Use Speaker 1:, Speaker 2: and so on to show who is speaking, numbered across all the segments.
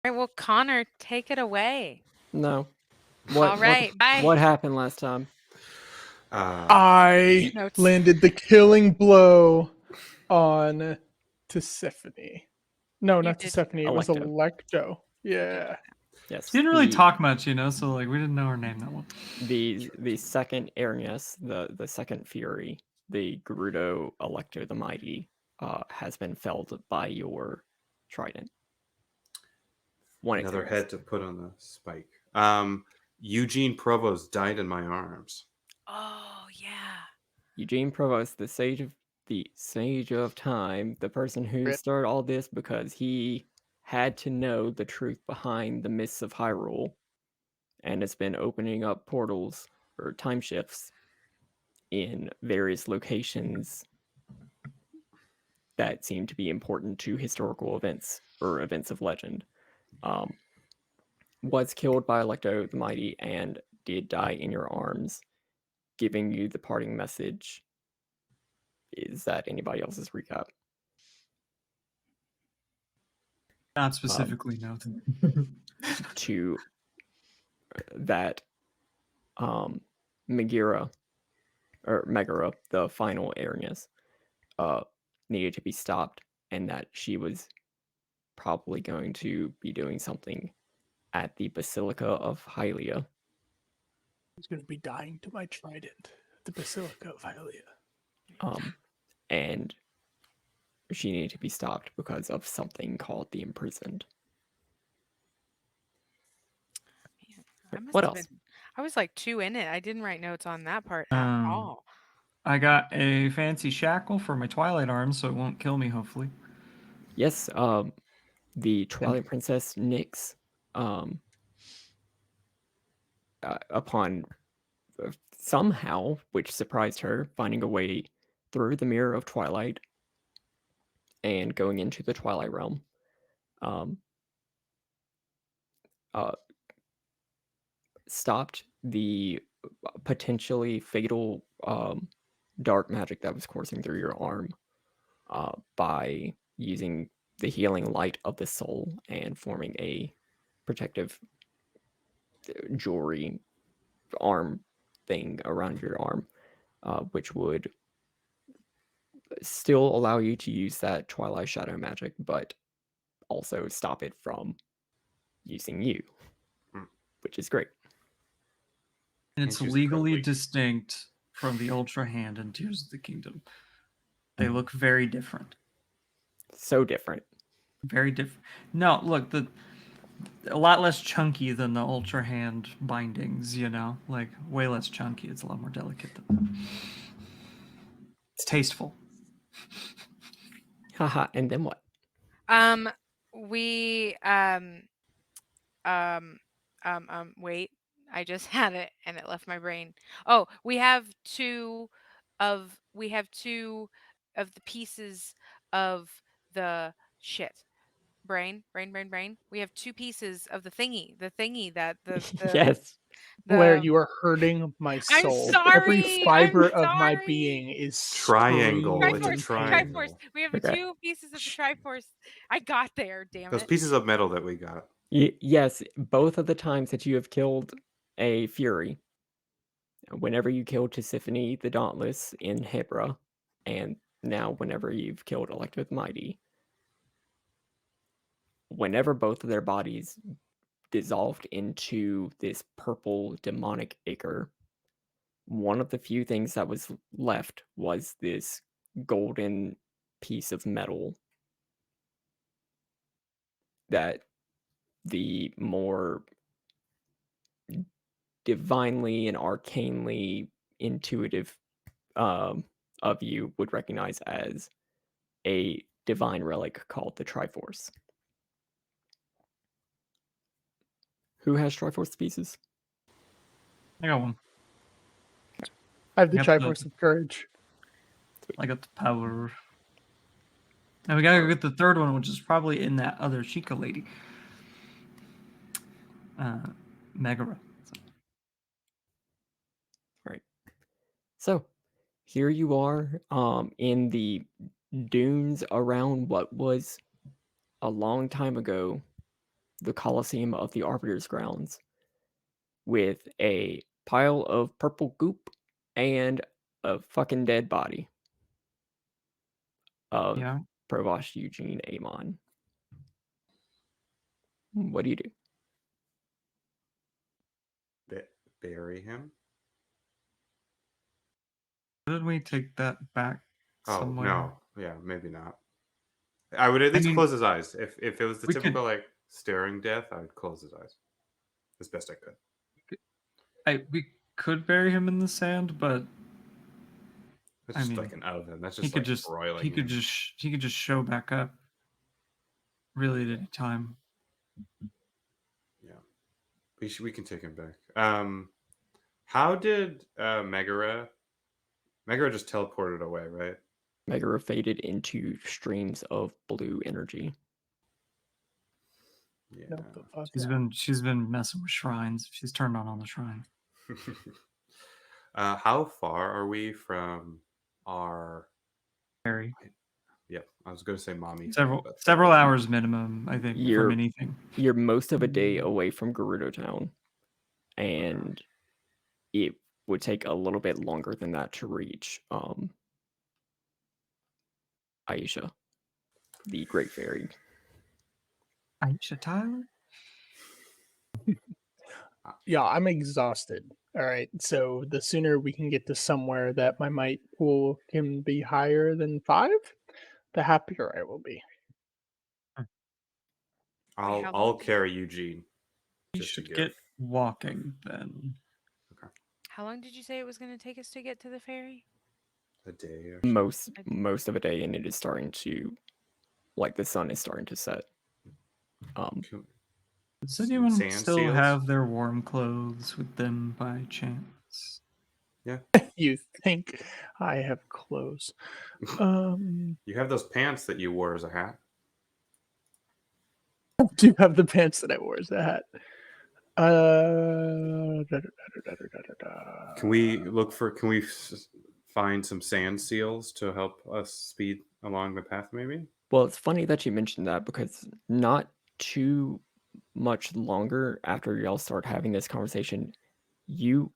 Speaker 1: All right, well, Connor, take it away.
Speaker 2: No.
Speaker 1: All right, bye.
Speaker 2: What happened last time?
Speaker 3: I
Speaker 1: Notes.
Speaker 3: landed the killing blow on Tisiphone. No,
Speaker 1: You
Speaker 3: not
Speaker 1: did.
Speaker 3: Tisiphone. It was
Speaker 2: Electo.
Speaker 3: Electo. Yeah.
Speaker 2: Yes.
Speaker 4: She didn't really talk much, so like we didn't know her name that well.
Speaker 2: The second Arius, the second Fury, the Gerudo Electo the Mighty, has been felled by your trident.
Speaker 5: Another head to put on the spike. Eugene Provost died in my arms.
Speaker 1: Oh yeah.
Speaker 2: Eugene Provost, the sage of time, the person who started all this because he had to know the truth behind the myths of Hyrule, and has been opening up portals or time shifts in various locations that seem to be important to historical events or events of legend. Was killed by Electo the Mighty and did die in your arms, giving you the parting message. Is that anybody else's recap?
Speaker 4: Not specifically, no.
Speaker 2: To that Megara, the final Arius, needed to be stopped, and that she was probably going to be doing something at the Basilica of Hylia.
Speaker 3: He's going to be dying to my trident. The Basilica of Hylia.
Speaker 2: And she needed to be stopped because of something called the Imprisoned. What else?
Speaker 1: I was like 2 in it. I didn't write notes on that part at all.
Speaker 4: I got a fancy shackle for my Twilight arms, so it won't kill me, hopefully.
Speaker 2: Yes, the Twilight Princess Nyx, upon somehow, which surprised her, finding a way through the Mirror of Twilight and going into the Twilight Realm, stopped the potentially fatal dark magic that was coursing through your arm by using the healing light of the soul and forming a protective jewelry arm thing around your arm, which would still allow you to use that Twilight Shadow magic, but also stop it from using you, which is great.
Speaker 4: And it's legally distinct from the Ultra Hand and Tears of the Kingdom. They look very different.
Speaker 2: So different.
Speaker 4: Very different. No, look, a lot less chunky than the Ultra Hand bindings, like way less chunky. It's a lot more delicate than that. It's tasteful.
Speaker 2: Haha, and then what?
Speaker 1: We wait. I just had it and it left my brain. Oh, we have two of the pieces of the shit. Brain. We have 2 pieces of the thingy that the
Speaker 2: Yes.
Speaker 3: Blair, you are hurting my soul. Every fiber of my being is
Speaker 5: Triangle. It's a
Speaker 1: Triforce.
Speaker 5: triangle.
Speaker 1: We have 2 pieces of the Triforce. I got there, damn it.
Speaker 5: Those pieces of metal that we got.
Speaker 2: Yes, both of the times that you have killed a Fury, whenever you killed Tisiphone the Dauntless in Hebra, and now whenever you've killed Electo the Mighty, whenever both of their bodies dissolved into this purple demonic ichor, one of the few things that was left was this golden piece of metal that the more divinely and arcanely intuitive of you would recognize as a divine relic called the Triforce. Who has Triforce pieces?
Speaker 4: I got one.
Speaker 3: I have the Triforce of Courage.
Speaker 4: I got the power. Now we gotta get the third one, which is probably in that other Sheikah lady. Megara.
Speaker 2: Right. So here you are in the dunes around what was a long time ago the Coliseum of the Arbiter's grounds with a pile of purple goop and a fucking dead body of
Speaker 4: Yeah.
Speaker 2: Provost Eugene Amon. What do you do?
Speaker 5: Bury him?
Speaker 4: Didn't we take that back
Speaker 5: Oh,
Speaker 4: somewhere?
Speaker 5: no. Yeah, maybe not. I would at least
Speaker 4: mean,
Speaker 5: close his eyes. If it was the
Speaker 4: we
Speaker 5: typical,
Speaker 4: could-
Speaker 5: like, staring death, I would close his eyes as best I could.
Speaker 4: We could bury him in the sand, but
Speaker 5: That's
Speaker 4: I
Speaker 5: just
Speaker 4: mean,
Speaker 5: like an oven. That's
Speaker 4: he
Speaker 5: just
Speaker 4: could
Speaker 5: like
Speaker 4: just
Speaker 5: broiling
Speaker 4: he could
Speaker 5: him.
Speaker 4: just show back up really at any time.
Speaker 5: Yeah. We can take him back. How did Megara just teleported away, right?
Speaker 2: Megara faded into streams of blue energy.
Speaker 5: Yeah.
Speaker 3: No, the fuck
Speaker 4: She's been messing with shrines. She's turned on the shrine.
Speaker 5: How far are we from our?
Speaker 4: Very
Speaker 5: Yep, I was going to say mommy thing,
Speaker 4: several
Speaker 5: but
Speaker 4: several hours minimum, I think,
Speaker 2: You're
Speaker 4: from anything.
Speaker 2: you're most of a day away from Gerudo Town, and it would take a little bit longer than that to reach Aisha, the Great Fairy.
Speaker 4: Aisha Tyler?
Speaker 3: Yeah, I'm exhausted. All right, so the sooner we can get to somewhere that my might pool can be higher than 5, the happier I will be.
Speaker 1: Wait, how
Speaker 5: I'll
Speaker 1: long?
Speaker 5: carry Eugene
Speaker 4: We
Speaker 5: just to
Speaker 4: should
Speaker 5: give.
Speaker 4: get walking then.
Speaker 1: How long did you say it was going to take us to get to the ferry?
Speaker 5: A day or so.
Speaker 2: Most of a day, and it is starting to, like, the sun is starting to set.
Speaker 4: Does
Speaker 5: Some
Speaker 4: anyone
Speaker 5: sand
Speaker 4: still
Speaker 5: seals?
Speaker 4: have their warm clothes with them by chance?
Speaker 5: Yeah.
Speaker 3: You think I have clothes?
Speaker 5: You have those pants that you wore as a hat.
Speaker 3: Do have the pants that I wore as a hat.
Speaker 5: Can we look for? Can we find some sand seals to help us speed along the path? Maybe.
Speaker 2: Well, it's funny that you mentioned that because not too much longer after y'all start having this conversation, the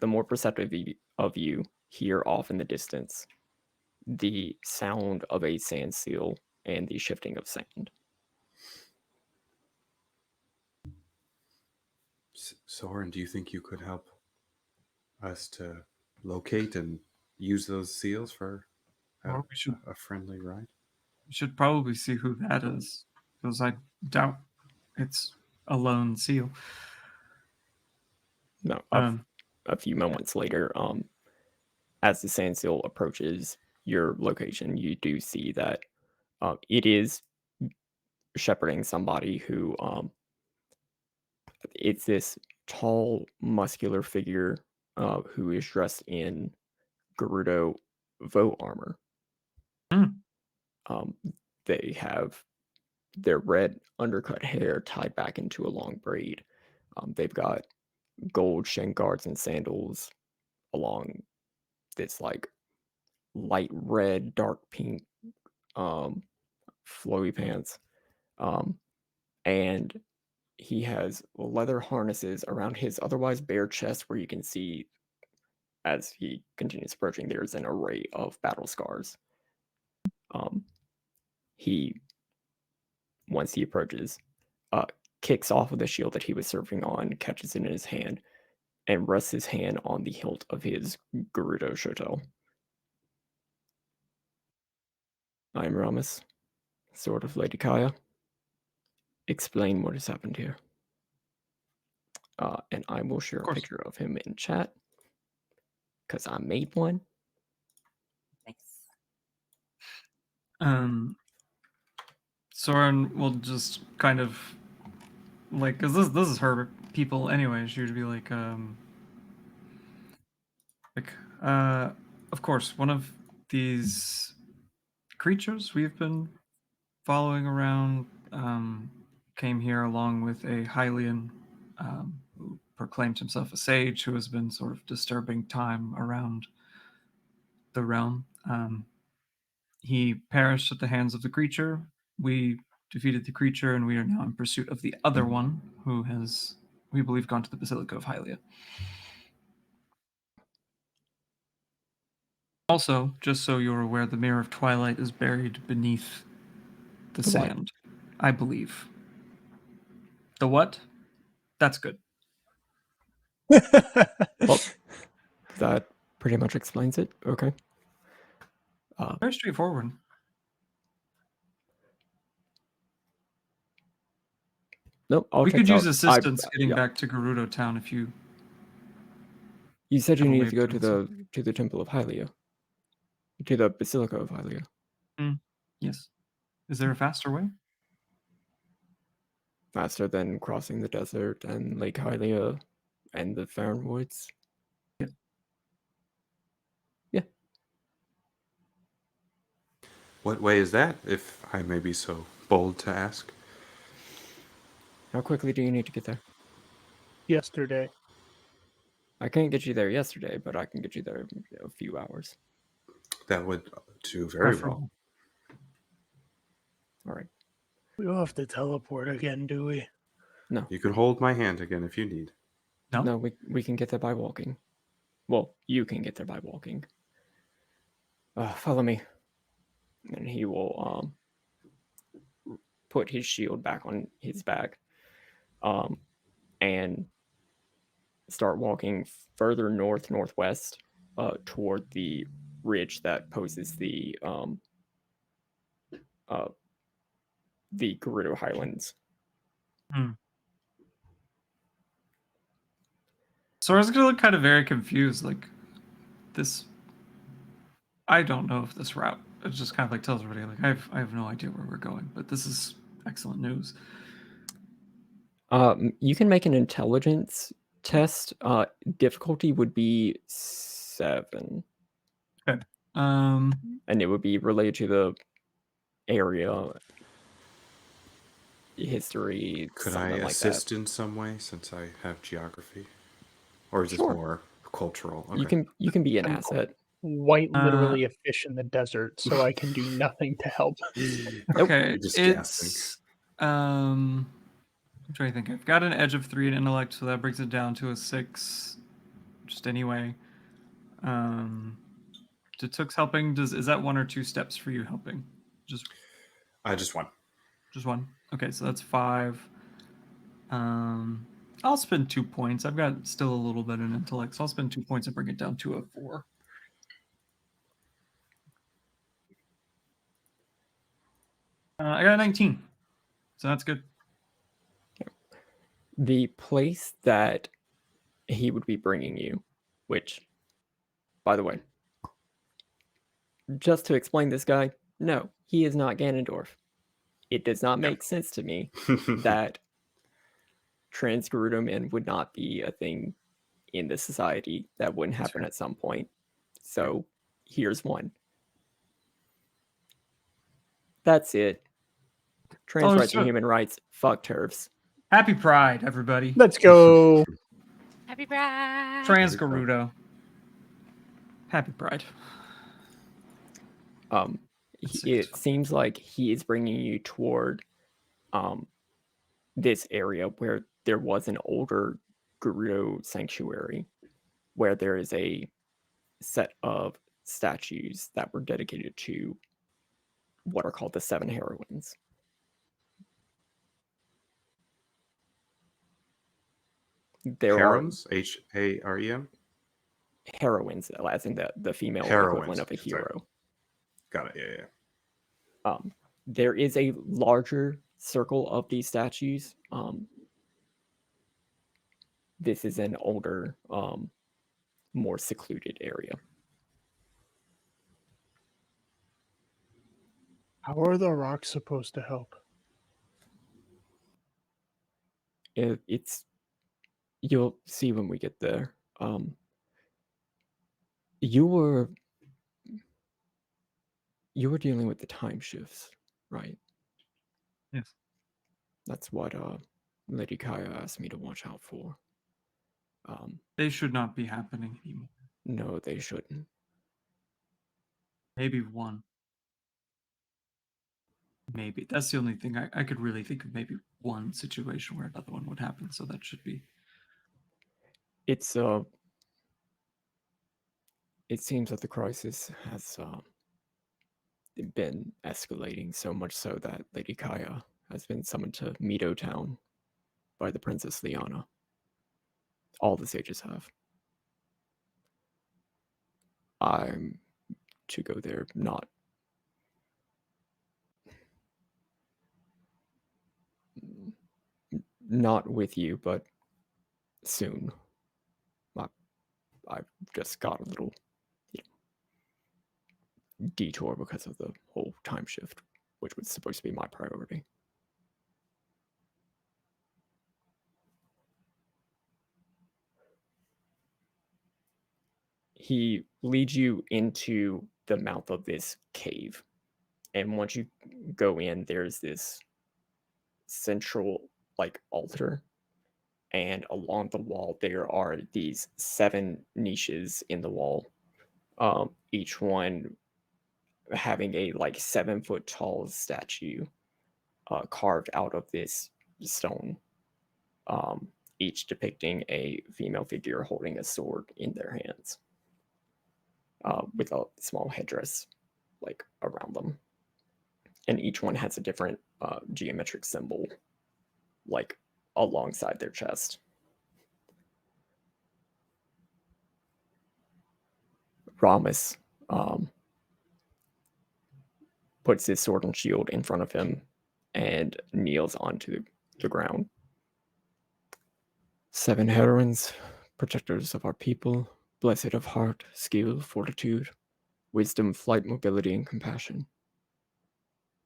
Speaker 2: more perceptive of you hear off in the distance the sound of a sand seal and the shifting of sand.
Speaker 5: Soren, do you think you could help us to locate and use those seals for
Speaker 4: Or we should
Speaker 5: a friendly ride?
Speaker 4: probably see who that is, because I doubt it's a lone seal.
Speaker 2: No, a few moments later, as the sand seal approaches your location, you do see that it is shepherding somebody who it's this tall, muscular figure who is dressed in Gerudo Vo armor. They have their red undercut hair tied back into a long braid. They've got gold shin guards and sandals along this like light red, dark pink flowy pants. And he has leather harnesses around his otherwise bare chest where you can see as he continues approaching there's an array of battle scars. He once he approaches kicks off of the shield that he was surfing on, catches it in his hand, and rests his hand on the hilt of his Gerudo Shotel. I'm Ramus, Sword of Lady Kaya. Explain what has happened here. And I will share a picture of him in chat, because I made one.
Speaker 4: Soren will just kind of like, because this is her people anyway. She would be like, of course, one of these creatures we've been following around came here along with a Hylian who proclaimed himself a sage who has been sort of disturbing time around the realm. He perished at the hands of the creature. We defeated the creature, and we are now in pursuit of the other one, who has, we believe, gone to the Basilica of Hylia. Also, just so you're aware, the Mirror of Twilight is buried beneath the
Speaker 2: The what?
Speaker 4: sand, I believe. The what? That's good.
Speaker 2: Well, that pretty much explains it. Okay.
Speaker 4: Very straightforward.
Speaker 2: No, I'll
Speaker 4: We
Speaker 2: check
Speaker 4: could
Speaker 2: it
Speaker 4: use
Speaker 2: out.
Speaker 4: assistance getting
Speaker 2: Yeah.
Speaker 4: back to Gerudo Town if you
Speaker 2: You said you
Speaker 4: have a way
Speaker 2: needed to
Speaker 4: of
Speaker 2: go
Speaker 4: doing
Speaker 2: to the Temple of Hylia, to the Basilica of Hylia.
Speaker 4: Yes. Is there a faster way?
Speaker 2: Faster than crossing the desert and Lake Hylia and the Faron Woods. Yeah.
Speaker 5: What way is that, if I may be so bold to ask?
Speaker 2: How quickly do you need to get there?
Speaker 3: Yesterday.
Speaker 2: I couldn't get you there yesterday, but I can get you there in a few hours.
Speaker 5: That would do very well.
Speaker 4: Preferable.
Speaker 2: All right.
Speaker 3: We don't have to teleport again, do we?
Speaker 2: No.
Speaker 5: You can hold my hand again if you need.
Speaker 4: No?
Speaker 2: No, we can get there by walking. Well, you can get there by walking. Follow me. And he will put his shield back on his back and start walking further northwest toward the ridge that poses the Gerudo Highlands.
Speaker 4: Sora's gonna look kind of very confused, like this. I don't know if this route. It just kind of like tells everybody, like I have no idea where we're going, but this is excellent news.
Speaker 2: You can make an intelligence test. Difficulty would be 7.
Speaker 4: Okay.
Speaker 2: And it would be related to the area, history,
Speaker 5: Could I
Speaker 2: something like
Speaker 5: assist
Speaker 2: that.
Speaker 5: in some way since I have geography? Or is this
Speaker 2: Sure.
Speaker 5: more cultural? Okay.
Speaker 2: You can be an
Speaker 3: I'm
Speaker 2: asset.
Speaker 3: Quite literally a fish in the desert, so I can do nothing to help.
Speaker 4: Okay,
Speaker 5: You're just
Speaker 4: it's I'm trying to think. I've got an edge of 3 in intellect, so that brings it down to a 6. Just anyway. Took's helping. Is that 1 or 2 steps for you helping? Just
Speaker 5: one.
Speaker 4: Just 1. Okay, so that's 5. I'll spend 2 points. I've got still a little bit in intellect, so I'll spend 2 points and bring it down to a 4. I got a 19, so that's good.
Speaker 2: The place that he would be bringing you, which, by the way, just to explain this guy, no, he is not Ganondorf. It does not make sense to me that Transgerudo men would not be a thing in the society that wouldn't happen at some point. So here's one. That's it. Trans rights and human rights. Fuck turfs.
Speaker 4: Happy Pride, everybody.
Speaker 3: Let's go.
Speaker 1: Happy Pride.
Speaker 4: Transgerudo. Happy Pride.
Speaker 2: It seems like he is bringing you toward this area where there was an older Gerudo sanctuary where there is a set of statues that were dedicated to what are called the 7 heroines. There
Speaker 5: Harems? H-A-R-E-M?
Speaker 2: heroines, as in the female equivalent
Speaker 5: Heroines.
Speaker 2: of a hero.
Speaker 5: Got it. Yeah.
Speaker 2: There is a larger circle of these statues. This is an older, more secluded area.
Speaker 3: How are the rocks supposed to help?
Speaker 2: It's you'll see when we get there. You were dealing with the time shifts, right?
Speaker 4: Yes.
Speaker 2: That's what Lady Kaya asked me to watch out for.
Speaker 4: They should not be happening anymore.
Speaker 2: No, they shouldn't.
Speaker 4: Maybe 1. Maybe that's the only thing I could really think of. Maybe one situation where another one would happen. So that should be.
Speaker 2: It's it seems that the crisis has been escalating so much so that Lady Kaya has been summoned to Mido Town by the Princess Liana. All the sages have. I'm to go there, not with you, but soon. I've just got a little detour because of the whole time shift, which was supposed to be my priority. He leads you into the mouth of this cave. And once you go in, there's this central altar. And along the wall, there are these 7 niches in the wall. Each one having a 7-foot tall statue carved out of this stone. Each depicting a female figure holding a sword in their hands. With a small headdress around them, and each one has a different geometric symbol alongside their chest. Ramus puts his sword and shield in front of him and kneels onto the ground. 7 heroines, protectors of our people, blessed of heart, skill, fortitude, wisdom, flight, mobility, and compassion.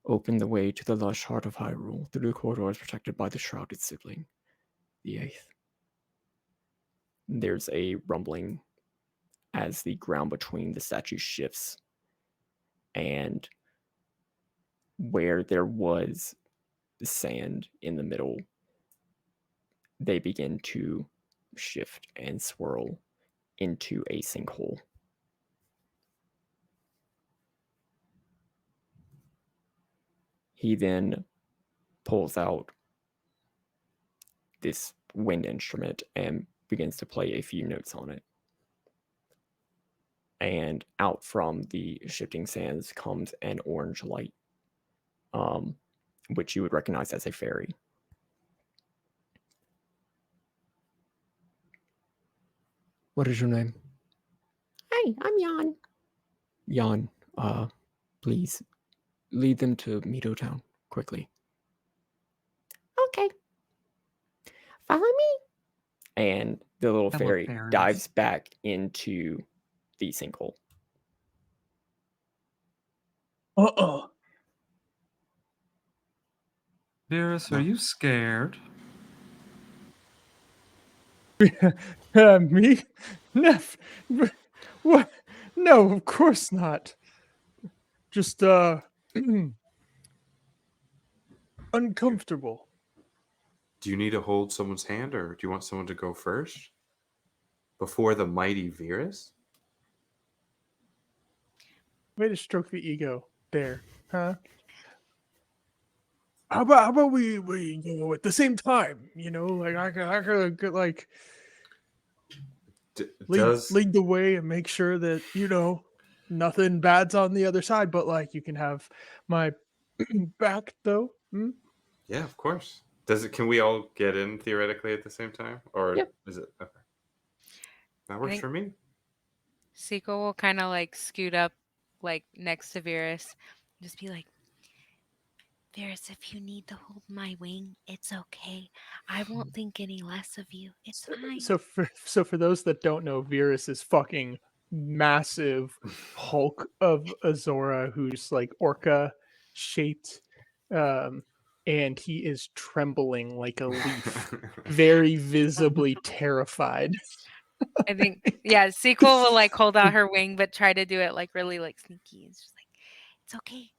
Speaker 2: Open the way to the lush heart of Hyrule through the corridors protected by the shrouded sibling, the 8th. There's a rumbling as the ground between the statues shifts, and where there was sand in the middle, they begin to shift and swirl into a sinkhole. He then pulls out this wind instrument and begins to play a few notes on it. And out from the shifting sands comes an orange light, which you would recognize as a fairy. What is your name? Hi, I'm Jan. Jan, please lead them to Mido Town quickly. Okay. Follow me. And the little fairy dives back into the sinkhole.
Speaker 4: Virus, are you scared?
Speaker 3: Me? Neff? What? No, of course not. Just, uncomfortable.
Speaker 5: Do you need to hold someone's hand, or do you want someone to go first? Before the mighty Virus?
Speaker 3: Way to stroke the ego there, huh? How about we go at the same time? I could lead the way and make sure that nothing bad's on the other side. But you can have my back though.
Speaker 5: Yeah, of course. Can we all get in theoretically at the same time, or is it okay? That works for me.
Speaker 1: Seiko will kind of scoot up next to Virus, just be like, Virus, if you need to hold my wing, it's okay. I won't think any less of you. It's fine.
Speaker 3: So for those that don't know, Virus is fucking massive Hulk of Azora, who's orca shaped, and he is trembling like a leaf, very visibly terrified.
Speaker 1: I think, Sequel will hold out her wing, but try to do it really sneaky. It's just it's okay.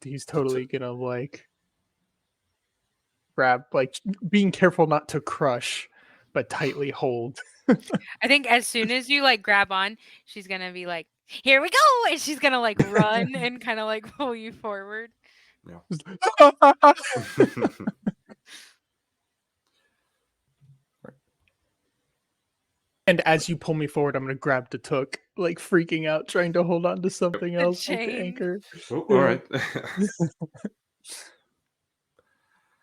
Speaker 3: He's totally gonna grab, being careful not to crush, but tightly hold.
Speaker 1: I think as soon as you grab on, she's gonna be like, "Here we go!" and she's gonna run and kind of pull you forward.
Speaker 3: And as you pull me forward, I'm gonna grab the took, like freaking out, trying to hold on to something
Speaker 1: The
Speaker 3: else, like the
Speaker 1: chain.
Speaker 3: anchor.
Speaker 5: Oh, all right.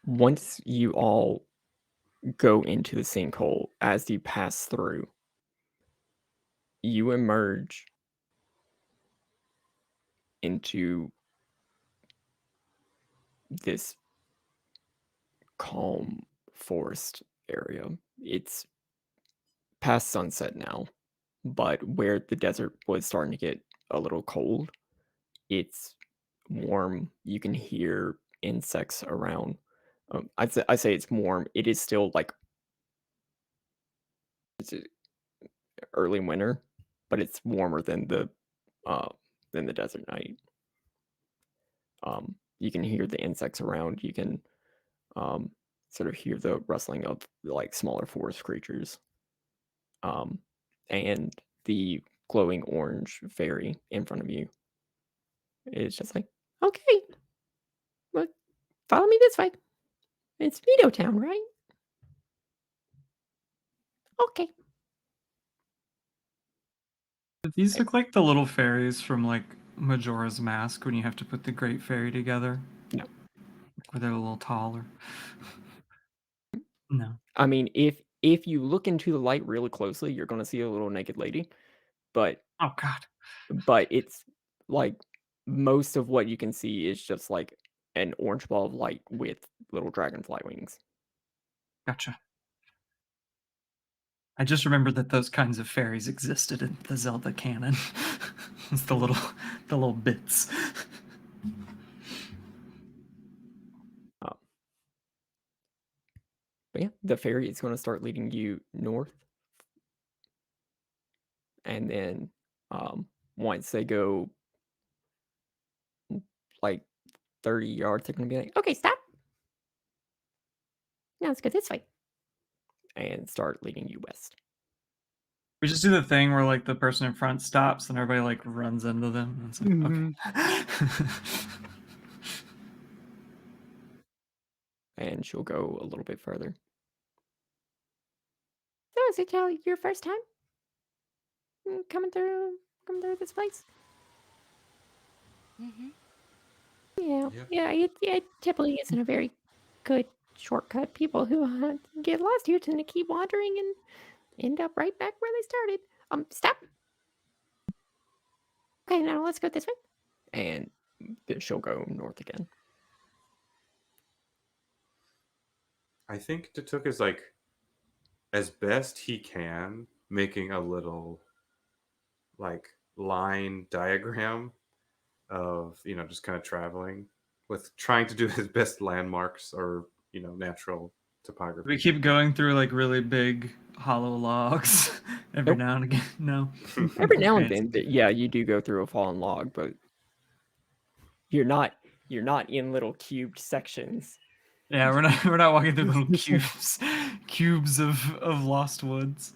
Speaker 2: Once you all go into the sinkhole, as you pass through, you emerge into this calm forest area. It's past sunset now, but where the desert was starting to get a little cold, it's warm. You can hear insects around. I say it's warm. It is still like it's early winter, but it's warmer uh than the desert night. You can hear the insects around. You can um sort of hear the rustling of like smaller forest creatures. Um, and the glowing orange fairy in front of you is just like, okay, well, follow me this way. It's Vito Town, right? Okay.
Speaker 4: These look like the little fairies from like Majora's Mask when you have to put the Great Fairy together.
Speaker 2: No.
Speaker 4: Where they're a little taller. No.
Speaker 2: I mean, if you look into the light really closely, you're gonna see a little naked lady, but
Speaker 4: Oh God.
Speaker 2: it's like most of what you can see is just like an orange ball of light with little dragonfly wings.
Speaker 4: Gotcha. I just remembered that those kinds of fairies existed in the Zelda canon. It's the little bits.
Speaker 2: But yeah, the fairy is gonna start leading you north, and then once they go like 30 yards, they're gonna be like, okay, stop. Now let's go this way. And start leading you west.
Speaker 4: We just do the thing where like the person in front stops and everybody like runs into them. And it's like, okay.
Speaker 2: And she'll go a little bit further. So is it your first time coming through this place?
Speaker 1: Mm-hmm.
Speaker 2: Yeah. It typically isn't a very good shortcut. People who get lost here tend to keep wandering and end up right back where they started. Stop. Okay, now let's go this way. And then she'll go north again.
Speaker 5: I think Tatuk is like, as best he can, making a little like line diagram of just kind of traveling with trying to do his best landmarks or natural topography.
Speaker 4: We keep going through like really big hollow logs every
Speaker 2: Nope.
Speaker 4: now and again. No.
Speaker 2: Every now and
Speaker 4: Okay,
Speaker 2: then, yeah, you do go through a fallen log, but you're not in little cubed sections.
Speaker 4: Yeah, we're not walking through little cubes of lost woods.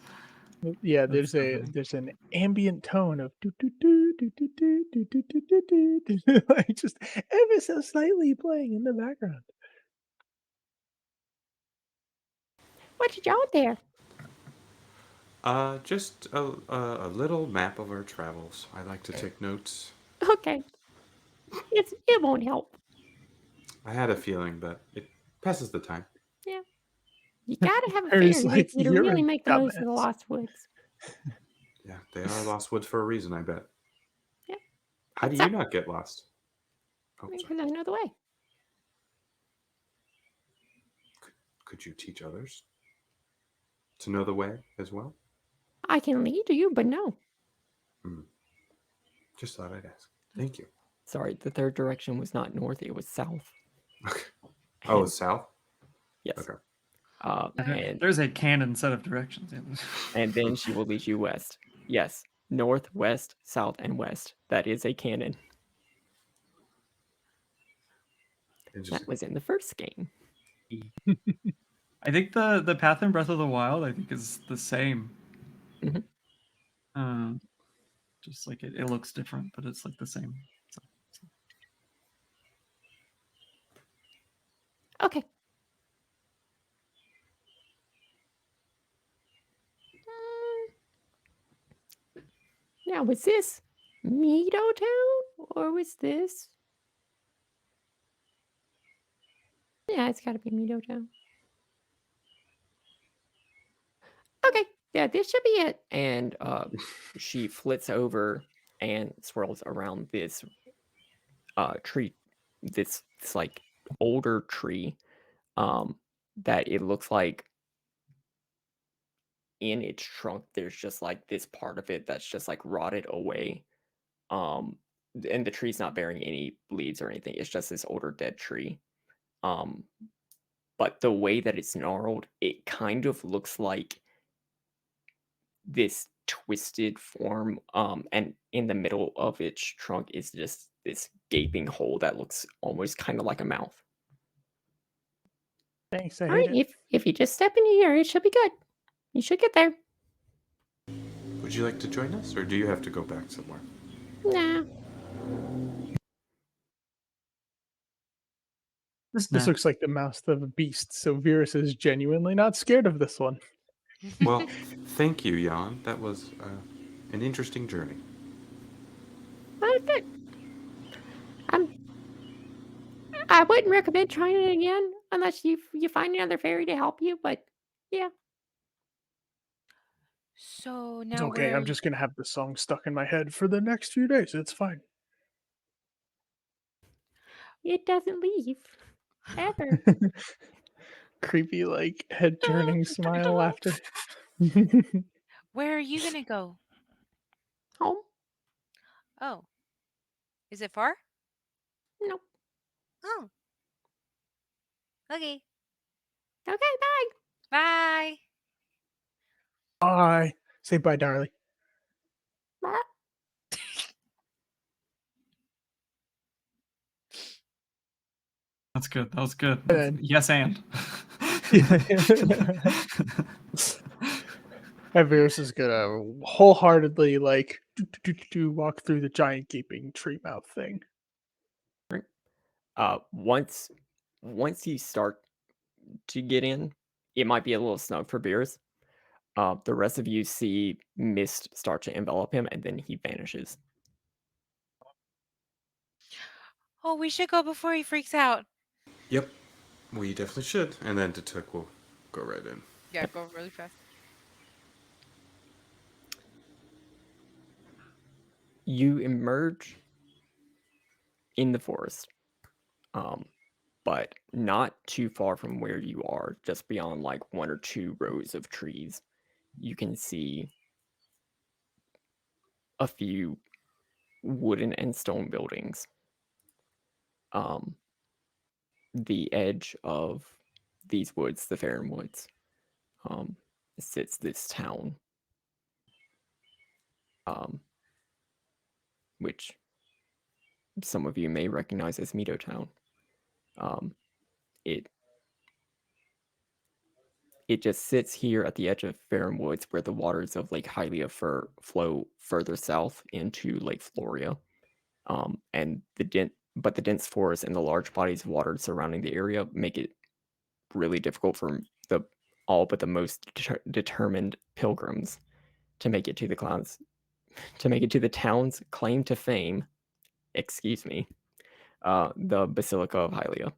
Speaker 3: Yeah,
Speaker 4: That's
Speaker 3: there's an ambient tone of do do do do do do do do do do do do, like just ever so slightly playing in the background.
Speaker 2: What did y'all there?
Speaker 5: Just a little map of our travels. I like to take notes.
Speaker 2: Okay. It won't help.
Speaker 5: I had a feeling, but it passes the time.
Speaker 2: Yeah. You gotta have a
Speaker 3: Harry's
Speaker 2: fairy
Speaker 3: like,
Speaker 2: with you to
Speaker 3: "You're a
Speaker 2: really make the most of the
Speaker 3: dumbass."
Speaker 2: Lost Woods.
Speaker 5: Yeah, they are lost woods for a reason, I bet.
Speaker 2: Yeah.
Speaker 5: How do
Speaker 2: What's
Speaker 5: you
Speaker 2: up?
Speaker 5: not get lost? Oh, sorry.
Speaker 2: Because I know the way.
Speaker 5: Could you teach others to know the way as well?
Speaker 2: I can lead you, but no.
Speaker 5: Just thought I'd ask. Thank you.
Speaker 2: Sorry, the third direction was not north, it was south.
Speaker 5: Okay. Oh, it's south?
Speaker 2: Yes.
Speaker 5: Okay.
Speaker 2: And
Speaker 4: There's a canon set of directions.
Speaker 2: and then she will lead you west. Yes. North, west, south, and west. That is a canon. That was in the first game.
Speaker 4: I think the path in Breath of the Wild I think is the same. Just like it looks different, but it's like the same. So.
Speaker 2: Okay. Now, was this Mido Town or was this? Yeah, it's got to be Mido Town. Okay, yeah, this should be it. And she flits over and swirls around this tree, this like older tree, that it looks like in its trunk there's just like this part of it that's just like rotted away. Um, and the tree's not bearing any leaves or anything. It's just this older dead tree. Um, but the way that it's gnarled, it kind of looks like this twisted form. And in the middle of its trunk is just this gaping hole that looks almost kind of like a mouth.
Speaker 3: Thanks, I
Speaker 2: All
Speaker 3: hate
Speaker 2: right,
Speaker 3: it.
Speaker 2: if you just step in here, it should be good. You should get there.
Speaker 5: Would you like to join us, or do you have to go back somewhere?
Speaker 2: Nah.
Speaker 3: This
Speaker 4: Nah.
Speaker 3: looks like the mouth of a beast, so Virus is genuinely not scared of this one.
Speaker 5: Well, thank you, Jan. That was an interesting journey.
Speaker 2: Okay. I wouldn't recommend trying it again unless you find another fairy to help you. But yeah,
Speaker 1: So
Speaker 3: It's
Speaker 1: now
Speaker 3: okay, I'm
Speaker 1: where
Speaker 3: just gonna have the song stuck in my head for the next few days. It's fine.
Speaker 2: it doesn't leave ever.
Speaker 3: Creepy, like head turning smile laughter.
Speaker 1: where are you gonna go?
Speaker 2: Home?
Speaker 1: Oh, is it far?
Speaker 2: Nope.
Speaker 1: Oh, okay.
Speaker 2: Okay, bye.
Speaker 1: Bye.
Speaker 3: Bye. Say bye, darling.
Speaker 2: Bye.
Speaker 4: That's good. That was good.
Speaker 3: And then-
Speaker 4: Yes, and.
Speaker 3: And Virus is gonna wholeheartedly like walk through the giant gaping tree mouth thing.
Speaker 2: Once you start to get in, it might be a little snug for Beers. The rest of you see mist start to envelop him, and then he vanishes.
Speaker 1: Oh, we should go before he freaks out.
Speaker 5: Yep, we definitely should. And then Tatuk will go right in.
Speaker 1: Yeah, go really fast.
Speaker 2: You emerge in the forest, but not too far from where you are, just beyond like one or two rows of trees. You can see a few wooden and stone buildings. The edge of these woods, the Faron Woods, sits this town, which some of you may recognize as Mido Town. It just sits here at the edge of Faron Woods, where the waters of Lake Hylia flow further south into Lake Floria. And the dense forest and the large bodies of water surrounding the area make it really difficult for the all but the most determined pilgrims to make it to the town's claim to fame. Excuse me, the Basilica of Hylia,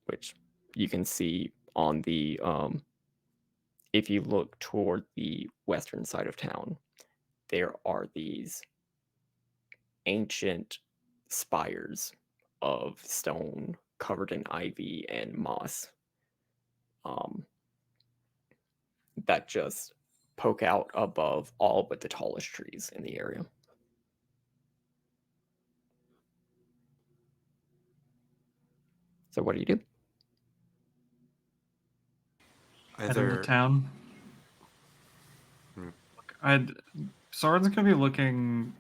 Speaker 2: which you can see on the if you look toward the western side of town, there are these ancient spires of stone covered in ivy and moss, that just poke out above all but the tallest trees in the area. So what do you do?
Speaker 4: Enter the
Speaker 5: Either
Speaker 4: town. Soren's gonna be looking,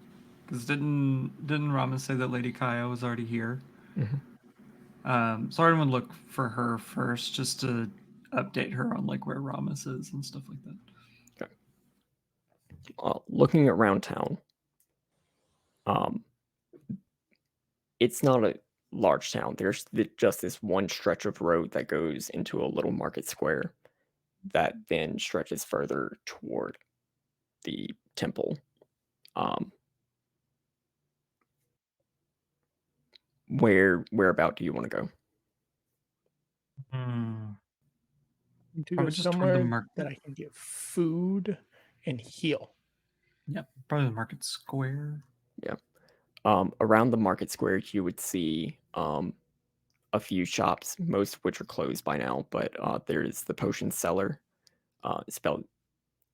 Speaker 4: because didn't Rama say that Lady Kaya was already here? Soren would look for her first, just to update her on like where Ramus is and stuff like that.
Speaker 2: Okay. Looking around town, it's not large town. There's just this one stretch of road that goes into a little market square that then stretches further toward the temple. Whereabout do you want to go?
Speaker 3: To go
Speaker 4: Probably just toward the
Speaker 3: somewhere
Speaker 4: market.
Speaker 3: that I can get food and heal.
Speaker 4: Yep, probably the market square.
Speaker 2: Yeah. Around the market square, you would see a few shops, most of which are closed by now. But there's the potion seller, spelled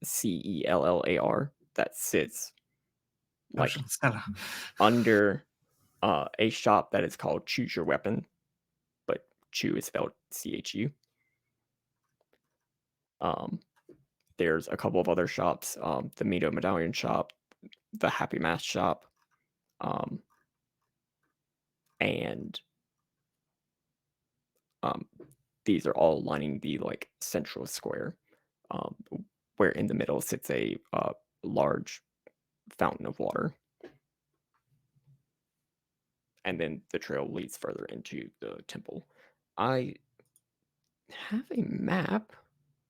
Speaker 2: Cellar, that sits like
Speaker 4: Potion seller.
Speaker 2: under a shop that is called Choose Your Weapon, but Chew is spelled CHU. There's a couple of other shops, the Mito Medallion shop, the Happy Mask shop, and these are all lining the like central square, where in the middle sits a large fountain of water. And then the trail leads further into the temple. I have a map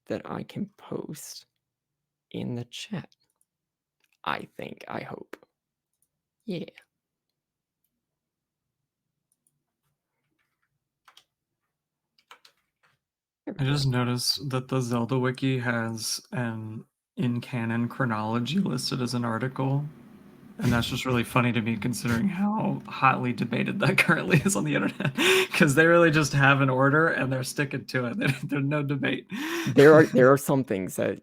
Speaker 2: that I can post in the chat. I think, I hope. Yeah.
Speaker 4: I just noticed that the Zelda wiki has an in-canon chronology listed as an article. And that's just really funny to me considering how hotly debated that currently is on the internet. Because they really just have an order and they're sticking to it. There's no debate.
Speaker 2: There are some things that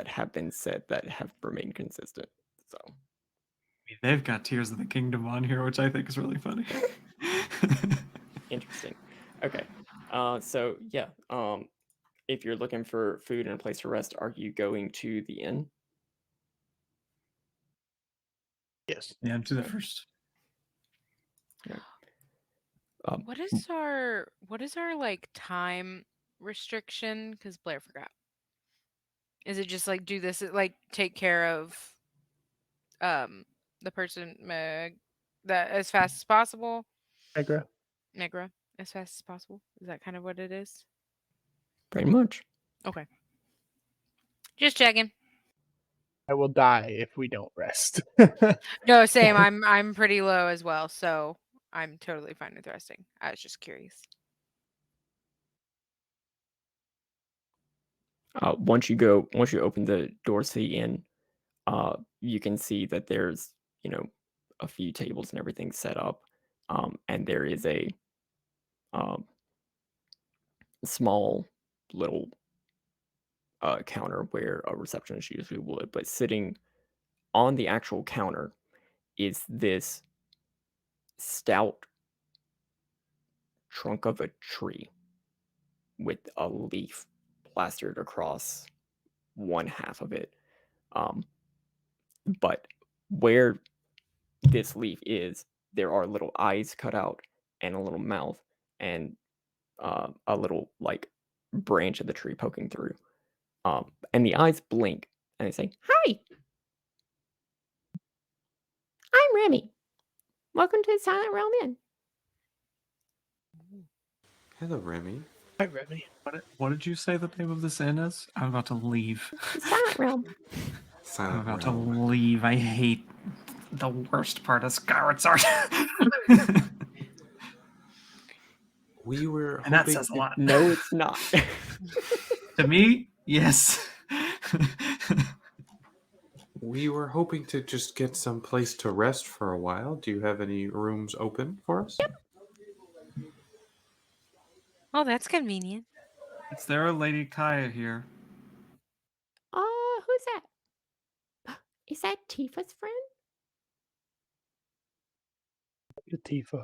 Speaker 2: have been said that have remained consistent. So
Speaker 4: They've got Tears of the Kingdom on here, which I think is really funny.
Speaker 2: interesting. Okay. So yeah. If you're looking for food and a place to rest, are you going to the inn?
Speaker 3: Yes.
Speaker 4: Yeah, I'm to the first.
Speaker 2: Okay.
Speaker 1: What is our like time restriction? Because Blair forgot. Is it just like do this like take care of the person that as fast as possible?
Speaker 3: Negra,
Speaker 1: Negra, as fast as possible. Is that kind of what it is?
Speaker 2: Pretty much.
Speaker 1: Okay. Just checking.
Speaker 3: I will die if we don't rest.
Speaker 1: No, same. I'm pretty low as well, so I'm totally fine with resting. I was just curious.
Speaker 2: Once you open the doors to the inn, you can see that there's, a few tables and everything set up. And there is a um, small little counter where a receptionist usually would, but sitting on the actual counter is this stout trunk of a tree with a leaf plastered across one half of it. But where this leaf is, there are little eyes cut out and a little mouth and a little like branch of the tree poking through. And the eyes blink and they say, "Hi, I'm Remy. Welcome to the Silent Realm Inn."
Speaker 5: Hello, Remy.
Speaker 3: Hi, Remy.
Speaker 4: What did you say the name of this inn is? I'm about to leave.
Speaker 2: The Silent Realm.
Speaker 4: I'm
Speaker 5: Silent
Speaker 4: about to
Speaker 5: Realm.
Speaker 4: leave. I hate the worst part of Skyward Sword.
Speaker 5: We were
Speaker 4: And that
Speaker 5: hoping
Speaker 4: says a lot.
Speaker 2: No, it's not.
Speaker 4: To me, yes.
Speaker 5: we were hoping to just get some place to rest for a while. Do you have any rooms open for us?
Speaker 1: Oh, that's convenient.
Speaker 4: Is there a Lady Kaya here?
Speaker 2: Who's that? Is that Tifa's friend?
Speaker 3: Tifa.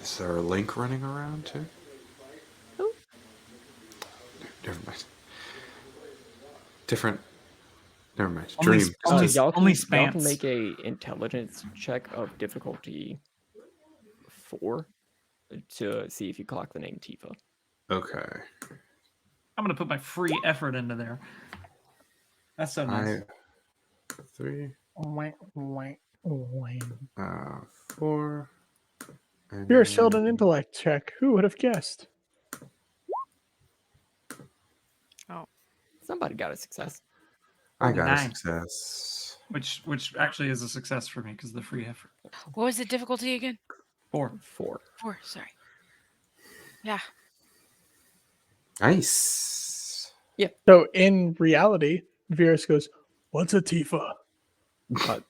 Speaker 5: Is there a Link running around too?
Speaker 2: Who?
Speaker 5: Never mind. Different. Never mind.
Speaker 4: Only
Speaker 5: Dream.
Speaker 4: sp- only-
Speaker 2: Y'all
Speaker 4: only
Speaker 2: can
Speaker 4: spans.
Speaker 2: make a intelligence check of difficulty 4 to see if you clock the name Tifa.
Speaker 5: Okay.
Speaker 4: I'm gonna put my free effort into there. That's so nice.
Speaker 5: 3,
Speaker 3: Wah, wah, wah.
Speaker 5: 4.
Speaker 3: Beerus failed an
Speaker 5: And
Speaker 3: intellect check. Who would have guessed?
Speaker 1: Oh,
Speaker 2: Somebody got a success.
Speaker 5: I got a
Speaker 4: 49.
Speaker 5: success.
Speaker 4: Which actually is a success for me because of the free effort.
Speaker 1: what was the difficulty again?
Speaker 4: 4.
Speaker 2: 4.
Speaker 1: 4. Sorry. Yeah.
Speaker 5: Nice.
Speaker 3: So in reality, Virus goes, "What's a Tifa?"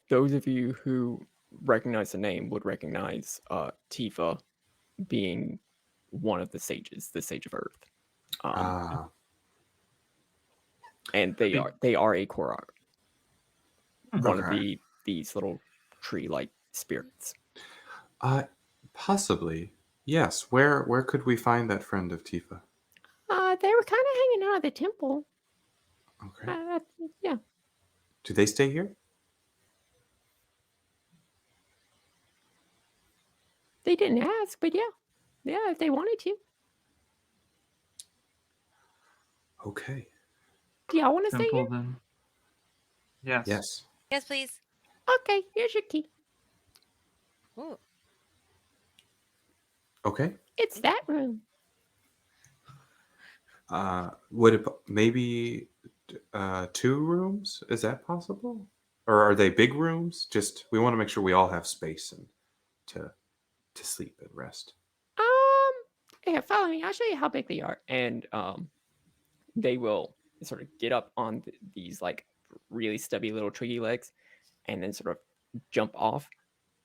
Speaker 2: Those of you who recognize the name would recognize Tifa being one of the sages, the Sage of Earth.
Speaker 5: Ah,
Speaker 2: And they are a Korok, one of
Speaker 5: okay.
Speaker 2: these little tree-like spirits.
Speaker 5: Possibly. Yes. Where could we find that friend of Tifa?
Speaker 2: They were kind of hanging out at the temple.
Speaker 5: Okay.
Speaker 2: Yeah.
Speaker 5: Do they stay here?
Speaker 2: They didn't ask, but yeah, if they wanted to.
Speaker 5: Okay.
Speaker 2: Do y'all want to stay
Speaker 4: Simple
Speaker 2: here?
Speaker 4: then. Yes.
Speaker 5: Yes.
Speaker 1: Yes, please.
Speaker 2: Okay, here's your key.
Speaker 1: Ooh.
Speaker 5: Okay.
Speaker 2: It's that room.
Speaker 5: Would it maybe 2 rooms? Is that possible? Or are they big rooms? Just we want to make sure we all have space and to sleep and rest.
Speaker 2: Here, follow me. I'll show you how big they are. And they will sort of get up on these like really stubby little twiggy legs, and then sort of jump off.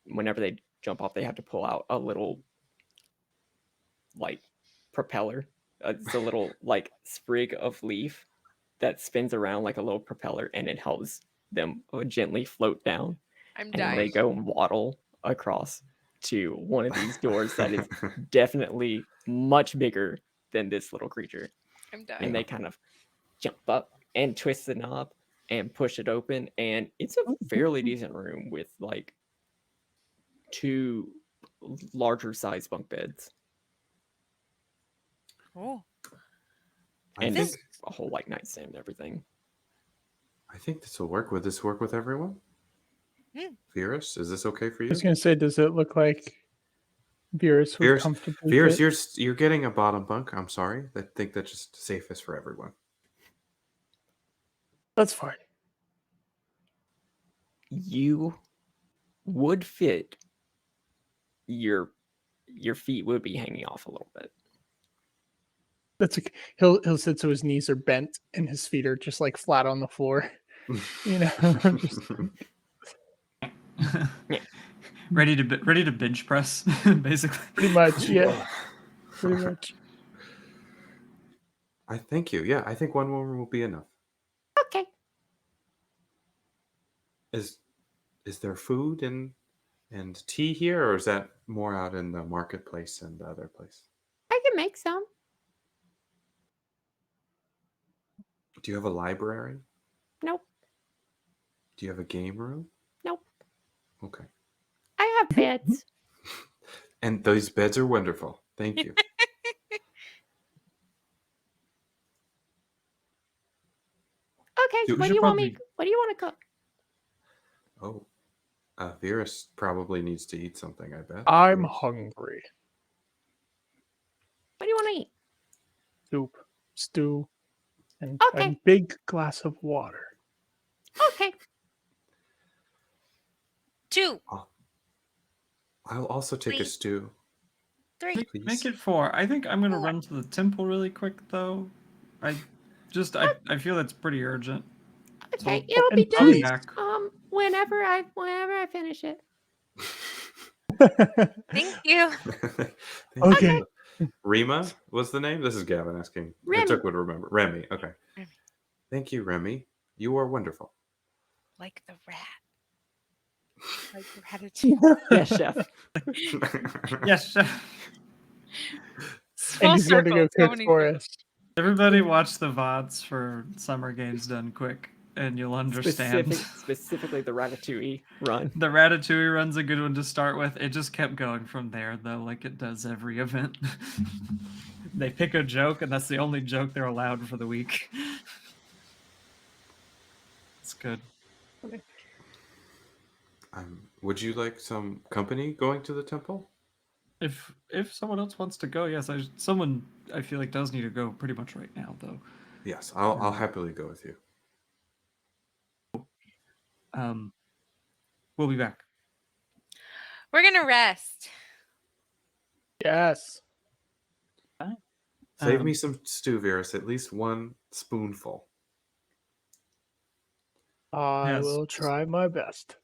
Speaker 2: Whenever they jump off, they have to pull out a little like propeller. It's a little like sprig of leaf that spins around like a little propeller, and it helps them gently float down.
Speaker 1: I'm
Speaker 2: And then they
Speaker 1: dying.
Speaker 2: go and waddle across to one of these doors that is definitely much bigger than this little creature.
Speaker 1: I'm dying.
Speaker 2: And they kind of jump up and twist the knob and push it open. And it's a fairly decent room with like 2 larger size bunk beds.
Speaker 1: Oh.
Speaker 2: And
Speaker 5: think
Speaker 2: a whole like nightstand and everything.
Speaker 5: I think this will work. Would this work with everyone? Virus, is this okay for
Speaker 3: I
Speaker 5: you?
Speaker 3: was gonna say, does it look like Virus would
Speaker 5: Virus,
Speaker 3: comfortably
Speaker 5: Virus,
Speaker 3: fit?
Speaker 5: you're getting a bottom bunk. I'm sorry. I think that's just safest for everyone.
Speaker 3: That's fine.
Speaker 2: You would fit. Your feet would be hanging off a little bit.
Speaker 3: That's okay. He'll sit so his knees are bent and his feet are just like flat on the floor. You know, just
Speaker 4: ready to bench press, basically.
Speaker 3: pretty much, yeah, pretty much.
Speaker 5: I thank you. Yeah, I think 1 room will be enough.
Speaker 2: Okay.
Speaker 5: Is there food and tea here, or is that more out in the marketplace and the other place?
Speaker 2: I can make some.
Speaker 5: Do you have a library?
Speaker 2: Nope.
Speaker 5: Do you have a game room?
Speaker 2: Nope.
Speaker 5: Okay.
Speaker 2: I have beds.
Speaker 5: And those beds are wonderful. Thank you.
Speaker 2: Okay.
Speaker 5: You
Speaker 2: What do
Speaker 4: should
Speaker 2: you want me?
Speaker 4: probably-
Speaker 2: What do you want to cook?
Speaker 5: Oh, Virus probably needs to eat something, I bet.
Speaker 3: I'm
Speaker 5: Virus.
Speaker 3: hungry.
Speaker 2: What do you want to eat?
Speaker 3: Soup, stew, and a
Speaker 2: Okay.
Speaker 3: big glass of water.
Speaker 2: Okay.
Speaker 1: 2.
Speaker 5: I'll also take a
Speaker 1: Please.
Speaker 5: stew.
Speaker 1: 3.
Speaker 5: Please.
Speaker 4: Make it 4. I think I'm gonna
Speaker 1: 4.
Speaker 4: run to the temple really quick though. I feel it's pretty urgent.
Speaker 2: Okay.
Speaker 4: So-
Speaker 2: It'll be
Speaker 3: And
Speaker 2: done.
Speaker 3: please.
Speaker 4: Back.
Speaker 2: Whenever I finish it.
Speaker 1: Thank you.
Speaker 5: Thank
Speaker 3: Okay.
Speaker 5: you. Rima was the name? This is Gavin asking.
Speaker 2: Remy.
Speaker 5: It took would remember. Remy. Okay.
Speaker 1: Remy.
Speaker 5: Thank you, Remy. You are wonderful.
Speaker 1: Like the rat. Like Ratatouille.
Speaker 2: Yes, chef.
Speaker 4: Yes, chef.
Speaker 3: And
Speaker 1: Full
Speaker 3: he's going to
Speaker 1: circle,
Speaker 3: go
Speaker 1: so
Speaker 3: cook
Speaker 1: many
Speaker 3: for
Speaker 1: things.
Speaker 3: us.
Speaker 4: Everybody watch the VODs for Summer Games Done Quick, and you'll understand.
Speaker 2: Specifically the Ratatouille run.
Speaker 4: The Ratatouille run's a good one to start with. It just kept going from there, though, like it does every event. They pick a joke, and that's the only joke they're allowed for the week. It's good.
Speaker 5: Would you like some company going to the temple?
Speaker 4: If someone else wants to go, yes, someone I feel like does need to go pretty much right now, though.
Speaker 5: Yes, I'll happily go with you.
Speaker 4: We'll be back.
Speaker 1: We're gonna rest.
Speaker 3: Yes.
Speaker 5: Save me some stew, Virus. At least one spoonful.
Speaker 3: I
Speaker 4: Yes.
Speaker 3: will try my best.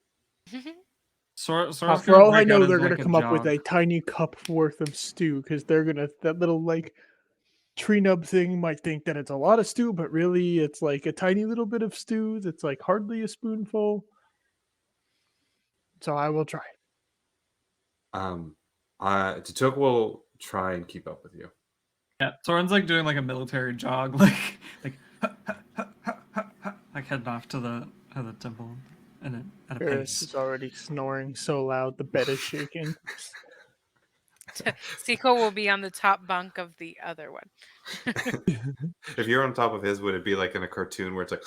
Speaker 4: Sora's
Speaker 3: For
Speaker 4: gonna
Speaker 3: all I
Speaker 4: break out
Speaker 3: know,
Speaker 4: into
Speaker 3: they're
Speaker 4: like
Speaker 3: gonna
Speaker 4: a
Speaker 3: come up with
Speaker 4: jog.
Speaker 3: a tiny cup worth of stew because they're gonna that little like tree nub thing might think that it's a lot of stew, but really it's like a tiny little bit of stew that's like hardly a spoonful. So I will try.
Speaker 5: Tatuk will try and keep up with you.
Speaker 4: Yeah, Soren's like doing like a military jog, like heading off to the temple, and at a
Speaker 3: Eris
Speaker 4: pace.
Speaker 3: is already snoring so loud the bed is shaking.
Speaker 1: Seiko will be on the top bunk of the other one.
Speaker 5: If you're on top of his, would it be like in a cartoon where it's like,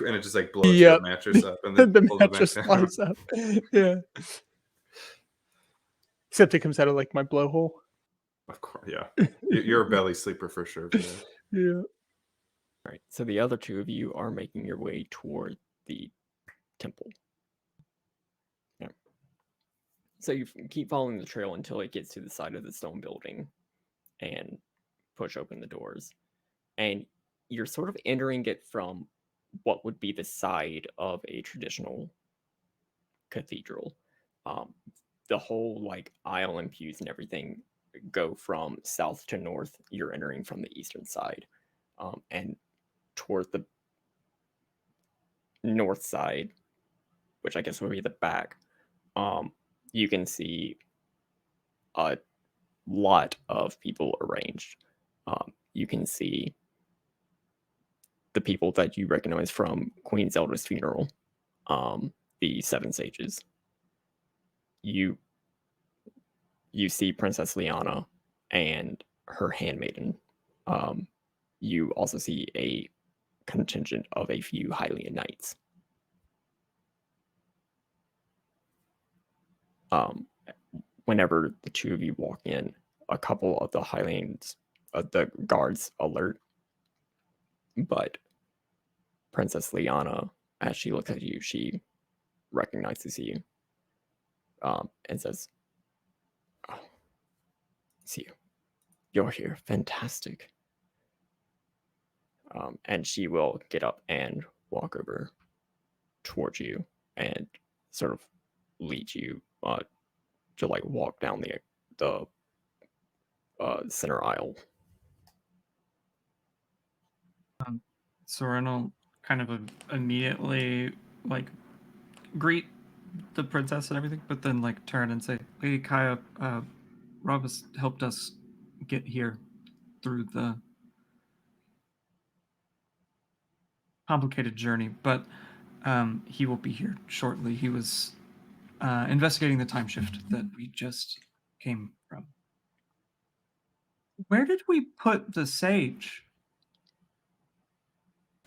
Speaker 5: and it just like blows
Speaker 3: Yep.
Speaker 5: the mattress up and then
Speaker 3: The
Speaker 5: pulls it back
Speaker 3: mattress
Speaker 5: down?
Speaker 3: flies up. Yeah. Except it comes out of like my blowhole.
Speaker 5: Of course, yeah. You're a belly sleeper for sure. Virus.
Speaker 3: Yeah.
Speaker 2: Right. So the other two of you are making your way toward the temple. Yeah. So you keep following the trail until it gets to the side of the stone building and push open the doors. And you're sort of entering it from what would be the side of a traditional cathedral. The whole like aisle and pews and everything go from south to north. You're entering from the eastern side. And toward the north side, which I guess would be the back, you can see a lot of people arranged. You can see the people that you recognize from Queen Zelda's funeral, the Seven Sages. You see Princess Liana and her handmaiden. You also see a contingent of a few Hylian knights. Whenever the two of you walk in, a couple of the Hylians, the guards alert, but Princess Liana, as she looks at you, she recognizes you and says, "Oh, see you. You're here. Fantastic." And she will get up and walk over towards you and sort of lead you to like walk down the center aisle.
Speaker 4: Soren will kind of immediately like greet the princess and everything, but then like turn and say, "Lady Kaya, Rob has helped us get here through the complicated journey, but he will be here shortly. He was investigating the time shift that we just came from." Where did we put the sage?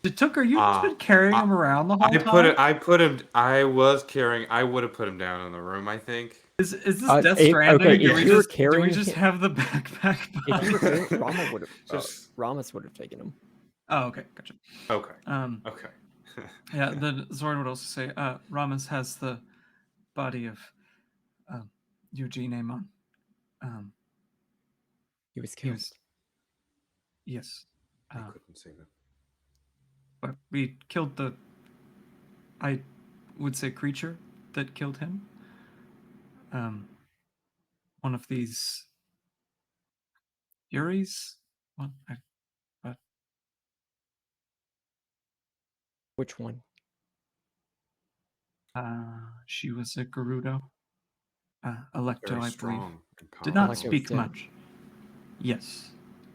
Speaker 4: Are you just been carrying him around the whole time?
Speaker 5: I was carrying. I would have put him down in the room. I think.
Speaker 4: Is this Death Stranding?
Speaker 2: Okay,
Speaker 4: do
Speaker 2: if
Speaker 4: we
Speaker 2: you were
Speaker 4: just
Speaker 2: carrying
Speaker 4: have the backpack?
Speaker 2: If you were carrying, Rama would have.
Speaker 5: Just-
Speaker 2: Ramus would have taken him.
Speaker 4: Oh, okay, gotcha.
Speaker 5: Okay.
Speaker 4: Okay. Yeah, the Zoran would also say, Ramus has the body of Eugene Amon.
Speaker 2: He was killed.
Speaker 4: Yes.
Speaker 5: I couldn't say that.
Speaker 4: But we killed the, I would say, creature that killed him. One of these Furies?
Speaker 2: Which one?
Speaker 4: She was a Gerudo. Electo,
Speaker 5: Very
Speaker 4: I believe.
Speaker 5: strong and
Speaker 4: Did not
Speaker 2: Electo's
Speaker 4: speak
Speaker 2: dead.
Speaker 4: much. Yes.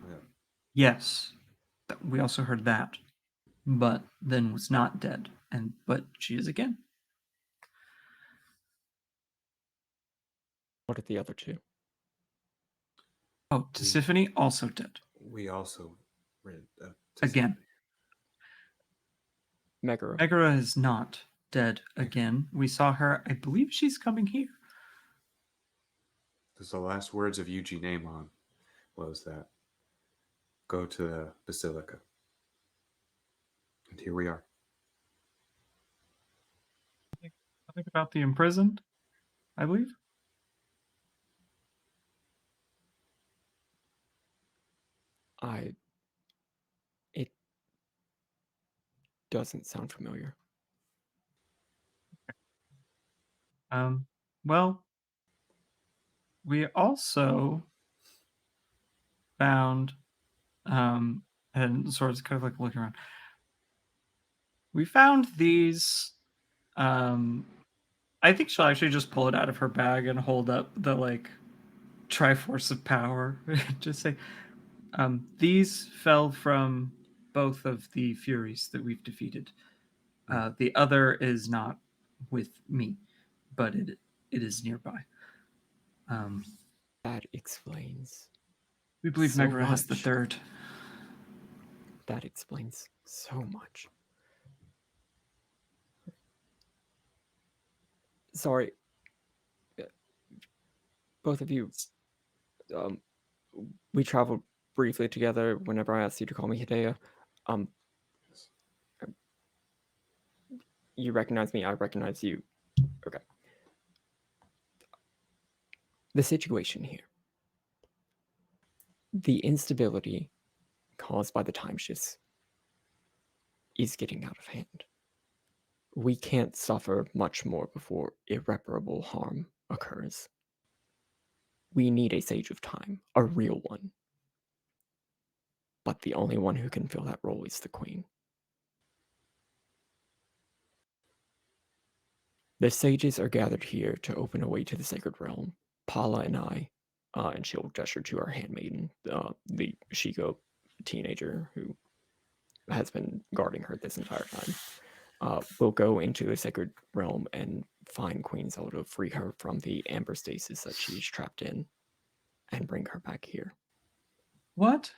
Speaker 5: Yeah.
Speaker 4: Yes. We also heard that. But then was not dead. But she is again.
Speaker 2: What are the other two?
Speaker 4: Oh, Tisiphone also dead.
Speaker 5: We also read
Speaker 4: Again.
Speaker 2: Megara.
Speaker 4: Megara is not dead again. We saw her. I believe she's coming here.
Speaker 5: Because the last words of Eugene Amon was that go to the Basilica. And here we are.
Speaker 4: I think about the imprisoned, I believe.
Speaker 2: It doesn't sound familiar.
Speaker 4: Well, we also found, and sort of kind of like looking around. We found these. I think she'll actually just pull it out of her bag and hold up the like Triforce of Power. Just say, these fell from both of the Furies that we've defeated. The other is not with me, but it is nearby.
Speaker 2: That explains
Speaker 4: We believe
Speaker 2: so
Speaker 4: Megara has the
Speaker 2: much.
Speaker 4: third.
Speaker 2: That explains so much. Sorry, both of you. We traveled briefly together whenever I asked you to call me Hideo. You recognize me, I recognize you. Okay. The situation here. The instability caused by the time shifts is getting out of hand. We can't suffer much more before irreparable harm occurs. We need a Sage of Time, a real one. But the only one who can fill that role is the Queen. The sages are gathered here to open a way to the Sacred Realm. Paula and I, and she'll gesture to our handmaiden, the Shiko teenager who has been guarding her this entire time, will go into the Sacred Realm and find Queen Zelda, free her from the amber stasis that she's trapped in, and bring her back here.
Speaker 4: What?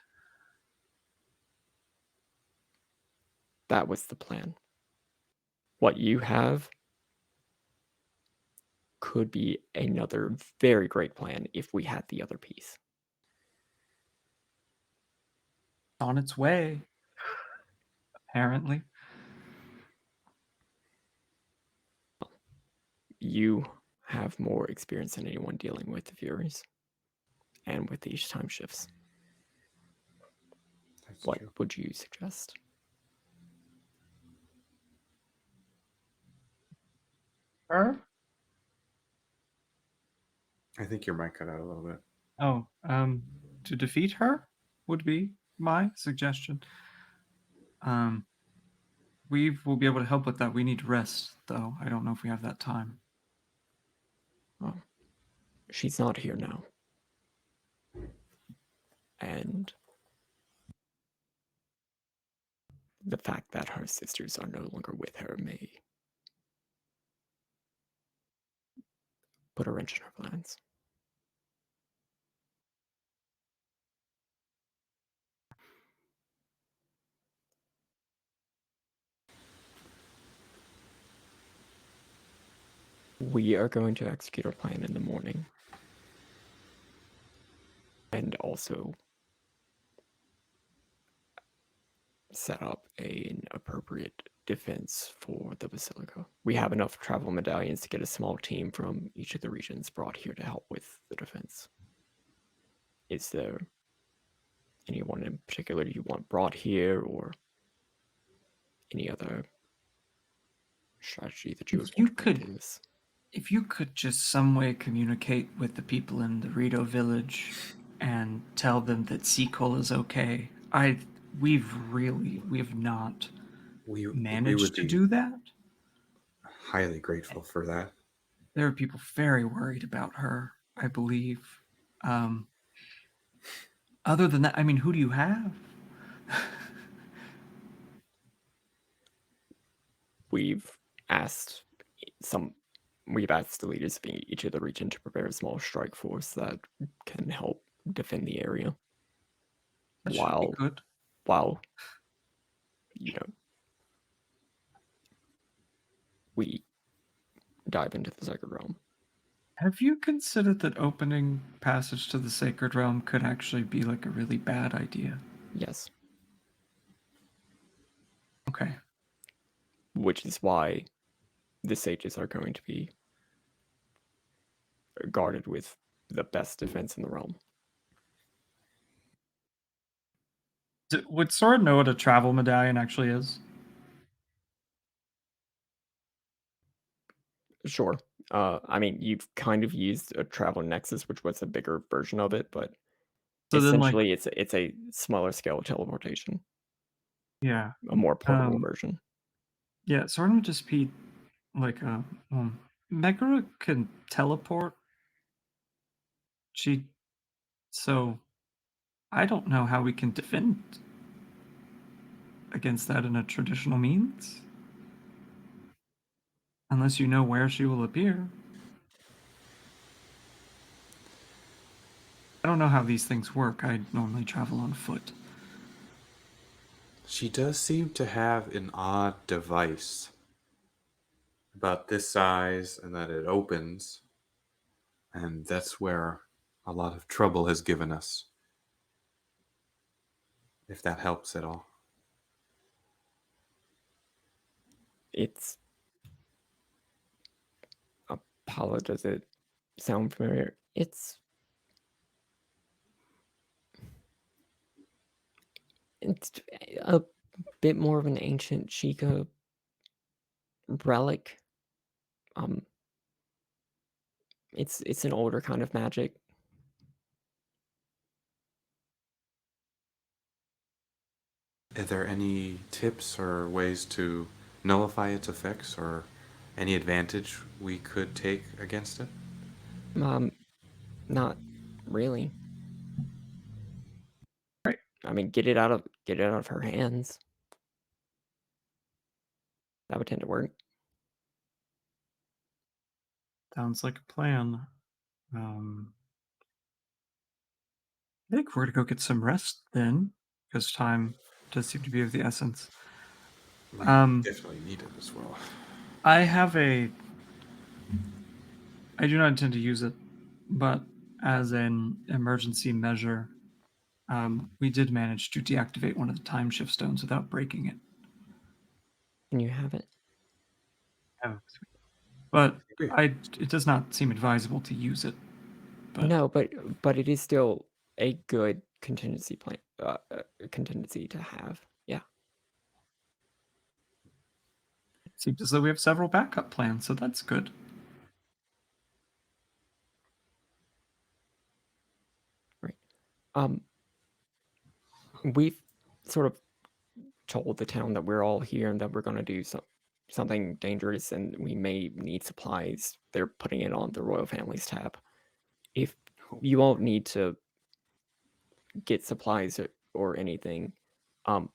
Speaker 2: That was the plan. What you have could be another very great plan if we had the other piece.
Speaker 4: On its way. Apparently.
Speaker 2: You have more experience than anyone dealing with the Furies and with these time shifts.
Speaker 5: That's
Speaker 2: What
Speaker 5: true.
Speaker 2: would you suggest?
Speaker 4: Her?
Speaker 5: I think your mic cut out a little bit.
Speaker 4: Oh, to defeat her would be my suggestion. We will be able to help with that. We need to rest, though. I don't know if we have that time.
Speaker 2: Well, she's not here now. And the fact that her sisters are no longer with her may put a wrench in her plans. We are going to execute our plan in the morning. And also set up an appropriate defense for the Basilica. We have enough travel medallions to get a small team from each of the regions brought here to help with the defense. Is there anyone in particular you want brought here, or any other strategy that you would
Speaker 4: If you
Speaker 2: want to bring
Speaker 4: could,
Speaker 2: to this?
Speaker 4: if you could just some way communicate with the people in the Rito village and tell them that Sequel is okay. We have not
Speaker 5: We
Speaker 4: managed
Speaker 5: would
Speaker 4: to
Speaker 5: be
Speaker 4: do that.
Speaker 5: highly grateful for that.
Speaker 4: There are people very worried about her, I believe. Other than that, I mean, who do you have?
Speaker 2: We've asked some. We've asked the leaders of each of the region to prepare a small strike force that can help defend the area.
Speaker 4: That should be
Speaker 2: while
Speaker 4: good.
Speaker 2: while you know we dive into the Sacred Realm.
Speaker 4: Have you considered that opening passage to the Sacred Realm could actually be like a really bad idea?
Speaker 2: Yes,
Speaker 4: Okay.
Speaker 2: which is why the sages are going to be guarded with the best defense in the realm.
Speaker 4: Would Sword know what a travel medallion actually is?
Speaker 2: Sure. I mean, you've kind of used a travel nexus, which was a bigger version of it, but
Speaker 4: So then, like,
Speaker 2: essentially it's a smaller scale teleportation,
Speaker 4: yeah,
Speaker 2: a more portable version.
Speaker 4: yeah, Sword would just be like Megara can teleport. She, so I don't know how we can defend against that in a traditional means, unless you know where she will appear. I don't know how these things work. I normally travel on foot.
Speaker 5: She does seem to have an odd device about this size and that it opens, and that's where a lot of trouble has given us. If that helps at all.
Speaker 2: It's Apollo, does it sound familiar? It's a bit more of an ancient Chica relic. It's an older kind of magic.
Speaker 5: Are there any tips or ways to nullify its effects or any advantage we could take against it?
Speaker 2: Not really.
Speaker 4: Right.
Speaker 2: I mean, get it out of her hands. That would tend to work.
Speaker 4: Sounds like a plan. I think we're gonna go get some rest then, because time does seem to be of the essence.
Speaker 5: We definitely need it as well.
Speaker 4: I have a. I do not intend to use it, but as an emergency measure, we did manage to deactivate one of the time shift stones without breaking it.
Speaker 2: Can you have it?
Speaker 4: Oh, sweet. But
Speaker 5: Agree.
Speaker 4: it does not seem advisable to use it. But
Speaker 2: No, but it is still a good contingency plan. Contingency to have. Yeah.
Speaker 4: it seems as though we have several backup plans, so that's good.
Speaker 2: Right. We've sort of told the town that we're all here and that we're going to do something dangerous and we may need supplies. They're putting it on the royal family's tab. If you all need to get supplies or anything, um,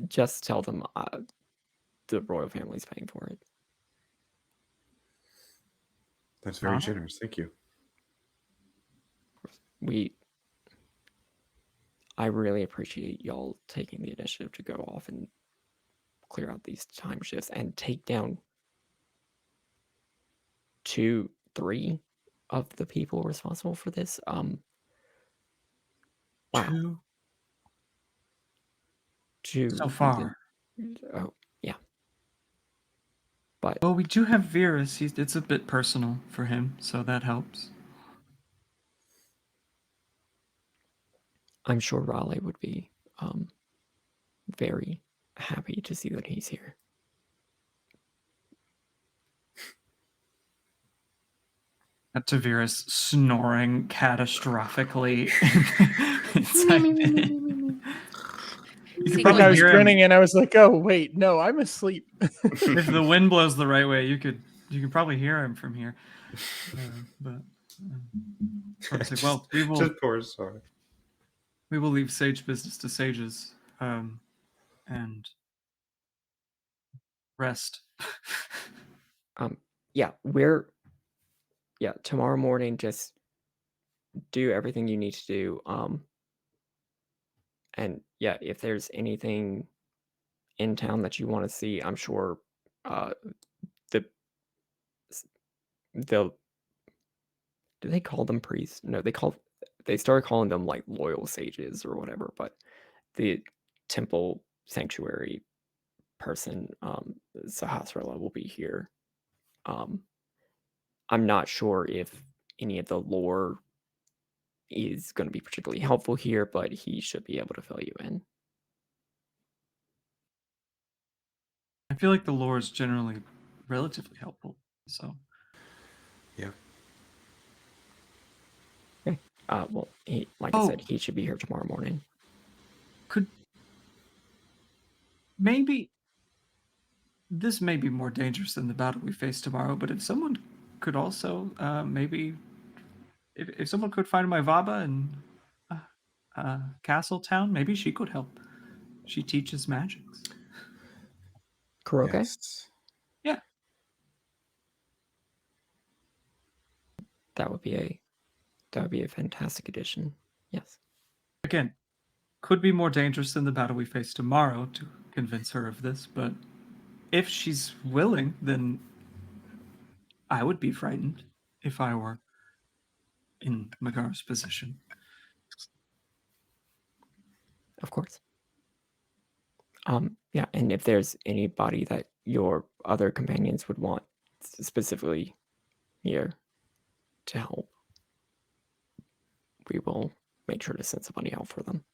Speaker 2: just tell them the royal family's paying for it.
Speaker 5: That's very
Speaker 4: Alright.
Speaker 5: generous. Thank you.
Speaker 2: I really appreciate y'all taking the initiative to go off and clear out these time shifts and take down 2, 3 of the people responsible for this. Wow.
Speaker 4: 2 so
Speaker 2: 2
Speaker 4: far.
Speaker 2: Oh, yeah. But
Speaker 4: Well, we do have Virus. It's a bit personal for him, so that helps.
Speaker 2: I'm sure Raleigh would be very happy to see that he's here.
Speaker 4: To Virus snoring catastrophically inside it. You could
Speaker 3: Like I
Speaker 4: probably
Speaker 3: was
Speaker 4: hear him.
Speaker 3: grinning and I was like, "Oh wait, no, I'm asleep."
Speaker 4: If the wind blows the right way, you could probably hear him from here. Obviously, well, we will
Speaker 5: Just poor sorry.
Speaker 4: leave sage business to sages, and rest.
Speaker 2: Yeah, tomorrow morning, just do everything you need to do. And yeah, if there's anything in town that you want to see, I'm sure the they'll do they call them priests? No, they started calling them like loyal sages or whatever, but the temple sanctuary person, Sahasrara, will be here. I'm not sure if any of the lore is going to be particularly helpful here, but he should be able to fill you in.
Speaker 4: I feel like the lore is generally relatively helpful. So
Speaker 5: Yeah.
Speaker 2: Okay. Well, like I said, he should be here tomorrow morning.
Speaker 4: could maybe this may be more dangerous than the battle we face tomorrow, but if someone could also maybe if someone could find my Vaba in Castle Town, maybe she could help. She teaches magics.
Speaker 2: Kuroke?
Speaker 5: Yes.
Speaker 4: Yeah.
Speaker 2: That would be a fantastic addition. Yes.
Speaker 4: Again, could be more dangerous than the battle we face tomorrow to convince her of this, but if she's willing, then I would be frightened if I were in Magar's position.
Speaker 2: Of course. Yeah, and if there's anybody that your other companions would want specifically here to help, we will make sure to send somebody out for them.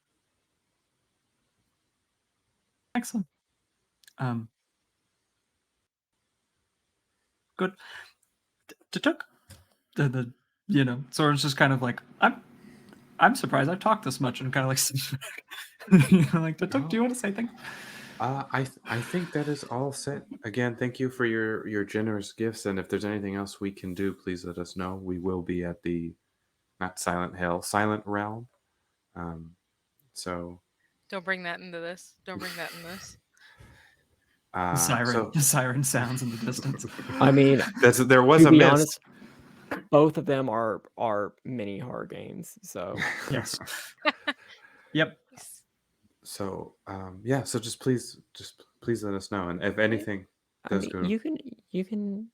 Speaker 4: Excellent. Good. Took the Soren's just kind of like, I'm surprised I've talked this much, and kind of like sits back. Like, Took, do you want to say things?
Speaker 5: I think that is all set. Again, thank you for your generous gifts, and if there's anything else we can do, please let us know. We will be at the not Silent Hell, Silent Realm. So
Speaker 1: Don't bring that into this. Don't bring that in this.
Speaker 4: The siren sounds in the distance.
Speaker 2: I mean,
Speaker 5: there was
Speaker 2: to
Speaker 5: a
Speaker 2: be
Speaker 5: miss.
Speaker 2: honest, both of them are mini horror games. So
Speaker 4: yes. Yep.
Speaker 5: So yeah, so just please let us know, and if anything does go,
Speaker 2: you can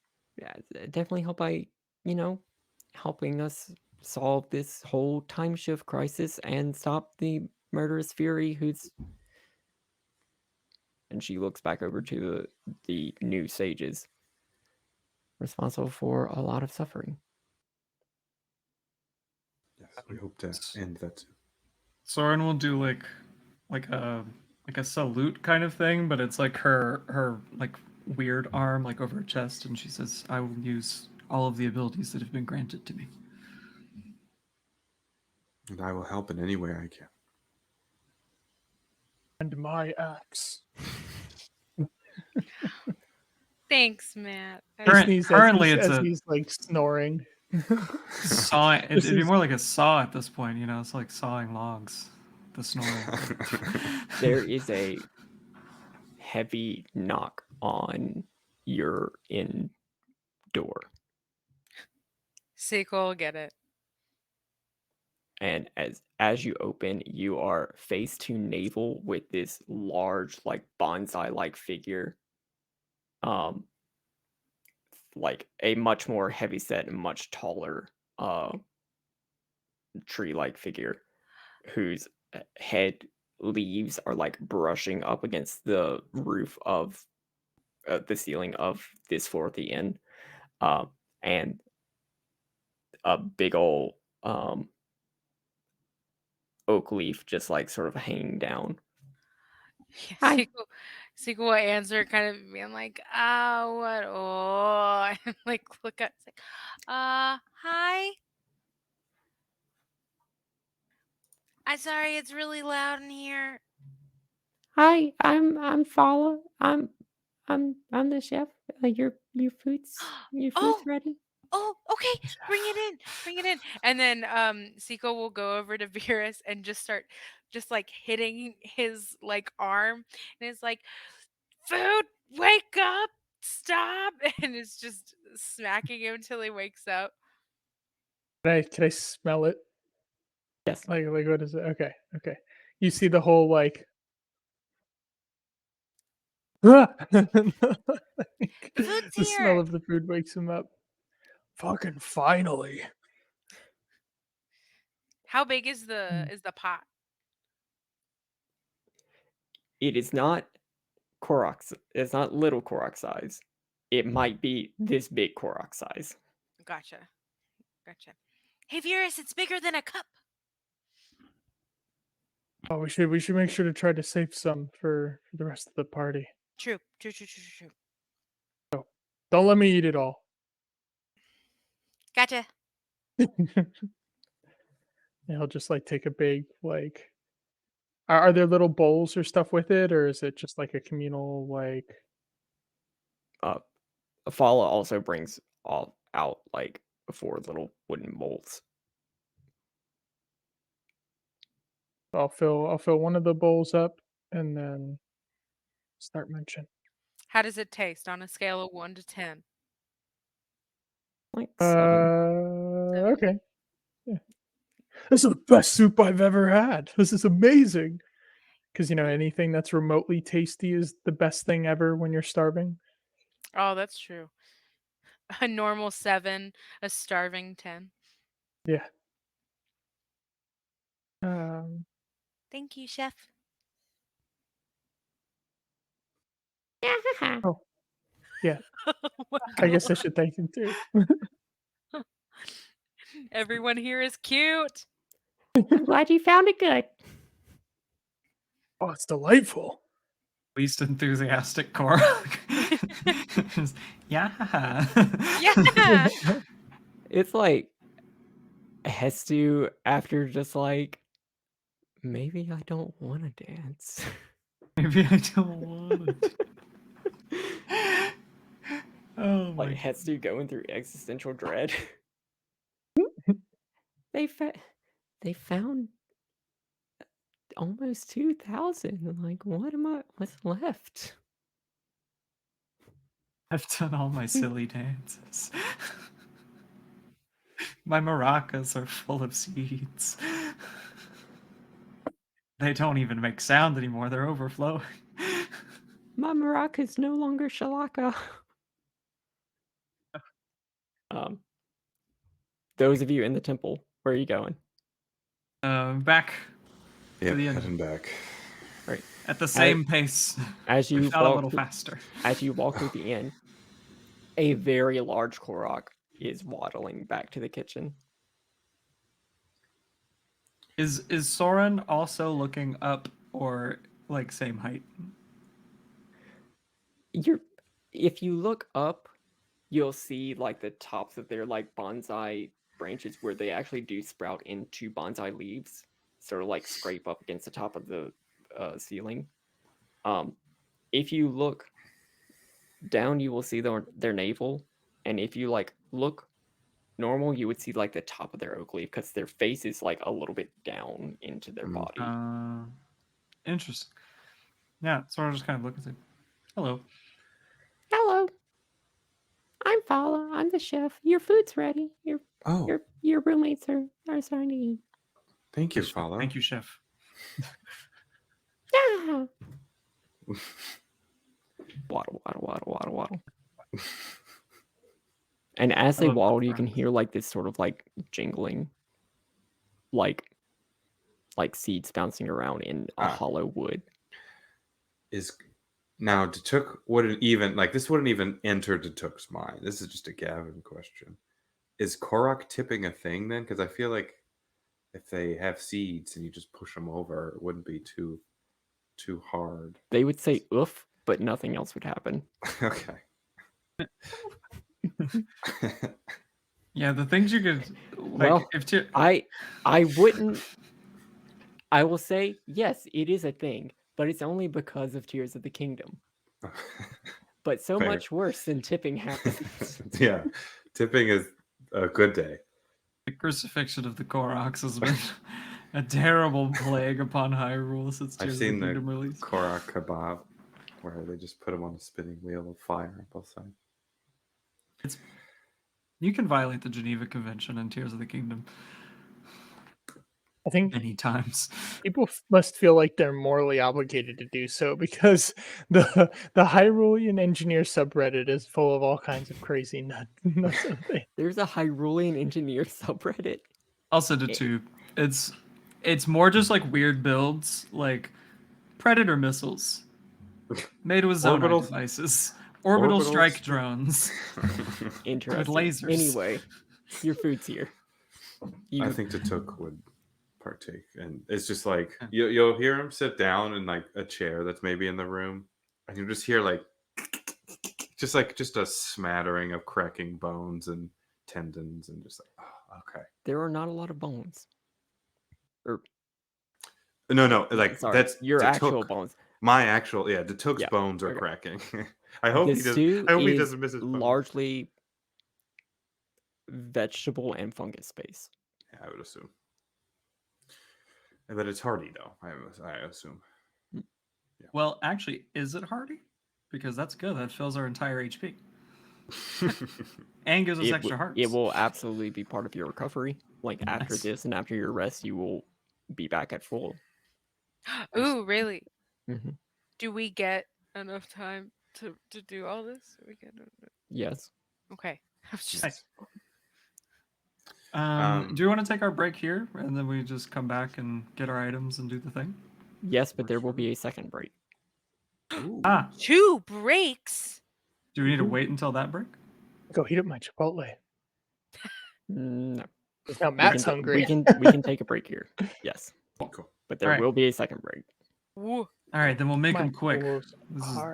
Speaker 2: definitely help by helping us solve this whole time shift crisis and stop the murderous Fury and she looks back over to the new sages responsible for a lot of suffering.
Speaker 5: yes, we hope to end that soon.
Speaker 4: Soren will do like a salute kind of thing, but it's like her like weird arm like over her chest, and she says, "I will use all of the abilities that have been granted to me."
Speaker 5: And I will help in any way I can.
Speaker 3: And my axe.
Speaker 1: Thanks, Matt.
Speaker 4: Currently,
Speaker 3: as he's like snoring.
Speaker 4: saw. It'd be more like a saw at this point, It's like sawing logs. The snoring.
Speaker 2: There is a heavy knock on your in door.
Speaker 1: Sequel will get it.
Speaker 2: And as you open, you are face to navel with this large, like bonsai-like figure. Like a much more heavyset and much taller tree-like figure whose head leaves are like brushing up against the roof of the ceiling of this floor at the inn, and a big old oak leaf just like sort of hanging down.
Speaker 1: Yeah,
Speaker 2: Hi.
Speaker 1: Sequel will answer kind of being like, what? Oh, and like look at, it's like, hi. I'm sorry, it's really loud in here.
Speaker 2: Hi, I'm Fala. I'm the chef. Your food's ready.
Speaker 1: Oh, okay. Bring it in. And then Seiko will go over to Virus and just start just like hitting his like arm, and it's like, food, wake up, stop, and it's just smacking him until he wakes up.
Speaker 3: Can I smell it?
Speaker 2: Yes.
Speaker 3: Like what is it? Okay. You see the whole like
Speaker 1: The food's
Speaker 3: the smell
Speaker 1: here.
Speaker 3: of the food wakes him up. Fucking finally.
Speaker 1: How big is the pot?
Speaker 2: It is not Korok. It's not little Korok size. It might be this big Korok size.
Speaker 1: Gotcha. Hey, Virus, it's bigger than a cup.
Speaker 3: Oh, we should make sure to try to save some for the rest of the party.
Speaker 1: True.
Speaker 3: Don't let me eat it all.
Speaker 1: Gotcha.
Speaker 3: And he'll just like take a big like. Are there little bowls or stuff with it, or is it just like a communal like?
Speaker 2: Uh, Fala also brings all out like 4 little wooden bowls.
Speaker 3: I'll fill one of the bowls up and then start munching.
Speaker 1: How does it taste on a scale of 1 to 10?
Speaker 2: Like 7.
Speaker 3: Okay. Yeah. This is the best soup I've ever had. This is amazing. Because anything that's remotely tasty is the best thing ever when you're starving.
Speaker 1: Oh, that's true. A normal 7, a starving 10.
Speaker 3: Yeah. Um.
Speaker 1: Thank you, chef.
Speaker 3: Oh, yeah.
Speaker 1: Oh my
Speaker 3: I guess I
Speaker 1: God.
Speaker 3: should thank him too.
Speaker 1: Everyone here is cute.
Speaker 2: I'm glad you found it good.
Speaker 3: Oh, it's delightful.
Speaker 4: Least enthusiastic Korok. Yeah.
Speaker 1: Yeah.
Speaker 2: It's like Hestu after just like, maybe I don't want to dance.
Speaker 4: Maybe I don't want it. Oh my
Speaker 2: Like Hestu going through existential dread. they found almost 2,000. Like, what's left?
Speaker 4: I've done all my silly dances. My maracas are full of seeds. They don't even make sound anymore, they're overflowing.
Speaker 2: My maraca is no longer shalaka. Those of you in the temple, where are you going?
Speaker 4: Back
Speaker 5: Yep,
Speaker 4: to the end.
Speaker 5: heading back.
Speaker 2: Right.
Speaker 4: At the same pace.
Speaker 2: As you
Speaker 4: if not a
Speaker 2: walk
Speaker 4: little
Speaker 2: through,
Speaker 4: faster.
Speaker 2: as you walk through the inn, a very large Korok is waddling back to the kitchen.
Speaker 4: Is Soren also looking up or like same height?
Speaker 2: If you look up, you'll see like the tops of their like bonsai branches where they actually do sprout into bonsai leaves, sort of like scrape up against the top of the ceiling. If you look down, you will see their navel, and if you like look normal, you would see like the top of their oak leaf because their face is like a little bit down into their body.
Speaker 4: Interesting. Yeah, Soren just kind of looks like, hello.
Speaker 2: Hello, I'm Fala. I'm the chef. Your food's ready. Your roommates are starting to eat.
Speaker 5: Thank you, Fala.
Speaker 4: Thank you, chef.
Speaker 2: Yeah. Waddle, waddle, waddle, waddle, waddle. And as they waddle, you can hear like this sort of like jingling, like seeds bouncing around in a hollow wood.
Speaker 5: Now Datuk wouldn't even this wouldn't even enter Datuk's mind. This is just a Gavin question. Is Korok tipping a thing then? Because I feel like if they have seeds and you just push them over, it wouldn't be too hard.
Speaker 2: They would say oof, but nothing else would happen.
Speaker 5: Okay.
Speaker 4: Yeah, the things you could
Speaker 2: I wouldn't. I will say yes, it is a thing, but it's only because of Tears of the Kingdom. But so
Speaker 5: Fair.
Speaker 2: much worse than tipping happens.
Speaker 5: Yeah, tipping is a good day.
Speaker 4: The crucifixion of the Koroks has been a terrible plague upon Hyrule since Tears
Speaker 5: I've
Speaker 4: of the
Speaker 5: seen the
Speaker 4: Kingdom release.
Speaker 5: Korok kebab, where they just put them on a spinning wheel of fire on both sides.
Speaker 4: You can violate the Geneva Convention in Tears of the Kingdom.
Speaker 3: I think
Speaker 4: many times.
Speaker 3: people must feel like they're morally obligated to do so because the Hyrulean engineer subreddit is full of all kinds of crazy nuts and things.
Speaker 2: There's a Hyrulean engineer subreddit.
Speaker 4: I'll send it
Speaker 2: Eh.
Speaker 4: to you. It's more just like weird builds, like Predator missiles made with Zonite
Speaker 5: Orbital-
Speaker 4: devices, orbital strike drones
Speaker 2: Interesting.
Speaker 4: with lasers.
Speaker 2: Anyway, your food's here.
Speaker 5: I think Tatuk would partake, and it's just like you'll hear him sit down in like a chair that's maybe in the room, and you just hear like just a smattering of cracking bones and tendons, and just like, oh, okay.
Speaker 2: There are not a lot of bones. Or
Speaker 5: No, like
Speaker 2: sorry,
Speaker 5: that's
Speaker 2: your
Speaker 5: Tatuk.
Speaker 2: actual bones.
Speaker 5: My actual, yeah, Tatuk's
Speaker 2: Yeah,
Speaker 5: bones are
Speaker 2: okay.
Speaker 5: cracking. I hope
Speaker 2: The
Speaker 5: he does.
Speaker 2: stew
Speaker 5: I hope he
Speaker 2: is
Speaker 5: doesn't miss his bones.
Speaker 2: largely vegetable and fungus based.
Speaker 5: Yeah, I would assume. But it's hearty though. I assume.
Speaker 4: Well, actually, is it hardy? Because that's good. That fills our entire HP and gives us extra hearts.
Speaker 2: It will absolutely be part of your recovery. Like after
Speaker 4: Nice.
Speaker 2: this and after your rest, you will be back at full.
Speaker 1: Ooh, really?
Speaker 2: Mm-hmm.
Speaker 1: Do we get enough time to do all this?
Speaker 2: Yes.
Speaker 1: Okay. I was just
Speaker 4: Nice. Do you want to take our break here and then we just come back and get our items and do the thing?
Speaker 2: Yes, but there will be a second break.
Speaker 4: Ah,
Speaker 1: 2 breaks.
Speaker 4: do we need to wait until that break?
Speaker 3: Go heat up my Chipotle.
Speaker 2: No.
Speaker 3: Because now Matt's hungry.
Speaker 2: We can take a break here. Yes.
Speaker 5: Cool.
Speaker 2: But there
Speaker 4: Alright.
Speaker 2: will be a second break.
Speaker 1: Woo.
Speaker 4: All right, then we'll make
Speaker 3: My
Speaker 4: them quick.
Speaker 3: clothes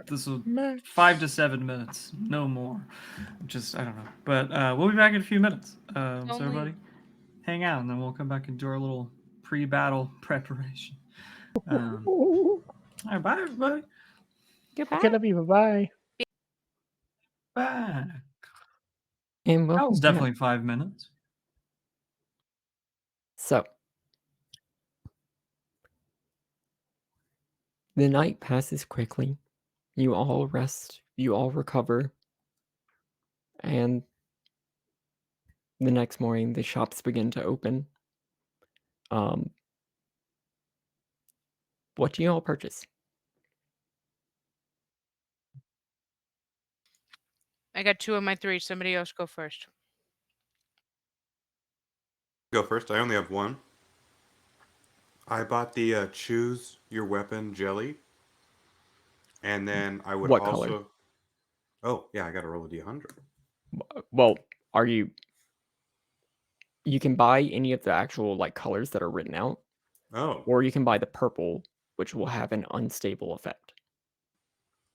Speaker 4: This will
Speaker 3: Matt.
Speaker 4: 5 to 7 minutes, no more. Just I don't know, but we'll be back in a few minutes. So
Speaker 1: Only-
Speaker 4: everybody, hang out, and then we'll come back and do our little pre-battle preparation. All right, bye everybody.
Speaker 3: Okay, love you. Bye.
Speaker 4: Bye.
Speaker 2: And
Speaker 4: That
Speaker 2: welcome
Speaker 4: was
Speaker 2: back.
Speaker 4: definitely 5 minutes.
Speaker 2: So the night passes quickly. You all rest, you all recover, and the next morning the shops begin to open. What do you all purchase?
Speaker 1: I got 2 of my 3. Somebody else go first.
Speaker 5: Go first. I only have one. I bought the choose your weapon jelly, and then I would
Speaker 2: What
Speaker 5: also.
Speaker 2: color?
Speaker 5: Oh yeah, I got to roll a d100.
Speaker 2: Well, you can buy any of the actual like colors that are written out,
Speaker 5: Oh,
Speaker 2: or you can buy the purple, which will have an unstable effect.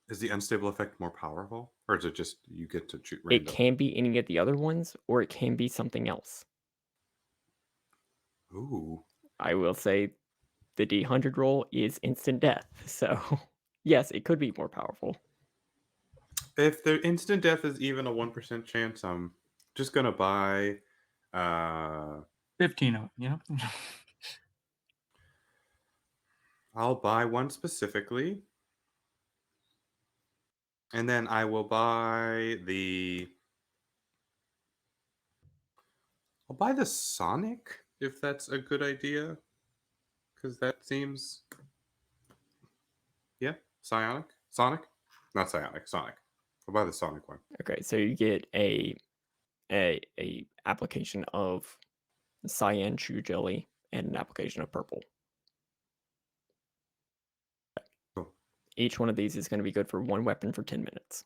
Speaker 5: is the unstable effect more powerful, or is it just you get to choose
Speaker 2: It
Speaker 5: random?
Speaker 2: can be any of the other ones, or it can be something else.
Speaker 5: Ooh.
Speaker 2: I will say the D100 roll is instant death, so yes, it could be more powerful.
Speaker 5: If the instant death is even a 1% chance, I'm just gonna buy
Speaker 4: 15 of them, you know?
Speaker 5: I'll buy one specifically. And then I will buy I'll buy the Sonic, if that's a good idea. Because that seems... Yeah, Sonic? Not Psionic, Sonic. I'll buy the Sonic one.
Speaker 2: Okay, so you get a application of cyan chew jelly and an application of purple.
Speaker 5: Cool.
Speaker 2: Each one of these is going to be good for one weapon for 10 minutes.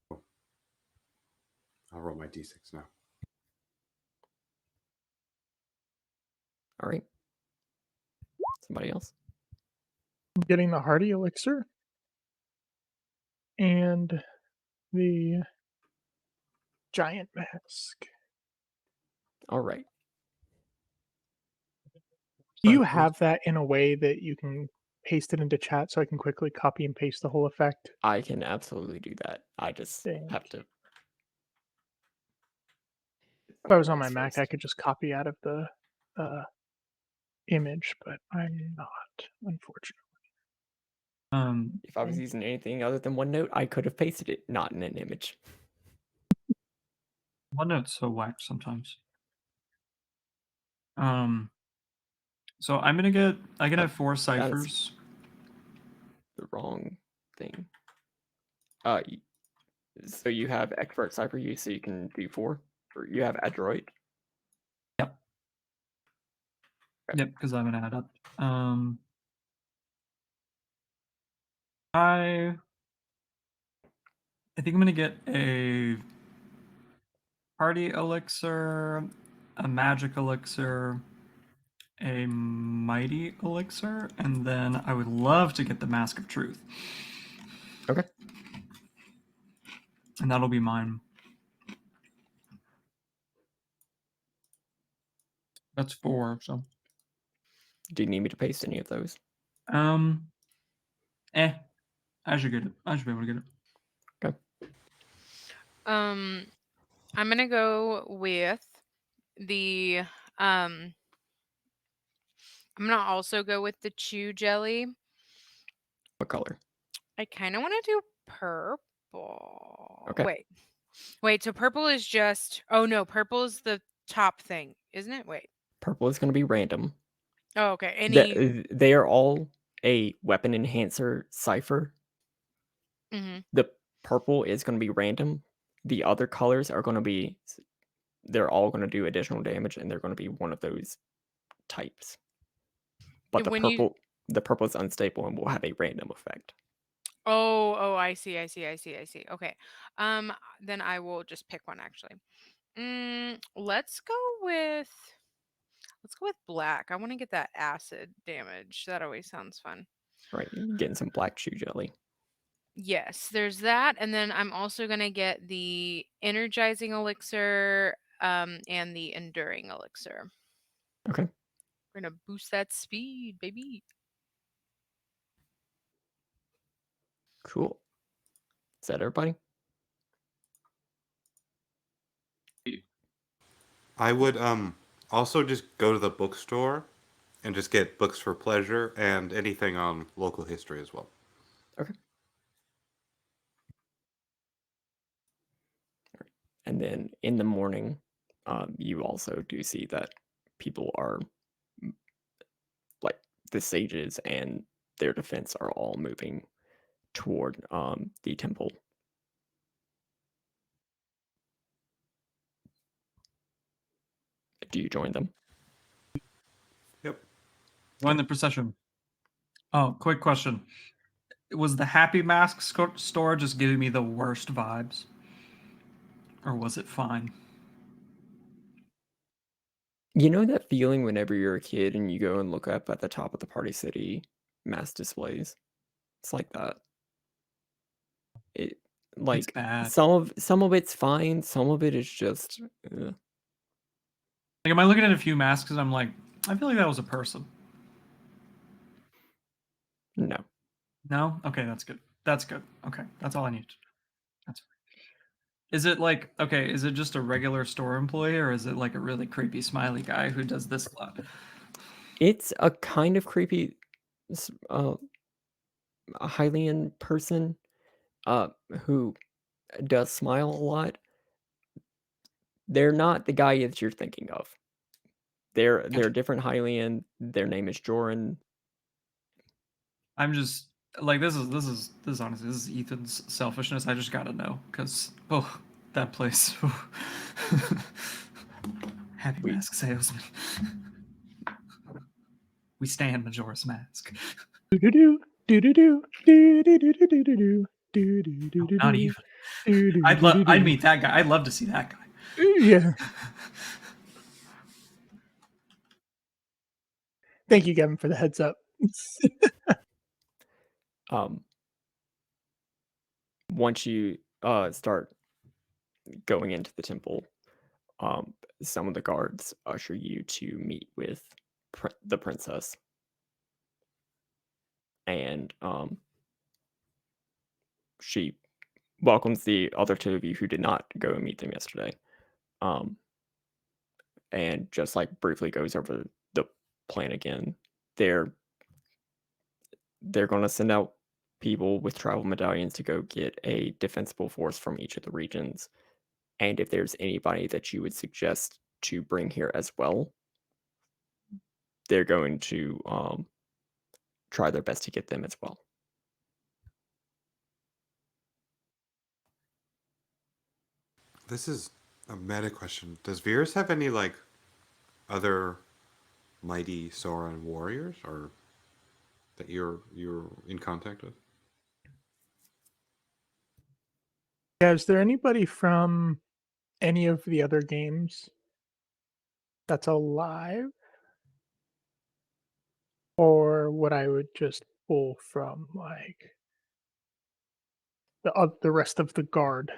Speaker 5: Cool. I'll roll my d6 now.
Speaker 2: All right. Somebody else?
Speaker 3: I'm getting the Hardy Elixir and the Giant Mask.
Speaker 2: All right.
Speaker 3: Do you have that in a way that you can paste it into chat so I can quickly copy and paste the whole effect?
Speaker 2: I can absolutely do that. I just
Speaker 3: Thank
Speaker 2: have to.
Speaker 3: If I was on my
Speaker 2: This
Speaker 3: Mac,
Speaker 2: first.
Speaker 3: I could just copy out of the image, but I'm not, unfortunately.
Speaker 2: If I was using anything other than OneNote, I could have pasted it not in an image.
Speaker 4: OneNote's so whack sometimes. So I can have 4
Speaker 2: That is
Speaker 4: ciphers.
Speaker 2: the wrong thing. So you have expert Cypher use, so you can do 4, or you have adroit.
Speaker 4: Yep.
Speaker 2: Okay.
Speaker 4: Yep, because I'm an adept. I think I'm gonna get a party elixir, a magic elixir, a mighty elixir, and then I would love to get the Mask of Truth.
Speaker 2: Okay.
Speaker 4: And that'll be mine. That's 4, so.
Speaker 2: Do you need me to paste any of those?
Speaker 4: I should get it. I should be able to get it.
Speaker 2: Okay.
Speaker 1: I'm gonna go with the I'm gonna also go with the chew jelly.
Speaker 2: What color?
Speaker 1: I kind of want to do purple.
Speaker 2: Okay.
Speaker 1: Wait. So purple is just. Oh no, purple is the top thing, isn't it? Wait.
Speaker 2: Purple is going to be random.
Speaker 1: Oh, okay. Any.
Speaker 2: They are all a weapon enhancer cipher.
Speaker 1: Mhm.
Speaker 2: The purple is going to be random. The other colors are going to be. They're all going to do additional damage, and they're going to be one of those types. But
Speaker 1: When you.
Speaker 2: the purple is unstable and will have a random effect.
Speaker 1: Oh, I see. Okay. Then I will just pick one actually. Let's go with. Let's go with black. I want to get that acid damage. That always sounds fun.
Speaker 2: Right, getting some black chew jelly.
Speaker 1: Yes, there's that, and then I'm also gonna get the energizing elixir, and the enduring elixir.
Speaker 2: Okay.
Speaker 1: We're gonna boost that speed, baby.
Speaker 2: Cool. Is that everybody?
Speaker 5: I would also just go to the bookstore and just get books for pleasure and anything on local history as well.
Speaker 2: Okay. And then in the morning, you also do see that people are like the sages and their defense are all moving toward the temple. Do you join them?
Speaker 5: Yep.
Speaker 4: Join the procession. Oh, quick question. Was the Happy Mask store just giving me the worst vibes? Or was it fine?
Speaker 2: You know that feeling whenever you're a kid and you go and look up at the top of the Party City mass displays? It's like that. It
Speaker 4: It's
Speaker 2: like
Speaker 4: bad.
Speaker 2: some of it's fine, some of it is just
Speaker 4: Like, am I looking at a few masks and I'm like, I feel like that was a person.
Speaker 2: no.
Speaker 4: No? Okay, that's good. That's good. Okay, that's all I need. That's. Is it like, okay, is it just a regular store employee or is it like a really creepy smiley guy who does this a lot?
Speaker 2: It's a kind of creepy a Hylian person who does smile a lot. They're not the guy that you're thinking of. They're a different Hylian. Their name is Joran.
Speaker 4: I'm just like this is honestly this is Ethan's selfishness. I just gotta know because that place. Happy
Speaker 2: We-
Speaker 4: Mask salesman. We stand Majora's Mask.
Speaker 3: Do-do-do, do-do-do, do-do-do-do-do-do-do,
Speaker 4: Not
Speaker 3: do-do-do-do-do,
Speaker 4: even. I'd
Speaker 3: do-do-do-do-do.
Speaker 4: meet that guy. I'd love to see that guy.
Speaker 3: Yeah. Thank you, Gavin, for the heads up.
Speaker 2: Once you start going into the temple, some of the guards usher you to meet with the princess, and she welcomes the other two of you who did not go and meet them yesterday, and just like briefly goes over the plan again. They're going to send out people with travel medallions to go get a defensible force from each of the regions, and if there's anybody that you would suggest to bring here as well, they're going to try their best to get them as well.
Speaker 5: This is a meta question. Does Virus have any like other mighty Sauron warriors, or that you're in contact with?
Speaker 3: Yeah, is there anybody from any of the other games that's alive? Or what I would just pull from like the rest of the guard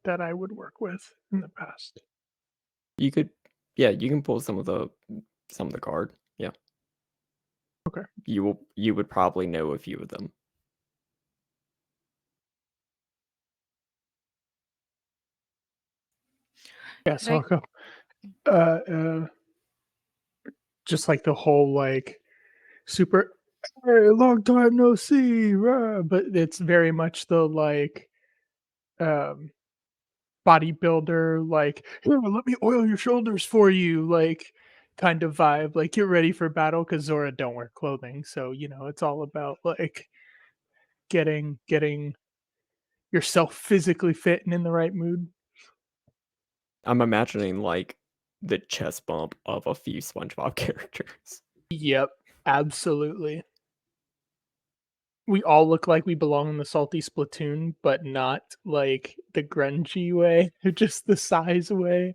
Speaker 3: that I would work with in the past.
Speaker 2: You could, yeah, you can pull some of the guard. Yeah,
Speaker 3: Okay.
Speaker 2: you would probably know a few of them.
Speaker 3: Yeah,
Speaker 1: Could
Speaker 3: so
Speaker 1: I
Speaker 3: I'll go. Uh, just like the whole like super hey, long time no see, rah," but it's very much the like um bodybuilder, like here, let me oil your shoulders for you, like kind of vibe. Like get ready for battle because Zora don't wear clothing, so you know it's all about like getting yourself physically fit and in the right mood.
Speaker 2: I'm imagining like the chest bump of a few SpongeBob characters.
Speaker 3: Yep, absolutely. We all look like we belong in the salty Splatoon, but not like the grungy way, just the size way.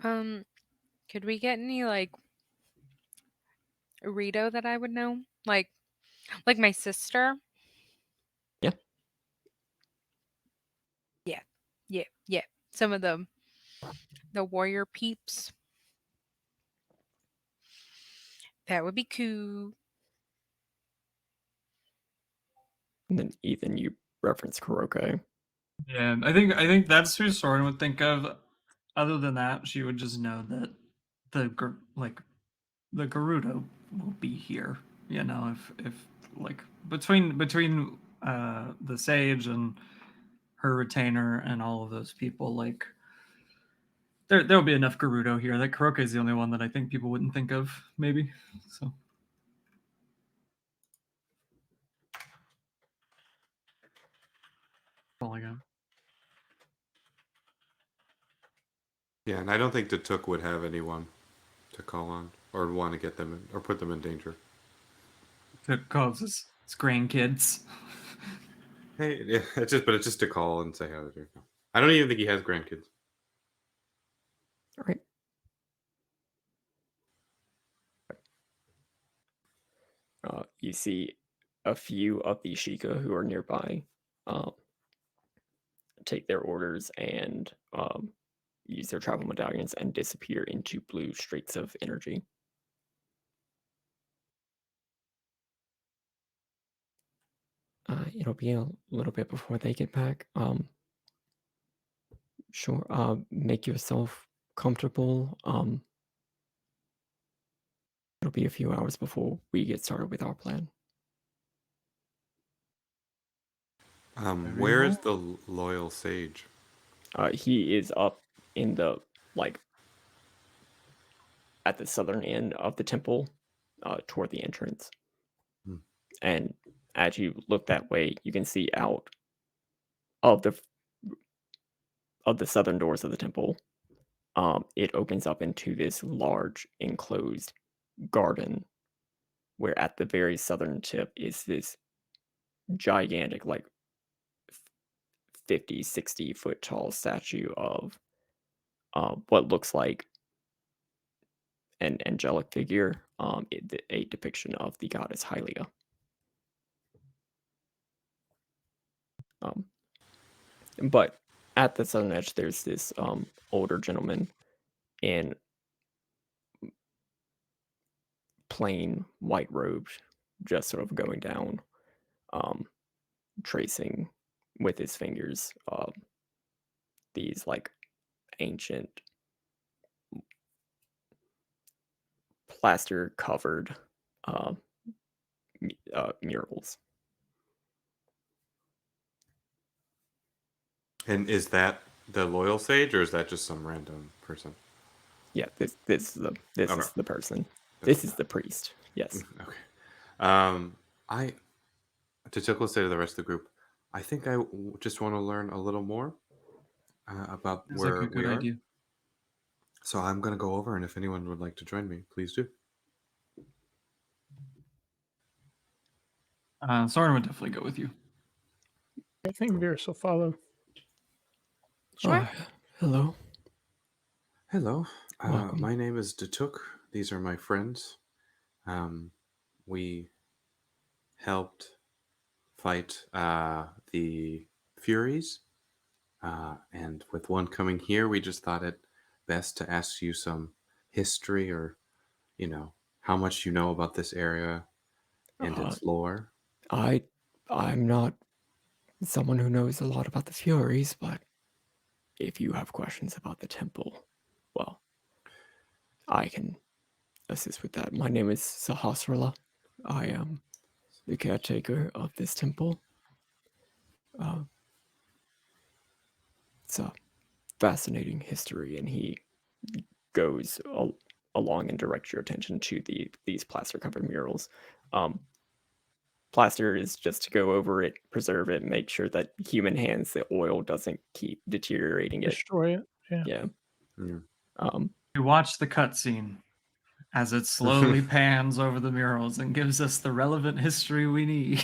Speaker 1: um could we get any like Rito that I would know? Like my sister?
Speaker 2: Yeah,
Speaker 1: Yeah. Yeah. Yeah. Some of the warrior peeps. That would be cool.
Speaker 2: and then Ethan, you reference Kuroke.
Speaker 4: Yeah, I think that's who Soren would think of. Other than that, she would just know that like the Garuda will be here. You know, if like between the sage and her retainer and all of those people, like there'll be enough Gerudo here. That Kuroke is the only one that I think people wouldn't think of, maybe. So all I got.
Speaker 5: Yeah, and I don't think Datuk would have anyone to call on or want to get them in, or put them in danger.
Speaker 4: To cause his grandkids.
Speaker 5: Hey, yeah, it's just to call and say how they're doing. I don't even think he has grandkids.
Speaker 2: All right. You see a few of the Sheikah who are nearby um, take their orders and use their travel medallions and disappear into blue streaks of energy. It'll be a little bit before they get back. Sure. Make yourself comfortable. It'll be a few hours before we get started with our plan.
Speaker 4: Very
Speaker 5: Where is
Speaker 4: well.
Speaker 5: the loyal sage?
Speaker 2: He is up in the like at the southern end of the temple, toward the entrance.
Speaker 5: Hmm.
Speaker 2: And as you look that way, you can see out of the southern doors of the temple. It opens up into this large enclosed garden, where at the very southern tip is this gigantic, like 50, 60-foot tall statue of what looks like an angelic figure, a depiction of the goddess Hylia. Um, but at the southern edge, there's this older gentleman in plain white robes, just sort of going down, um, tracing with his fingers these like ancient plaster covered uh, murals.
Speaker 5: And is that the loyal sage, or is that just some random person?
Speaker 2: Yeah, this is the person. This is the priest. Yes.
Speaker 5: Okay. I to say to the rest of the group, I think I just want to learn a little more about
Speaker 4: It's like
Speaker 5: where
Speaker 4: a
Speaker 5: we
Speaker 4: good
Speaker 5: are.
Speaker 4: idea.
Speaker 5: So I'm going to go over, and if anyone would like to join me, please do.
Speaker 4: Soren would definitely go with you.
Speaker 3: I think Virus will follow.
Speaker 1: Sure.
Speaker 2: Oh, hello.
Speaker 5: Hello.
Speaker 2: Welcome.
Speaker 5: My name is Datuk. These are my friends. We helped fight the Furies. And with one coming here, we just thought it best to ask you some history or, how much you know about this area and its lore.
Speaker 2: I'm not someone who knows a lot about the Furies, but if you have questions about the temple, well, I can assist with that. My name is Sahasrala. I am the caretaker of this temple. It's a fascinating history, and he goes along and directs your attention to these plaster covered murals. Plaster is just to go over it, preserve it, make sure that human hands, the oil doesn't keep deteriorating it.
Speaker 3: Destroy it. Yeah.
Speaker 2: Yeah.
Speaker 5: Yeah.
Speaker 4: You watch the cutscene as it slowly pans over the murals and gives us the relevant history we need.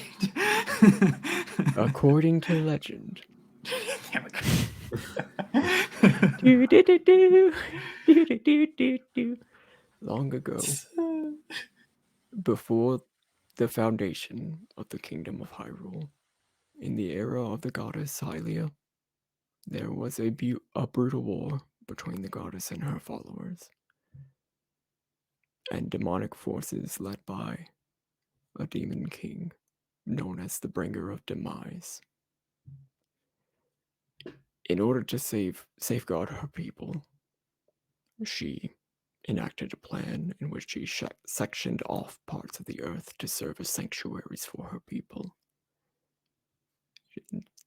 Speaker 2: According to legend.
Speaker 4: There we go.
Speaker 2: Long ago, before the foundation of the kingdom of Hyrule, in the era of the goddess Hylia, there was a brutal war between the goddess and her followers, and demonic forces led by a demon king known as the Bringer of Demise. In order to safeguard her people, she enacted a plan in which she sectioned off parts of the earth to serve as sanctuaries for her people,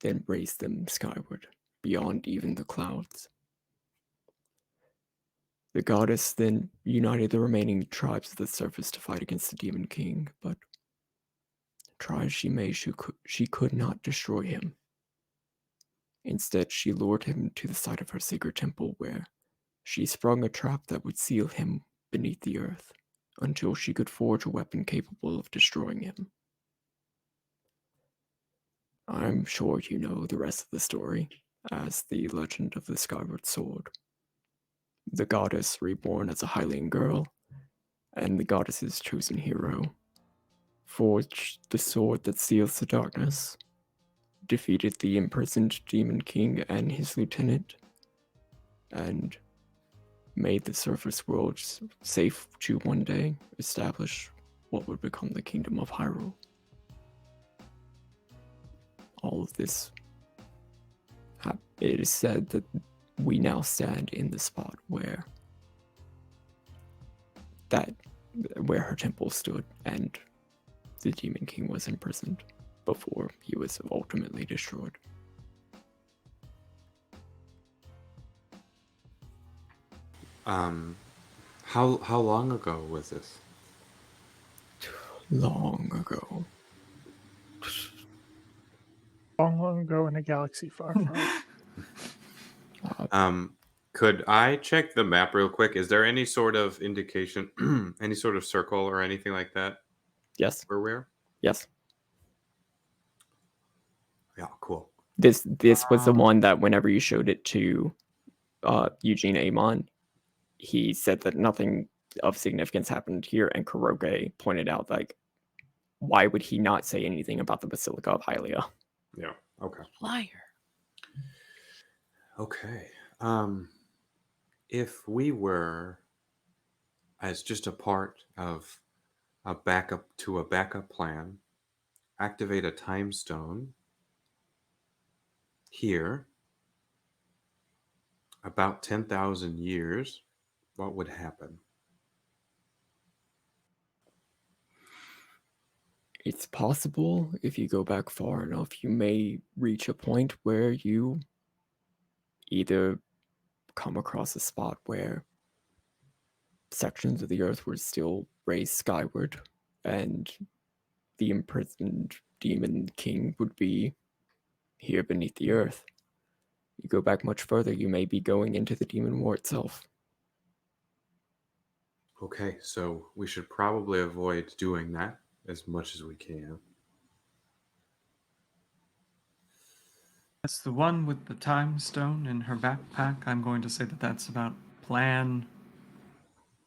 Speaker 2: then raised them skyward, beyond even the clouds. The goddess then united the remaining tribes of the surface to fight against the Demon King, but try as she may, she could not destroy him. Instead, she lured him to the side of her sacred temple, where she sprung a trap that would seal him beneath the earth until she could forge a weapon capable of destroying him. I'm sure you know the rest of the story as the legend of the Skyward Sword. The goddess reborn as a Hylian girl, and the goddess's chosen hero, forged the sword that seals the darkness, defeated the imprisoned Demon King and his lieutenant, and made the surface world safe to one day establish what would become the Kingdom of Hyrule. All of this, it is said that we now stand in the spot where her temple stood and the Demon King was imprisoned before he was ultimately destroyed.
Speaker 5: How long ago was this?
Speaker 2: Long ago.
Speaker 3: Long, long ago in a galaxy far, far away.
Speaker 5: Could I check the map real quick? Is there any sort of indication, any sort of circle or anything like that
Speaker 2: Yes.
Speaker 5: where we're?
Speaker 2: Yes.
Speaker 5: Yeah, cool.
Speaker 2: This was the one that whenever you showed it to Eugene Amon, he said that nothing of significance happened here, and Kuroge pointed out, like, why would he not say anything about the Basilica of Hylia?
Speaker 5: Yeah, okay.
Speaker 1: Liar.
Speaker 5: Okay. If we were, as just a part of a backup plan, activate a time stone here about 10,000 years, what would happen?
Speaker 2: It's possible if you go back far enough, you may reach a point where you either come across a spot where sections of the earth were still raised skyward, and the imprisoned demon king would be here beneath the earth. You go back much further, you may be going into the demon war itself.
Speaker 5: Okay, so we should probably avoid doing that as much as we can.
Speaker 4: That's the one with the time stone in her backpack. I'm going to say that that's about Plan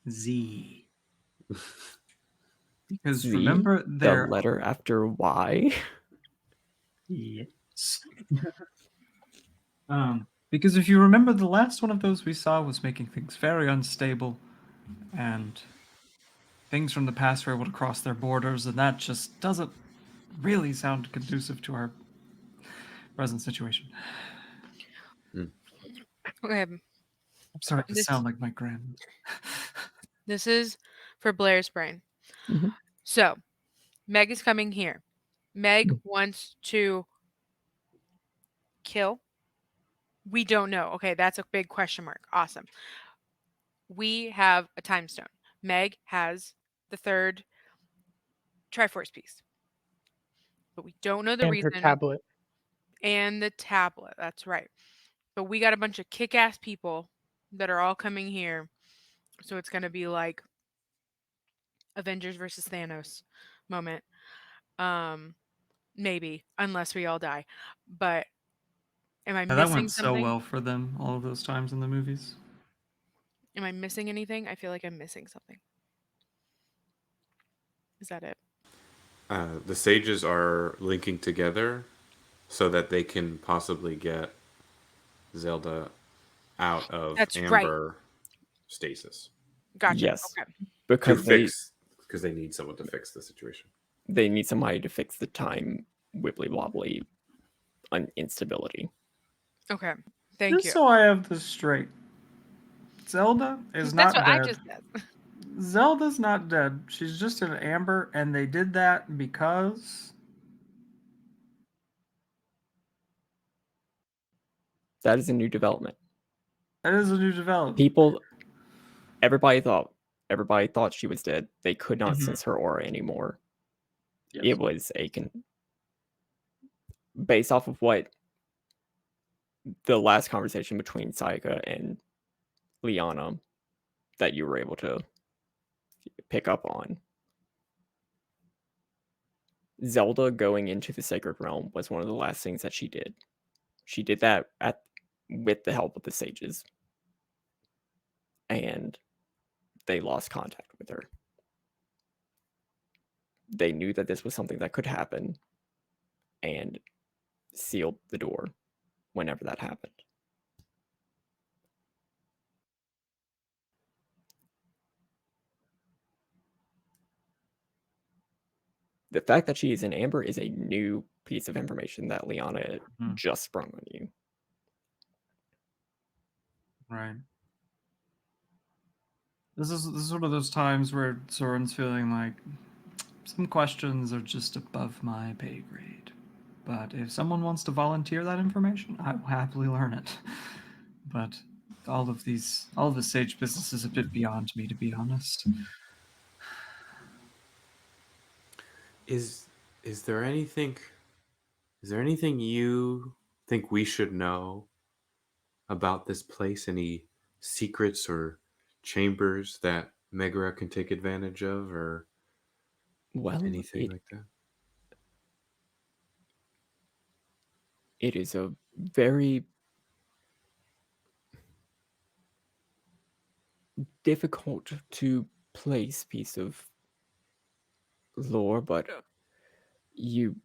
Speaker 4: Z. Because
Speaker 2: Z,
Speaker 4: remember,
Speaker 2: the
Speaker 4: there.
Speaker 2: letter after Y.
Speaker 4: Yes. Because if you remember, the last one of those we saw was making things very unstable, and things from the past were able to cross their borders, and that just doesn't really sound conducive to our present situation.
Speaker 1: Okay.
Speaker 4: I'm starting to
Speaker 1: This
Speaker 4: sound like my grand.
Speaker 1: this is for Blair's brain.
Speaker 2: Mhm.
Speaker 1: So, Meg is coming here. Meg wants to kill. We don't know. Okay, that's a big question mark. Awesome. We have a time stone. Meg has the third Triforce piece. But we don't know the
Speaker 3: And her
Speaker 1: reason.
Speaker 3: tablet.
Speaker 1: And the tablet. That's right. But we got a bunch of kick-ass people that are all coming here. So it's going to be like Avengers versus Thanos moment. Maybe, unless we all die. But am I
Speaker 4: Yeah, that
Speaker 1: missing
Speaker 4: went so
Speaker 1: something?
Speaker 4: well for them all of those times in the movies.
Speaker 1: Am I missing anything? I feel like I'm missing something. Is that it?
Speaker 5: The sages are linking together so that they can possibly get Zelda out of
Speaker 1: That's right.
Speaker 5: amber stasis
Speaker 1: Gotcha.
Speaker 2: Yes,
Speaker 1: Okay.
Speaker 5: to
Speaker 2: because
Speaker 5: fix, because they need someone to fix the situation.
Speaker 2: they need somebody to fix the time wibbly wobbly instability.
Speaker 1: Okay. Thank
Speaker 4: Just
Speaker 1: you.
Speaker 4: so I have this straight, Zelda is
Speaker 1: That's
Speaker 4: not
Speaker 1: what I
Speaker 4: dead.
Speaker 1: just said.
Speaker 4: Zelda's not dead. She's just in amber, and they did that because
Speaker 2: That is a new development.
Speaker 4: that is a new development.
Speaker 2: Everybody thought she was dead. They could not
Speaker 4: Mhm.
Speaker 2: sense her aura anymore.
Speaker 4: Yes.
Speaker 2: It was based off of what the last conversation between Sayaka and Liana that you were able to pick up on. Zelda going into the Sacred Realm was one of the last things that she did. She did that with the help of the sages. And they lost contact with her. They knew that this was something that could happen and sealed the door whenever that happened. The fact that she is in amber is a new piece of information that Liana
Speaker 4: Mhm.
Speaker 2: just sprung on you.
Speaker 4: Right. This is one of those times where Soren's feeling like some questions are just above my pay grade. But if someone wants to volunteer that information, I will happily learn it. But all of the sage business is a bit beyond me, to be honest.
Speaker 5: Is is there anything you think we should know about this place? Any secrets or chambers that Megara can take advantage of, or
Speaker 2: Well,
Speaker 5: anything like that?
Speaker 2: it is a very difficult to place piece of lore, but you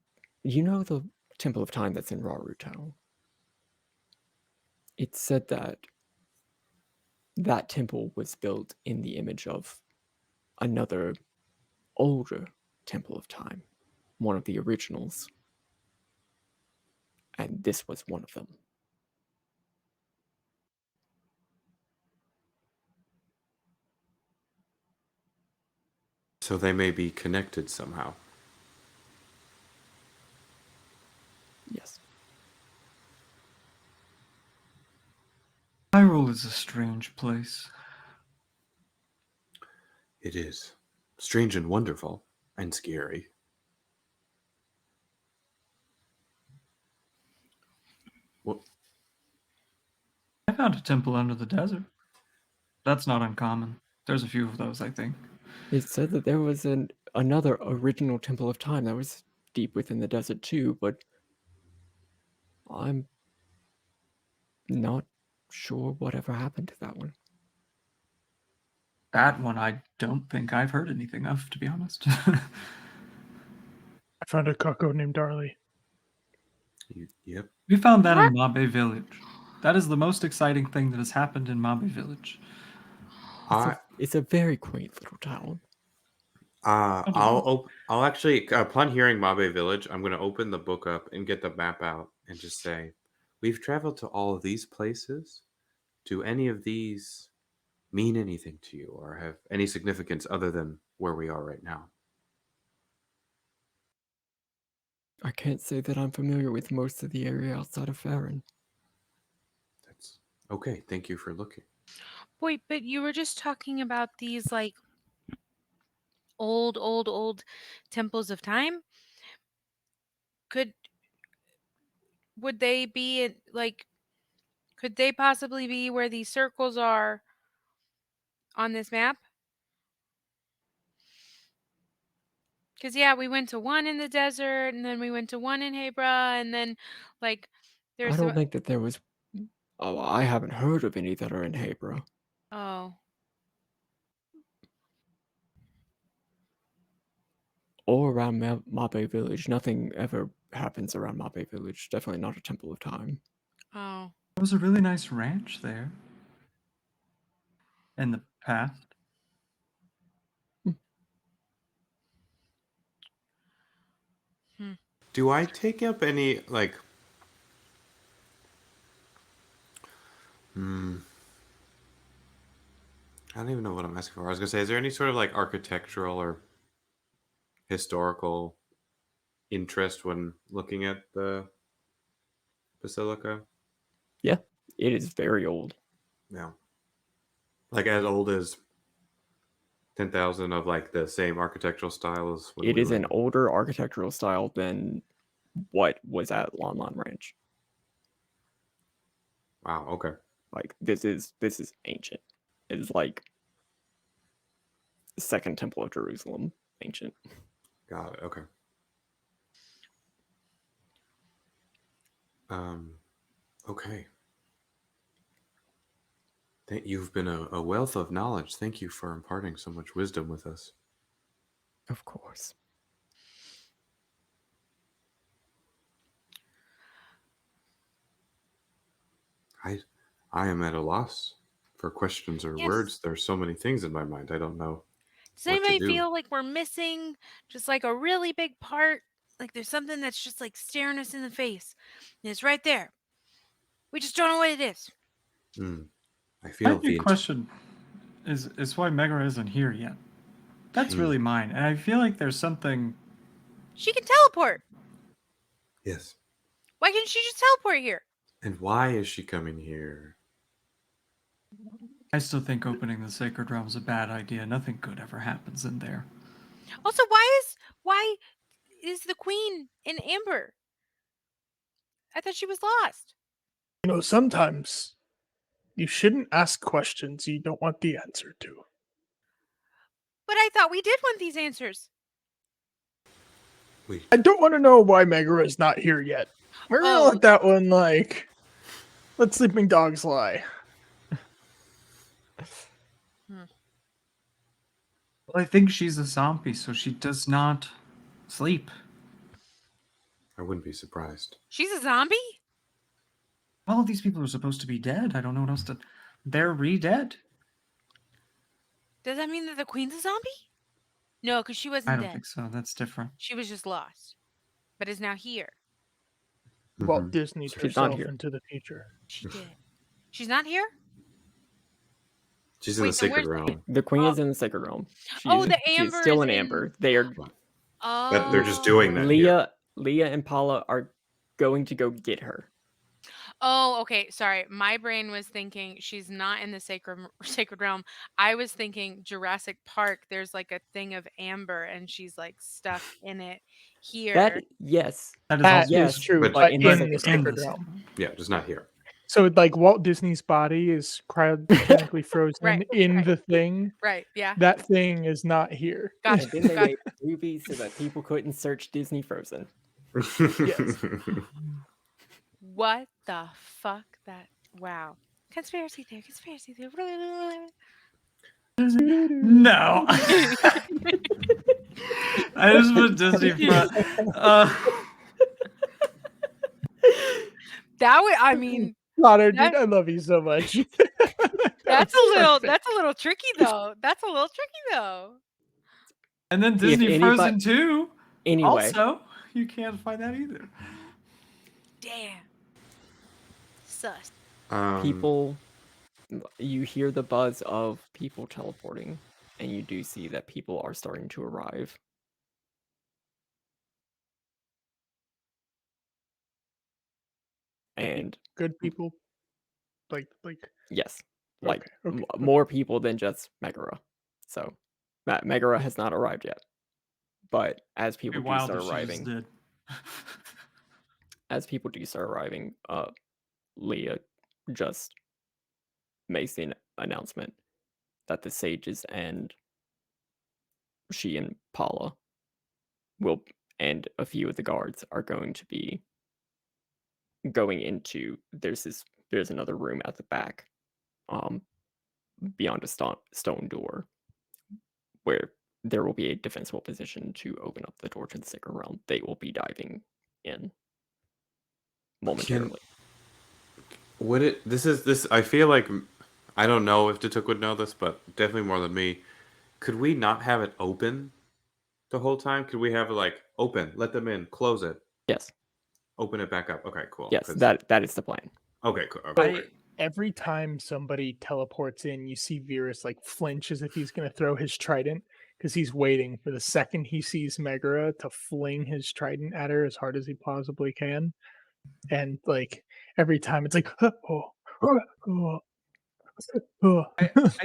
Speaker 2: know the Temple of Time that's in Raruto. It's said that that temple was built in the image of another older Temple of Time, one of the originals, and this was one of them.
Speaker 5: So they may be connected somehow.
Speaker 2: Yes.
Speaker 4: Hyrule is a strange place.
Speaker 5: It is strange and wonderful and scary. What?
Speaker 4: I found a temple under the desert. That's not uncommon. There's a few of those, I think.
Speaker 2: It said that there was another original Temple of Time that was deep within the desert too, but I'm not sure whatever happened to that one.
Speaker 4: That one I don't think I've heard anything of, to be honest.
Speaker 3: I found a cucko named Darley.
Speaker 5: Yep.
Speaker 4: We found that
Speaker 1: What?
Speaker 4: in Mabe Village. That is the most exciting thing that has happened in Mabe Village.
Speaker 2: It's a very quaint little town.
Speaker 5: I'll actually, upon hearing Mabe Village, I'm going to open the book up and get the map out and just say, we've traveled to all of these places. Do any of these mean anything to you or have any significance other than where we are right now?
Speaker 2: I can't say that I'm familiar with most of the area outside of Farron.
Speaker 5: That's okay. Thank you for looking.
Speaker 1: Wait, but you were just talking about these like old temples of time. Would they be like? Could they possibly be where these circles are on this map? Because yeah, we went to one in the desert, and then we went to one in Hebra, and then like
Speaker 2: I
Speaker 1: there's
Speaker 2: don't think that there was. Oh, I haven't heard of any that are in Hebra.
Speaker 1: oh.
Speaker 2: Or around Mabe Village. Nothing ever happens around Mabe Village. Definitely not a Temple of Time.
Speaker 1: Oh.
Speaker 4: There was a really nice ranch there in the past.
Speaker 5: Do I take up any, like, I don't even know what I'm asking for. I was going to say, is there any sort of like architectural or historical interest when looking at the basilica?
Speaker 2: Yeah, it is very old.
Speaker 5: Yeah. Like as old as 10,000 of like the same architectural style as when
Speaker 2: It
Speaker 5: we
Speaker 2: is
Speaker 5: were
Speaker 2: an older architectural style than what was at Lon Lon Ranch.
Speaker 5: Wow, okay.
Speaker 2: Like this is ancient. It is like the Second Temple of Jerusalem ancient.
Speaker 5: Got it. Okay. Okay. You've been a wealth of knowledge. Thank you for imparting so much wisdom with us.
Speaker 2: Of course.
Speaker 5: I am at a loss for questions or
Speaker 1: Yes.
Speaker 5: words. There's so many things in my mind. I don't know.
Speaker 1: Does
Speaker 5: What to
Speaker 1: anybody
Speaker 5: do.
Speaker 1: feel like we're missing just like a really big part? Like there's something that's just like staring us in the face. And it's right there. We just don't know what it is.
Speaker 5: I feel
Speaker 4: My big question is why Megara isn't here yet. That's really mine. And I feel like there's something.
Speaker 1: She can teleport.
Speaker 5: Yes.
Speaker 1: Why can't she just teleport here?
Speaker 5: And why is she coming here?
Speaker 4: I still think opening the Sacred Realm is a bad idea. Nothing good ever happens in there.
Speaker 1: Also, why is the queen in Amber? I thought she was lost.
Speaker 3: You know, sometimes you shouldn't ask questions you don't want the answer to.
Speaker 1: But I thought we did want these answers.
Speaker 3: I don't want to know why Megara is not here yet. We're gonna let that one, like, let sleeping dogs lie.
Speaker 4: Well, I think she's a zombie, so she does not sleep.
Speaker 5: I wouldn't be surprised.
Speaker 1: She's a zombie?
Speaker 4: All of these people are supposed to be dead. I don't know what else to. They're re-dead.
Speaker 1: Does that mean that the queen's a zombie? No, because she wasn't
Speaker 4: I don't
Speaker 1: dead.
Speaker 4: think so. That's different.
Speaker 1: She was just lost, but is now here.
Speaker 3: Walt Disneyed
Speaker 2: She's not
Speaker 3: herself
Speaker 2: here.
Speaker 3: into the future.
Speaker 1: She did. She's not here?
Speaker 5: She's in the
Speaker 1: Wait, then
Speaker 5: Sacred
Speaker 1: where's the-
Speaker 5: Realm.
Speaker 2: The queen is in the Sacred Realm.
Speaker 1: the
Speaker 2: She's
Speaker 1: Amber
Speaker 2: still
Speaker 1: is
Speaker 2: in
Speaker 1: in-
Speaker 2: Amber. They are.
Speaker 5: But they're just doing that.
Speaker 2: Leah and Paula are going to go get her.
Speaker 1: Oh, okay. Sorry. My brain was thinking she's not in the sacred realm. I was thinking Jurassic Park. There's like a thing of amber and she's like stuck in it
Speaker 2: That
Speaker 1: here.
Speaker 2: yes,
Speaker 4: That is
Speaker 3: That
Speaker 4: also
Speaker 3: is
Speaker 2: yes,
Speaker 3: true,
Speaker 5: But
Speaker 2: but
Speaker 3: but
Speaker 2: in the
Speaker 4: but
Speaker 3: in the
Speaker 2: sacred realm.
Speaker 4: in
Speaker 3: sacred
Speaker 4: the
Speaker 3: realm.
Speaker 4: same.
Speaker 5: Yeah, just not here.
Speaker 3: So like Walt Disney's body is cryogenically frozen
Speaker 1: Right,
Speaker 3: in
Speaker 1: right,
Speaker 3: the thing.
Speaker 1: right. Yeah.
Speaker 3: That thing is not here.
Speaker 1: Gotcha.
Speaker 2: And then they
Speaker 1: Gotcha.
Speaker 2: made a movie so that people couldn't search Disney Frozen.
Speaker 3: Yes.
Speaker 1: What the fuck? Wow. Conspiracy theory. Conspiracy theory.
Speaker 4: No. I just put Disney front.
Speaker 1: That would. I mean,
Speaker 3: Connor,
Speaker 1: that
Speaker 3: dude, I love you so much.
Speaker 1: that's a little.
Speaker 3: Perfect.
Speaker 1: That's a little tricky though. That's a little tricky though.
Speaker 4: And then
Speaker 2: If
Speaker 4: Disney
Speaker 2: anybody,
Speaker 4: Frozen 2.
Speaker 2: anyway,
Speaker 4: Also, you can't find that either.
Speaker 1: Damn. Sus.
Speaker 2: people, you hear the buzz of people teleporting, and you do see that people are starting to arrive. And
Speaker 3: Good people. Like
Speaker 2: yes, like
Speaker 3: okay.
Speaker 2: more people than just Megara. So Megara has not arrived yet, but as
Speaker 4: It'd be
Speaker 2: people do
Speaker 4: wild
Speaker 2: start
Speaker 4: if she just
Speaker 2: arriving,
Speaker 4: did.
Speaker 2: Leah just makes the announcement that the sages and she and Paula will, and a few of the guards are going to be going into. There's another room at the back, beyond a stone door, where there will be a defensible position to open up the door to the sacred realm. They will be diving in momentarily.
Speaker 5: Would it? This. I feel like I don't know if Datuk would know this, but definitely more than me. Could we not have it open the whole time? Could we have it like open, let them in, close it,
Speaker 2: Yes,
Speaker 5: open it back up? Okay, cool.
Speaker 2: yes,
Speaker 5: 'Cause-
Speaker 2: that is the plan.
Speaker 5: okay, cool. Okay,
Speaker 3: So every time somebody teleports in, you see Virus like flinch as if he's going to throw his trident because he's waiting for the second he sees Megara to fling his trident at her as hard as he possibly can. And like every time it's like,
Speaker 4: I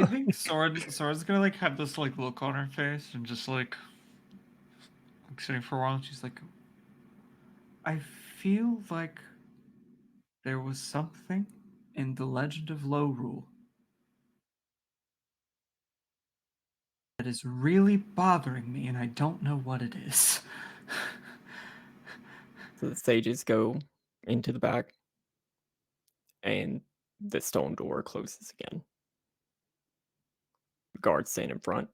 Speaker 4: think Sora's gonna like have this like look on her face and just like sitting for a while and she's like, I feel like there was something in the Legend of Lorule that is really bothering me and I don't know what it is.
Speaker 2: So the sages go into the back, and the stone door closes again. Guards stand in front,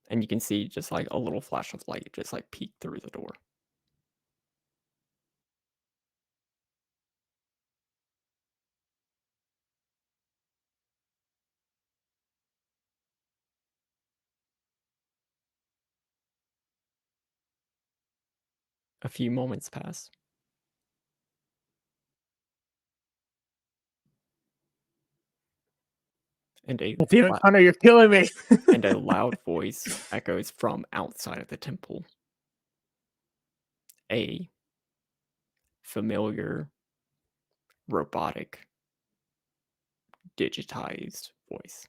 Speaker 2: and you can see just like a little flash of light just like peek through the door. A few moments pass, and
Speaker 3: damn it, Connor, you're killing me.
Speaker 2: and a loud voice echoes from outside of the temple. A familiar, robotic, digitized voice.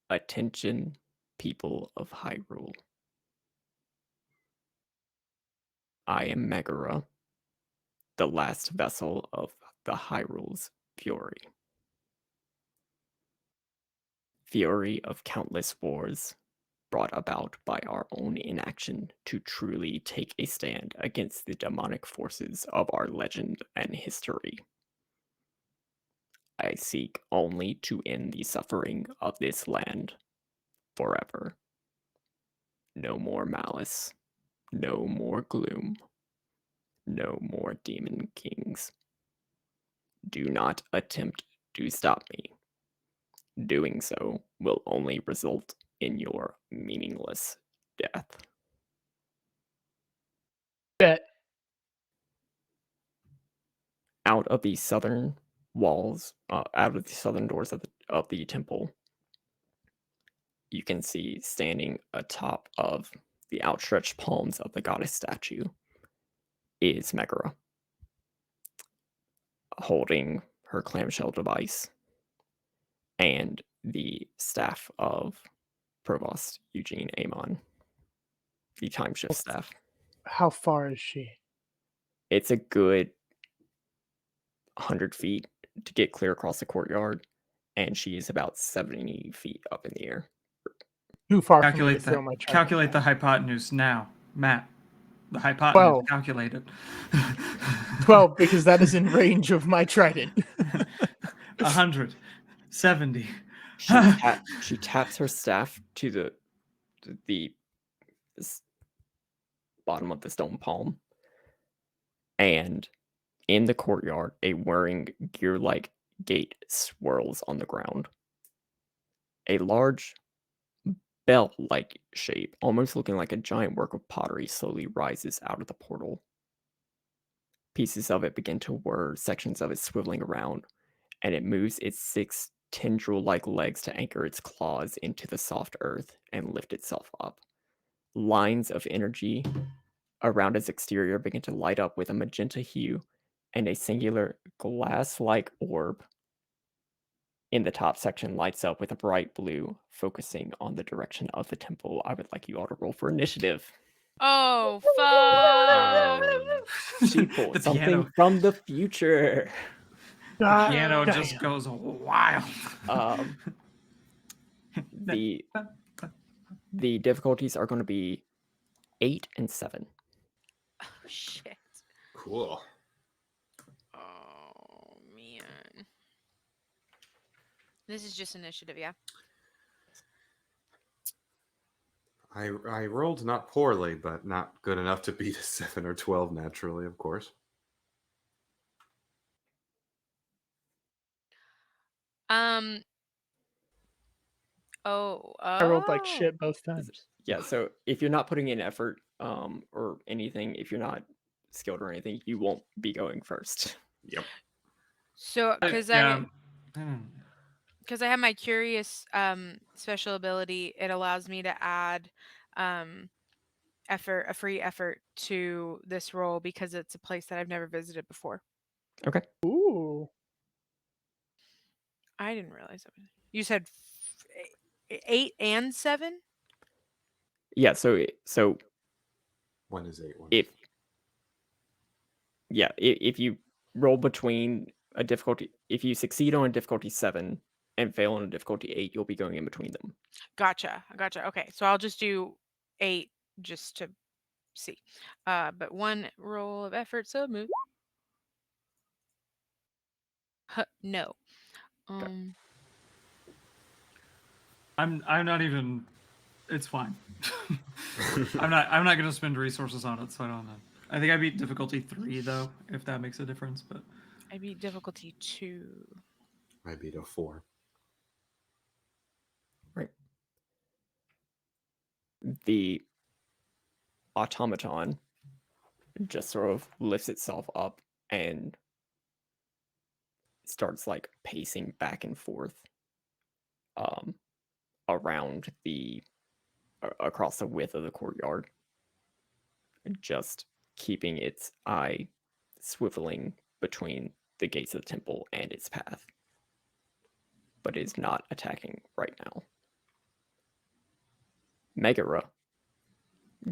Speaker 2: Attention, people of Hyrule. I am Megara, the last vessel of the Hyrule's fury. Fury of countless wars brought about by our own inaction to truly take a stand against the demonic forces of our legend and history. I seek only to end the suffering of this land forever. No more malice, no more gloom, no more demon kings. Do not attempt to stop me. Doing so will only result in your meaningless death.
Speaker 3: Bet.
Speaker 2: Out of the southern walls, out of the southern doors of the temple, you can see standing atop of the outstretched palms of the goddess statue is Megara, holding her clamshell device and the staff of Provost Eugene Amon, the time shift staff.
Speaker 3: How far is she?
Speaker 2: It's a good 100 feet to get clear across the courtyard, and she is about 70 feet up in the air.
Speaker 3: Too far for me to
Speaker 4: Calculate
Speaker 3: throw
Speaker 4: that.
Speaker 3: my trident.
Speaker 4: Calculate the hypotenuse now, Matt. The hypotenuse.
Speaker 3: 12.
Speaker 4: Calculate it.
Speaker 3: 12, because that is in range of my trident.
Speaker 4: 170.
Speaker 2: She taps her staff to the bottom of the stone palm, and in the courtyard, a whirring gear-like gate swirls on the ground. A large bell-like shape, almost looking like a giant work of pottery, slowly rises out of the portal. Pieces of it begin to whir, sections of it swiveling around, and it moves its 6 tendril-like legs to anchor its claws into the soft earth and lift itself up. Lines of energy around its exterior begin to light up with a magenta hue, and a singular glass-like orb in the top section lights up with a bright blue, focusing on the direction of the temple. I would like you all to roll for initiative.
Speaker 1: Oh, fuck.
Speaker 2: She pulled
Speaker 4: The
Speaker 2: something
Speaker 4: piano.
Speaker 2: from the future.
Speaker 4: The
Speaker 3: God
Speaker 4: piano
Speaker 3: damn.
Speaker 4: just goes wild.
Speaker 2: The difficulties are going to be 8 and 7.
Speaker 1: Oh, shit.
Speaker 5: Cool.
Speaker 1: Oh, man. This is just initiative, yeah?
Speaker 5: I rolled not poorly, but not good enough to beat a 7 or 12 naturally, of course.
Speaker 3: I rolled like shit both times.
Speaker 2: Yeah, so if you're not putting in effort or anything, if you're not skilled or anything, you won't be going first.
Speaker 5: Yep.
Speaker 1: So, because
Speaker 4: Yeah.
Speaker 1: I have my curious special ability, it allows me to add a free effort to this role because it's a place that I've never visited before.
Speaker 2: Okay.
Speaker 3: Ooh.
Speaker 1: I didn't realize that. You said 8 and 7?
Speaker 2: Yeah, so
Speaker 5: One is 8. One
Speaker 2: if
Speaker 5: is 8.
Speaker 2: yeah, if you roll between a difficulty, if you succeed on a difficulty 7 and fail on a difficulty 8, you'll be going in between them.
Speaker 1: Gotcha. Okay, so I'll just do 8 just to see. But 1 roll of effort, so move. No.
Speaker 4: I'm not even. It's fine. I'm not gonna spend resources on it, so I don't know. I think I beat difficulty 3 though, if that makes a difference. But
Speaker 1: I beat difficulty 2.
Speaker 5: I beat a 4.
Speaker 2: Right. The automaton just sort of lifts itself up and starts like pacing back and forth around across the width of the courtyard, just keeping its eye swiveling between the gates of the temple and its path, but is not attacking right now. Megara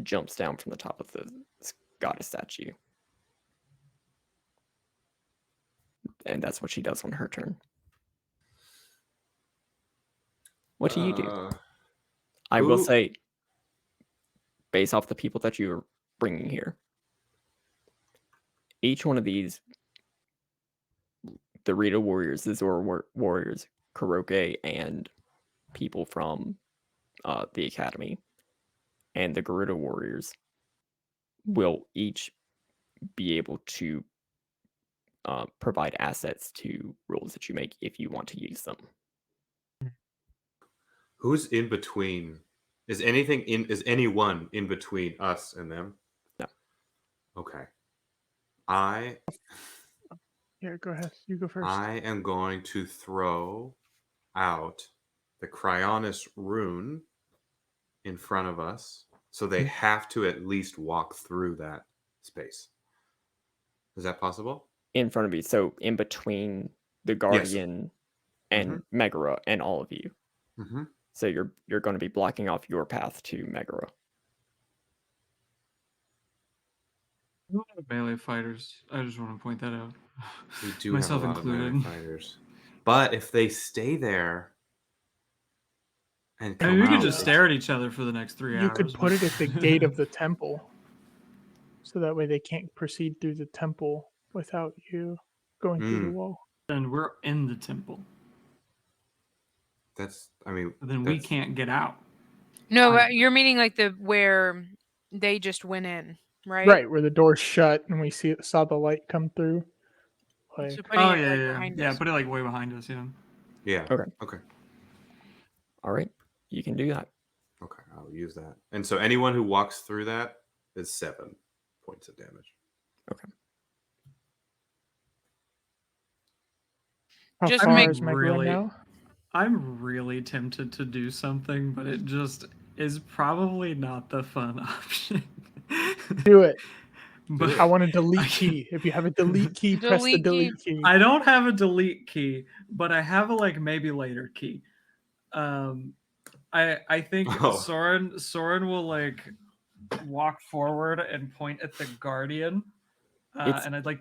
Speaker 2: jumps down from the top of the goddess statue, and that's what she does on her turn. What do you do? I will say, based off the people that you're bringing here, each one of these, the Rita warriors, the Zora warriors, Kuroke, and people from the academy, and the Garuda warriors will each be able to provide assets to rolls that you make if you want to use them.
Speaker 5: Who's in between? Is anyone in between us and them?
Speaker 2: No.
Speaker 5: Okay.
Speaker 3: Yeah, go ahead. You go first.
Speaker 5: I am going to throw out the Cryonis rune in front of us So they have to at least walk through that space. Is that possible?
Speaker 2: In front of you, so in between the Guardian and Megara and all of you.
Speaker 5: Mm-hmm.
Speaker 2: So you're going to be blocking off your path to Megara.
Speaker 4: Melee fighters. I just want to point that out.
Speaker 5: We do
Speaker 4: Myself
Speaker 5: have a lot
Speaker 4: included.
Speaker 5: of melee fighters. But if they stay there and
Speaker 4: I
Speaker 5: come
Speaker 4: mean, we
Speaker 5: out,
Speaker 4: could just stare at each other for the next 3 hours.
Speaker 3: You could put it at the gate of the temple, so that way they can't proceed through the temple without you going through the wall.
Speaker 4: And we're in the temple.
Speaker 5: Then
Speaker 4: we can't get out.
Speaker 1: No, you're meaning like where they just went in, right?
Speaker 3: Right, where the door's shut and we saw the light come through. Like,
Speaker 1: So putting it like behind us.
Speaker 4: Put it like way behind us.
Speaker 5: Yeah.
Speaker 2: Okay. All right, you can do that.
Speaker 5: Okay, I'll use that. And so anyone who walks through that is 7 points of damage.
Speaker 2: Okay.
Speaker 3: How
Speaker 1: Just
Speaker 3: far
Speaker 1: make-
Speaker 3: is Megara now?
Speaker 4: I'm really tempted to do something, but it just is probably not the fun option.
Speaker 3: Do it.
Speaker 4: But
Speaker 3: I want a delete key. If you have a delete key, press the delete key.
Speaker 4: I don't have a delete key, but I have a maybe later key. I think Soren will walk forward and point at the Guardian. And I'd like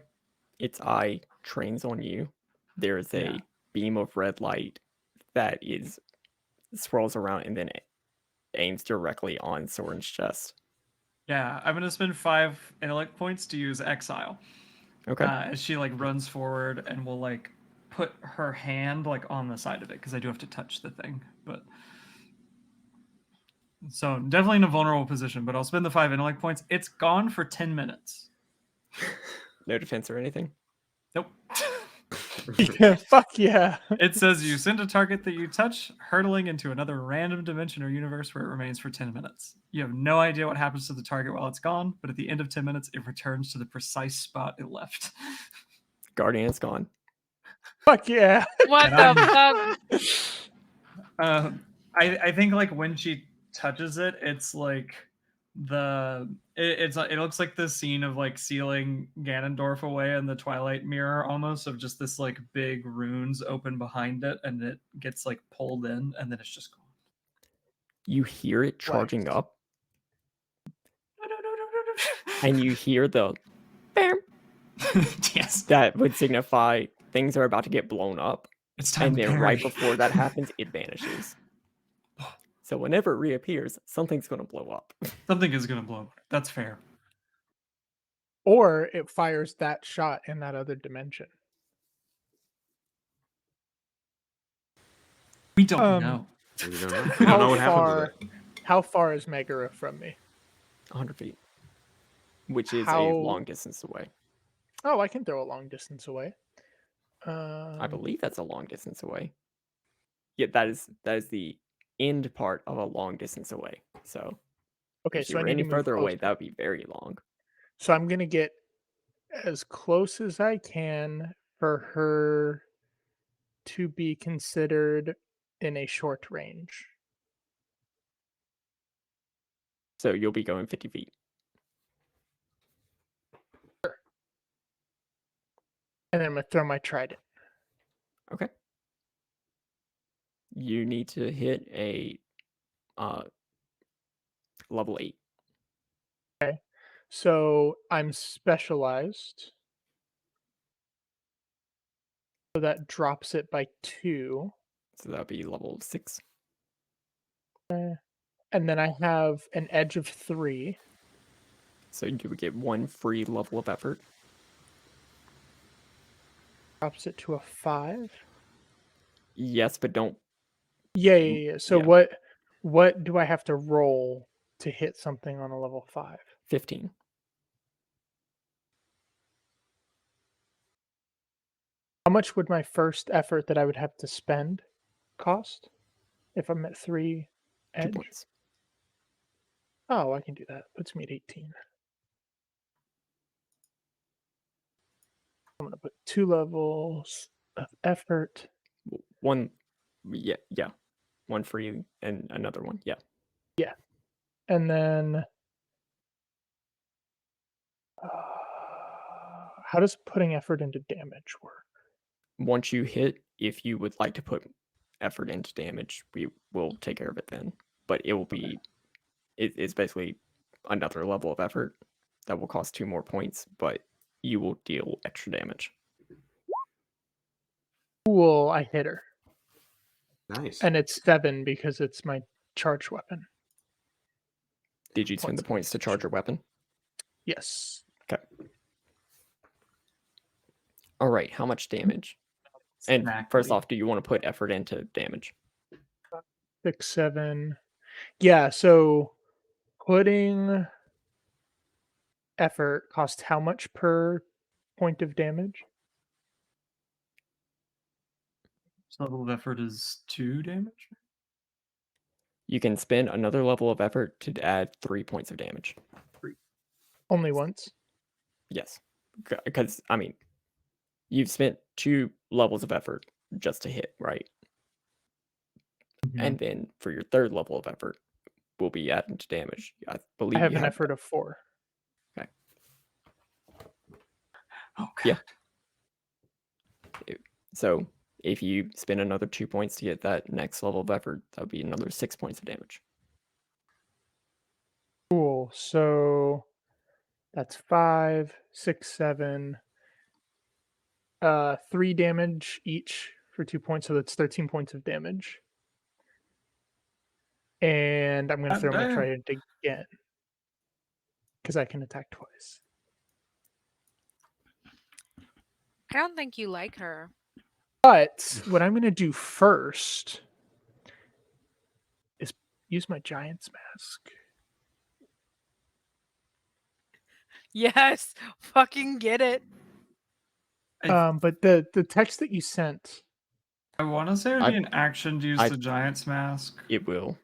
Speaker 2: its eye trains on you. There is a beam of red light that swirls around and then it aims directly on Soren's chest.
Speaker 4: Yeah, I'm gonna spend 5 intellect points to use Exile.
Speaker 2: Okay.
Speaker 4: As she runs forward and will put her hand on the side of it because I do have to touch the thing. But so definitely in a vulnerable position. But I'll spend the 5 intellect points. It's gone for 10 minutes.
Speaker 2: No defense or anything?
Speaker 4: Nope.
Speaker 3: Yeah, fuck yeah.
Speaker 4: It says you send a target that you touch hurtling into another random dimension or universe where it remains for 10 minutes. You have no idea what happens to the target while it's gone, but at the end of 10 minutes, it returns to the precise spot it left.
Speaker 2: Guardian is gone.
Speaker 3: Fuck yeah.
Speaker 1: What the fuck?
Speaker 4: I think when she touches it, it's it looks like the scene of sealing Ganondorf away in the Twilight Mirror, almost, of just this big runes open behind it, and it gets pulled in, and then it's just gone.
Speaker 2: You hear it charging up, and you hear the bam.
Speaker 4: Yes,
Speaker 2: that would signify things are about to get blown up.
Speaker 4: It's time.
Speaker 2: And
Speaker 4: to
Speaker 2: then
Speaker 4: parry.
Speaker 2: right before that happens, it vanishes. So whenever it reappears, something's going to blow up.
Speaker 4: Something is going to blow up. That's fair.
Speaker 3: Or it fires that shot in that other dimension.
Speaker 4: We don't know.
Speaker 5: We don't know. We don't know what happens with it.
Speaker 3: How far is Megara from me?
Speaker 2: 100 feet. Which is a long distance away.
Speaker 3: Oh, I can throw a long distance away.
Speaker 2: I believe that's a long distance away. Yeah, that is the end part of a long distance away. So
Speaker 3: okay,
Speaker 2: if you
Speaker 3: so I
Speaker 2: were
Speaker 3: need
Speaker 2: any
Speaker 3: to move
Speaker 2: further away,
Speaker 3: closer.
Speaker 2: that would be very long.
Speaker 3: So I'm gonna get as close as I can for her to be considered in a short range.
Speaker 2: So you'll be going 50 feet.
Speaker 3: Sure. And then I'm gonna throw my trident.
Speaker 2: Okay. You need to hit a level 8.
Speaker 3: Okay. So I'm specialized. So that drops it by 2.
Speaker 2: So that'll be level 6.
Speaker 3: And then I have an edge of 3.
Speaker 2: So you would get 1 free level of effort.
Speaker 3: Drops it to a 5.
Speaker 2: Yes, but don't.
Speaker 3: Yeah. So
Speaker 2: Yeah.
Speaker 3: what do I have to roll to hit something on a level 5?
Speaker 2: 15.
Speaker 3: How much would my first effort that I would have to spend cost if I'm at 3
Speaker 2: 2
Speaker 3: edge?
Speaker 2: points.
Speaker 3: Oh, I can do that. Puts me at 18. I'm going to put 2 levels of effort.
Speaker 2: 1, yeah. 1 free and another one, yeah.
Speaker 3: Yeah. And then how does putting effort into damage work?
Speaker 2: Once you hit, if you would like to put effort into damage, we will take care of it then. But it will be, it's basically another level of effort that will cost 2 more points, but you will deal extra damage.
Speaker 3: Cool, I hit her.
Speaker 5: Nice.
Speaker 3: And it's 7 because it's my charge weapon.
Speaker 2: Did you spend the points to charge your weapon?
Speaker 3: Yes.
Speaker 2: Okay. All right, how much damage? And first
Speaker 4: Exactly.
Speaker 2: off, do you want to put effort into damage?
Speaker 3: 6, 7. Yeah, so putting effort costs how much per point of damage?
Speaker 4: So level of effort is 2 damage.
Speaker 2: You can spend another level of effort to add 3 points of damage.
Speaker 3: Only once?
Speaker 2: Yes. Because, I mean, you've spent 2 levels of effort just to hit, right?
Speaker 4: Mhm.
Speaker 2: And then for your third level of effort, will be added to damage. I
Speaker 3: I
Speaker 2: believe
Speaker 3: have
Speaker 2: you
Speaker 3: an
Speaker 2: have
Speaker 3: effort of 4.
Speaker 2: Okay.
Speaker 4: Oh god.
Speaker 2: Yeah. So if you spend another 2 points to get that next level of effort, that would be another 6 points of damage.
Speaker 3: Cool. So that's 5, 6, 7. 3 damage each for 2 points, so that's 13 points of damage. And I'm gonna
Speaker 4: God
Speaker 3: throw my
Speaker 4: damn.
Speaker 3: trident again. Because I can attack twice.
Speaker 1: I don't think you like her.
Speaker 3: But what I'm gonna do first is use my giant's mask.
Speaker 1: Yes, fucking get it.
Speaker 3: But the text that you sent,
Speaker 4: I want to say it would
Speaker 2: I-
Speaker 4: be an action to use
Speaker 2: I-
Speaker 4: the Giant's Mask.
Speaker 2: It will.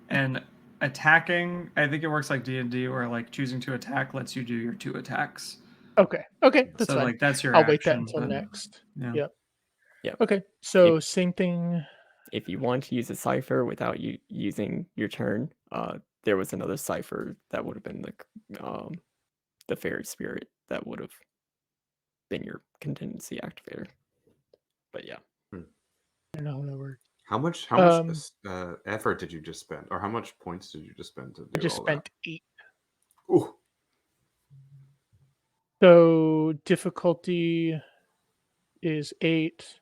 Speaker 4: And attacking, I think it works like D&D, where like choosing to attack lets you do your 2 attacks.
Speaker 3: okay, that's
Speaker 4: So
Speaker 3: fine.
Speaker 4: like that's your
Speaker 3: I'll
Speaker 4: action.
Speaker 3: wait that until
Speaker 4: but,
Speaker 3: next.
Speaker 4: Yeah.
Speaker 3: Yep.
Speaker 2: Yeah.
Speaker 3: Okay, so same thing.
Speaker 2: If you want to use a Cypher without you using your turn, there was another Cypher that would have been the Fairy Spirit that would have been your contingency activator. But yeah.
Speaker 3: I don't know how that works.
Speaker 5: How much effort did you just spend, or how much points did you just spend to
Speaker 3: I
Speaker 5: do
Speaker 3: just
Speaker 5: all
Speaker 3: spent 8.
Speaker 5: that? Ooh,
Speaker 3: So difficulty is 8.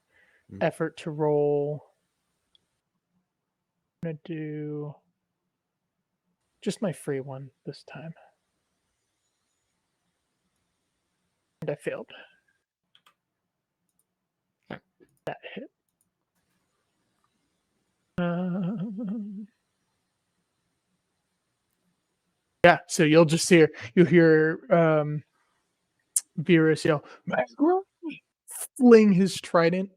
Speaker 5: Mm.
Speaker 3: Effort to roll. I'm gonna do just my free one this time. And I failed.
Speaker 2: Okay.
Speaker 3: That hit. Yeah, so you'll just hear Virus yell, fling his trident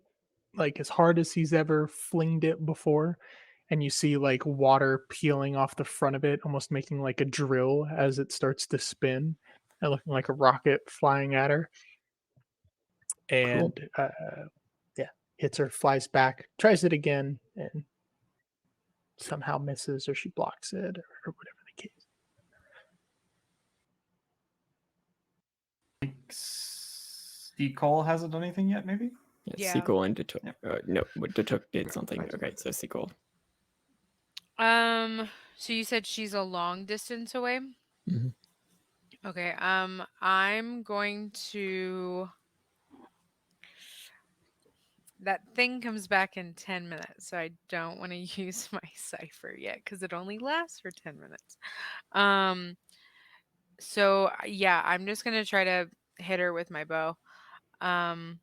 Speaker 3: like as hard as he's ever flinged it before, and you see like water peeling off the front of it, almost making like a drill as it starts to spin, and looking like a rocket flying at her.
Speaker 2: Cool.
Speaker 3: And yeah, hits her, flies back, tries it again, and somehow misses, or she blocks it, or whatever the case.
Speaker 4: Cole hasn't done anything yet, maybe?
Speaker 2: Yeah,
Speaker 1: Yeah.
Speaker 2: Sequel and Detuk.
Speaker 4: Yep.
Speaker 2: No, Detuk did
Speaker 5: Yeah,
Speaker 2: something.
Speaker 5: I did.
Speaker 2: Okay, so Sequel.
Speaker 1: So you said she's a long distance away?
Speaker 2: Mhm.
Speaker 1: Okay, I'm going to that thing comes back in 10 minutes, so I don't want to use my cipher yet because it only lasts for 10 minutes. So yeah, I'm just gonna try to hit her with my bow. Um,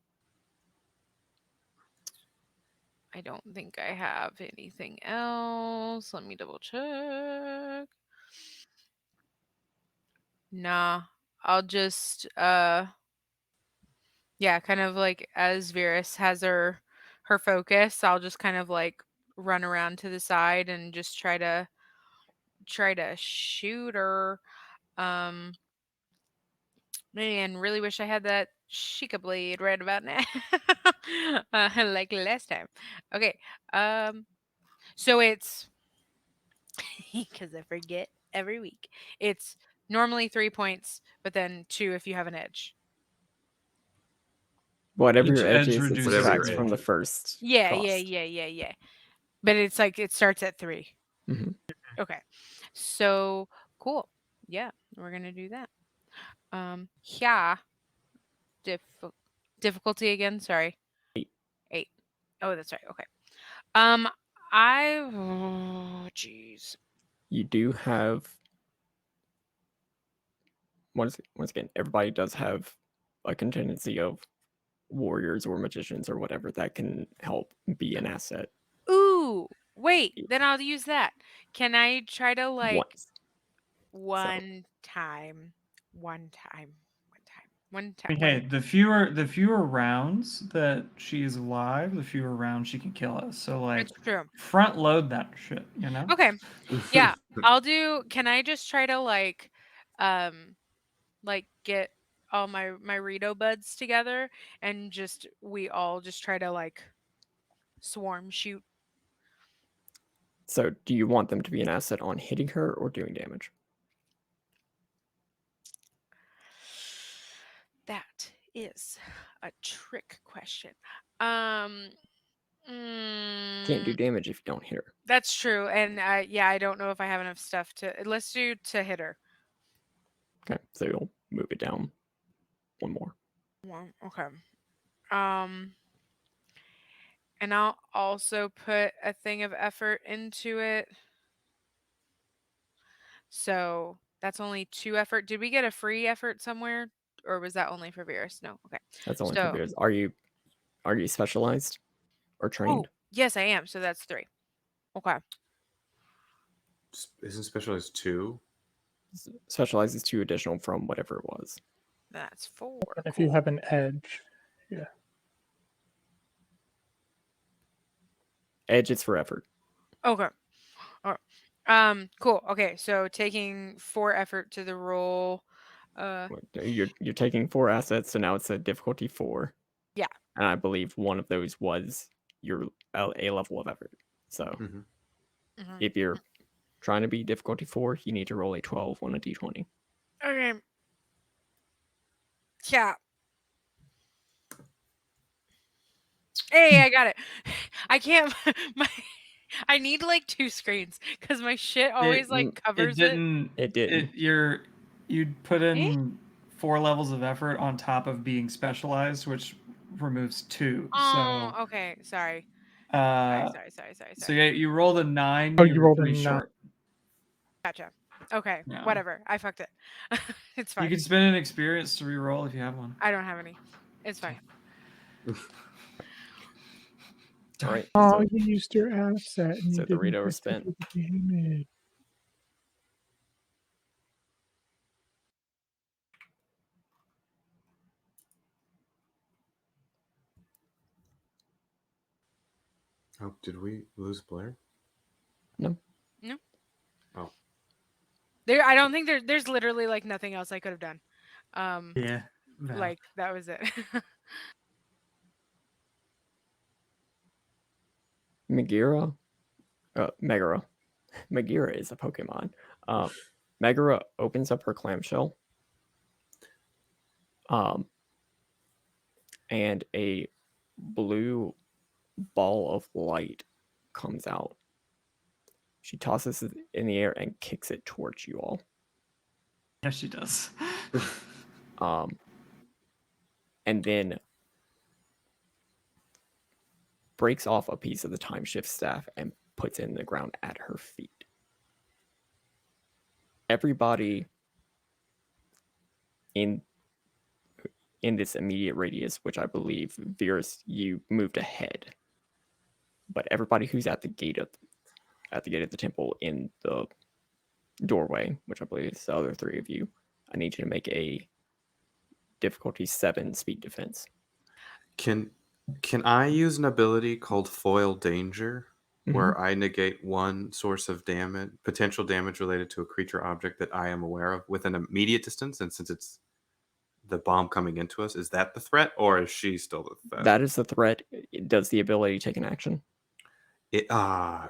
Speaker 1: I don't think I have anything else. Let me double check. Nah, I'll just yeah, kind of like as Virus has her focus, I'll just kind of like run around to the side and just try to shoot her. Um Man, really wish I had that Sheikah blade right about now. Like last time. Okay. So it's because I forget. every week. It's normally 3 points, but then 2 if you have an edge.
Speaker 2: Whatever
Speaker 4: Each
Speaker 2: your edge
Speaker 4: edge
Speaker 2: is, it
Speaker 4: reduces
Speaker 5: Whatever your
Speaker 2: subtracts
Speaker 4: your
Speaker 2: from the
Speaker 5: edge is.
Speaker 2: first
Speaker 1: Yeah, yeah,
Speaker 2: cost.
Speaker 1: yeah, yeah, yeah. But it's like it starts at 3.
Speaker 2: Mhm.
Speaker 1: Okay. So cool. Yeah, we're gonna do that. Yeah. Diff- difficulty again. Sorry.
Speaker 2: 8.
Speaker 1: 8. Oh, that's right. Okay. Um, oh, jeez.
Speaker 2: You do have once again, everybody does have a contingency of warriors or magicians or whatever that can help be an asset
Speaker 1: Ooh, wait. Then I'll use that. Can I try to like
Speaker 2: once. So
Speaker 1: one time, one time, one time, one
Speaker 4: I
Speaker 1: time,
Speaker 4: mean,
Speaker 1: one?
Speaker 4: hey, the fewer rounds that she is alive, the fewer rounds she can kill us. So like,
Speaker 1: It's true.
Speaker 4: front load that shit, you know?
Speaker 1: Okay. Yeah, I'll do. Can I just try to um, get all my Rito buds together and just we all just try to like swarm shoot?
Speaker 2: so do you want them to be an asset on hitting her or doing damage?
Speaker 1: That is a trick question. Um,
Speaker 2: Can't do
Speaker 1: mm,
Speaker 2: damage if you don't hit her.
Speaker 1: that's true, and yeah, I don't know if I have enough stuff to. Let's do to hit her.
Speaker 2: Okay, so you'll move it down one more.
Speaker 1: Well, okay. Um, and I'll also put a thing of effort into it. So that's only 2 effort. Did we get a free effort somewhere, or was that only for Virus? No. Okay.
Speaker 2: That's only for
Speaker 1: So,
Speaker 2: bears. Are you specialized or
Speaker 1: oh,
Speaker 2: trained?
Speaker 1: yes, I am. So that's 3. Okay.
Speaker 5: Isn't specialized 2?
Speaker 2: Specialized is 2 additional from whatever it was.
Speaker 1: That's 4.
Speaker 3: And if you
Speaker 1: Cool.
Speaker 3: have an edge, yeah.
Speaker 2: Edge is for effort.
Speaker 1: Okay. All right. Cool. Okay. So taking 4 effort to the roll.
Speaker 2: You're taking 4 assets, so now it's a difficulty 4.
Speaker 1: Yeah.
Speaker 2: And I believe one of those was your a level of effort. So
Speaker 5: Mm-hmm.
Speaker 1: Mhm.
Speaker 2: if you're trying to be difficulty 4, you need to roll a 12 on a d20.
Speaker 1: Okay. Yeah. Hey, I got it. I can't. My. I need like 2 screens because my shit always like
Speaker 4: It
Speaker 1: covers it.
Speaker 4: didn't.
Speaker 2: It didn't.
Speaker 4: You'd put
Speaker 1: Eh?
Speaker 4: in 4 levels of effort on top of being specialized, which removes 2.
Speaker 1: Oh,
Speaker 4: So,
Speaker 1: okay. Sorry. Sorry.
Speaker 4: uh,
Speaker 1: Sorry. Sorry. Sorry.
Speaker 4: so
Speaker 1: Sorry.
Speaker 4: yeah, you rolled a 9.
Speaker 3: Oh,
Speaker 4: You
Speaker 3: you
Speaker 4: were
Speaker 3: rolled a
Speaker 4: 3
Speaker 3: 9.
Speaker 4: short.
Speaker 1: Gotcha. Okay.
Speaker 4: Yeah.
Speaker 1: Whatever. I fucked it. It's
Speaker 4: You
Speaker 1: fine.
Speaker 4: can spend an experience to re-roll if you have one.
Speaker 1: I don't have any. It's fine.
Speaker 2: All right.
Speaker 3: Oh, you used your asset and
Speaker 2: So
Speaker 3: you
Speaker 2: the
Speaker 3: didn't
Speaker 2: Rito are
Speaker 3: get to
Speaker 2: spent.
Speaker 3: do the damage.
Speaker 5: Oh, did we lose Blair?
Speaker 2: No.
Speaker 1: No.
Speaker 5: Oh,
Speaker 1: There. I don't think there's literally like nothing else I could have done.
Speaker 4: Yeah.
Speaker 1: Like that was it.
Speaker 2: Megara. Megara. Megara is a Pokemon. Megara opens up her clamshell. And a blue ball of light comes out. She tosses it in the air and kicks it towards you all.
Speaker 4: Yes, she does.
Speaker 2: And then breaks off a piece of the time shift staff and puts it in the ground at her feet. Everybody in this immediate radius, which I believe Virus, you moved ahead. But everybody who's at the gate of the temple in the doorway, which I believe is the other 3 of you, I need you to make a difficulty 7 speed defense.
Speaker 5: can I use an ability called Foil Danger,
Speaker 2: Mhm.
Speaker 5: where I negate one source of damage, potential damage related to a creature object that I am aware of with an immediate distance? And since it's the bomb coming into us, is that the threat, or is she still the threat?
Speaker 2: That is the threat. Does the ability take an action?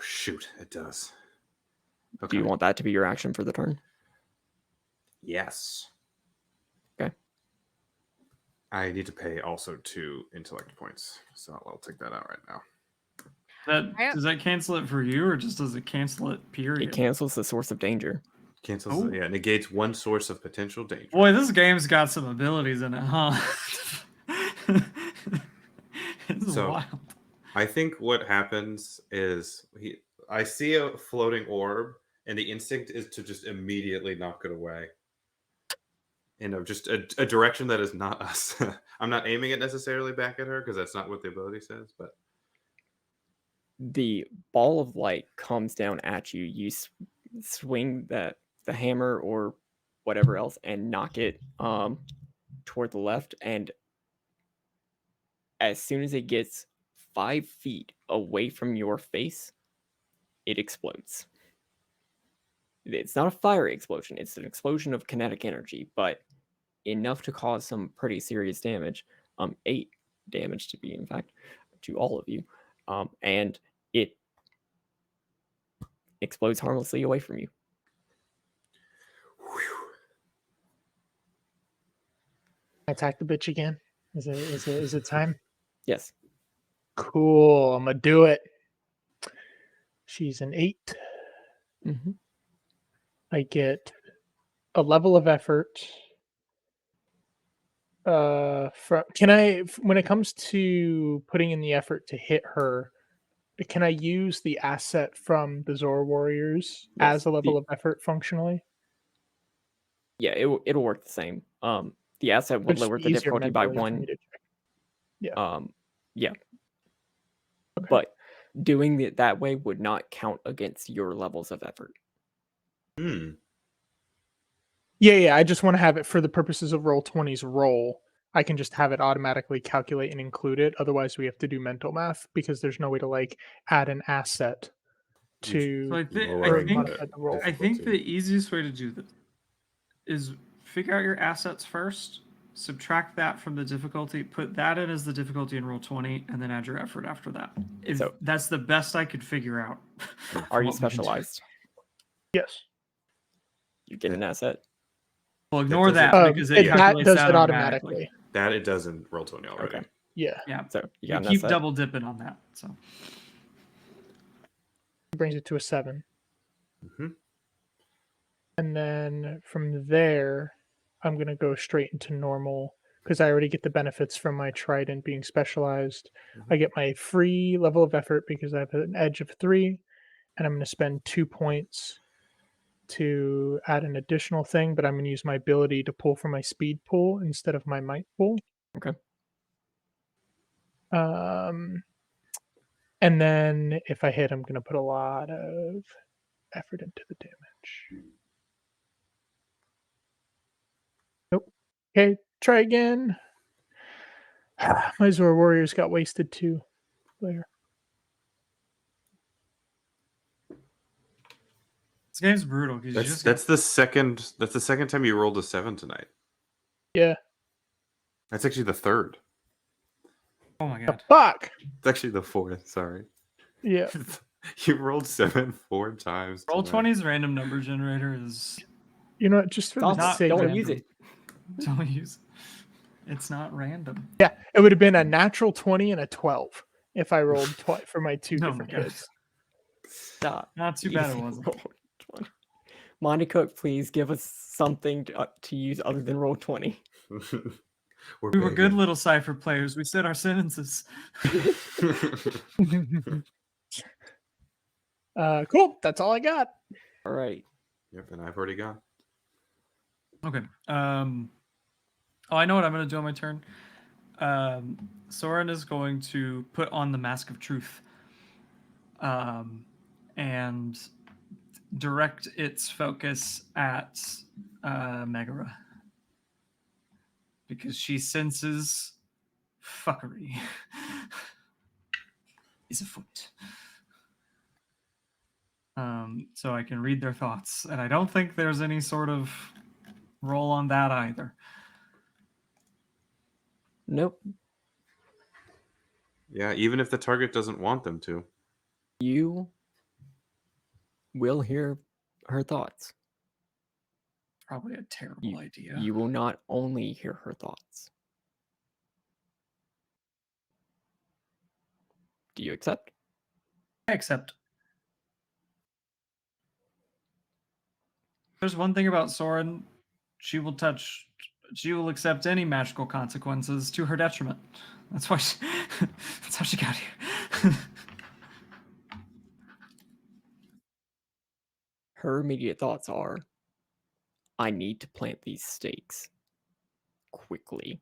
Speaker 5: Shoot, it does.
Speaker 2: Do you want that to be your action for the turn?
Speaker 5: Yes.
Speaker 2: Okay.
Speaker 5: I need to pay also 2 intellect points, so I'll take that out right now.
Speaker 4: Does that cancel it for you, or just does it cancel it? Period.
Speaker 2: It cancels the source of danger.
Speaker 5: Cancels.
Speaker 4: Oh.
Speaker 5: Yeah, negates 1 source of potential danger.
Speaker 4: Boy, this game's got some abilities in it, huh? It's
Speaker 5: So,
Speaker 4: wild.
Speaker 5: I think what happens is I see a floating orb, and the instinct is to just immediately knock it away. Just a direction that is not us. I'm not aiming it necessarily back at her because that's not what the ability says. But
Speaker 2: the ball of light comes down at you. You swing the hammer or whatever else and knock it toward the left, and as soon as it gets 5 feet away from your face, it explodes. It's not a fire explosion, it's an explosion of kinetic energy, but enough to cause some pretty serious damage. 8 damage to be in fact, to all of you. And it explodes harmlessly away from you.
Speaker 3: Attack the bitch again. Is it time?
Speaker 2: Yes.
Speaker 3: Cool. I'm gonna do it. She's an 8.
Speaker 2: Mm-hmm.
Speaker 3: I get a level of effort. Can I, when it comes to putting in the effort to hit her, can I use the asset from the Zora Warriors
Speaker 2: Yes,
Speaker 3: as a level of effort functionally?
Speaker 2: Yeah, it'll work the same. The asset would
Speaker 3: It'd just
Speaker 2: lower
Speaker 3: be
Speaker 2: the
Speaker 3: easier
Speaker 2: difficulty by
Speaker 3: mentally for me
Speaker 2: 1.
Speaker 3: to check. Yeah.
Speaker 2: Yeah.
Speaker 3: Okay.
Speaker 2: But doing it that way would not count against your levels of effort.
Speaker 3: Yeah. I just want to have it for the purposes of Roll20's roll. I can just have it automatically calculate and include it. Otherwise, we have to do mental math because there's no way to like add an asset to
Speaker 4: So
Speaker 3: modify the roll.
Speaker 4: I think the easiest way to do this is figure out your assets first, subtract that from the difficulty, put that in as the difficulty in Roll20, and then add your effort after that.
Speaker 2: So-
Speaker 4: That's the best I could figure out.
Speaker 2: Are you
Speaker 4: what we can do.
Speaker 2: specialized?
Speaker 3: Yes.
Speaker 2: You get an asset.
Speaker 4: Well, ignore
Speaker 5: That
Speaker 4: that because it
Speaker 3: that
Speaker 4: calculates
Speaker 3: does
Speaker 4: that
Speaker 3: it
Speaker 4: automatically.
Speaker 3: automatically.
Speaker 5: that it does in Roll20 already.
Speaker 2: Okay.
Speaker 3: Yeah.
Speaker 4: Yeah.
Speaker 2: So you
Speaker 4: We
Speaker 2: got an
Speaker 4: keep
Speaker 2: asset.
Speaker 4: double dipping on that. So
Speaker 3: Brings it to a 7.
Speaker 5: Mm-hmm.
Speaker 3: And then from there, I'm going to go straight into normal because I already get the benefits from my trident being specialized. I get my free level of effort because I have an edge of 3, and I'm going to spend 2 points to add an additional thing, but I'm going to use my ability to pull from my speed pool instead of my might pool.
Speaker 2: Okay.
Speaker 3: And then if I hit, I'm going to put a lot of effort into the damage. Nope. Okay, try again. My Zora Warriors got wasted too. There.
Speaker 4: this game's brutal because
Speaker 5: That's the second time you rolled a 7 tonight.
Speaker 3: Yeah.
Speaker 5: That's actually the third.
Speaker 4: oh my god.
Speaker 3: Fuck.
Speaker 5: It's actually the 4th. Sorry.
Speaker 3: Yeah.
Speaker 5: You rolled 7 4 times.
Speaker 4: Roll20's random number generator is
Speaker 3: You know, just for the
Speaker 4: not
Speaker 3: sake
Speaker 2: Don't
Speaker 3: of
Speaker 2: use it.
Speaker 4: don't use. It's not random.
Speaker 3: Yeah, it would have been a natural 20 and a 12 if I rolled twice for my 2
Speaker 4: Oh my
Speaker 3: different
Speaker 4: God.
Speaker 3: hits.
Speaker 2: Stop.
Speaker 4: Not too bad it
Speaker 2: using
Speaker 4: wasn't.
Speaker 2: Roll20. Monty Cook, please give us something to use other than Roll20.
Speaker 4: We were good little Cypher players. We said our sentences.
Speaker 3: Cool. That's all I got.
Speaker 2: All right.
Speaker 5: Yep, and I've already gone.
Speaker 4: Okay. Oh, I know what I'm going to do on my turn. Soren is going to put on the Mask of Truth and direct its focus at Megara. Because she senses fuckery is afoot. So I can read their thoughts. And I don't think there's any sort of roll on that either.
Speaker 2: Nope.
Speaker 5: Yeah, even if the target doesn't want them to.
Speaker 2: You will hear her thoughts.
Speaker 4: Probably a terrible idea.
Speaker 2: You will not only hear her thoughts. Do you accept?
Speaker 4: I accept. There's one thing about Soren. She will accept any magical consequences to her detriment. That's why that's how she got here.
Speaker 2: Her immediate thoughts are, I need to plant these stakes quickly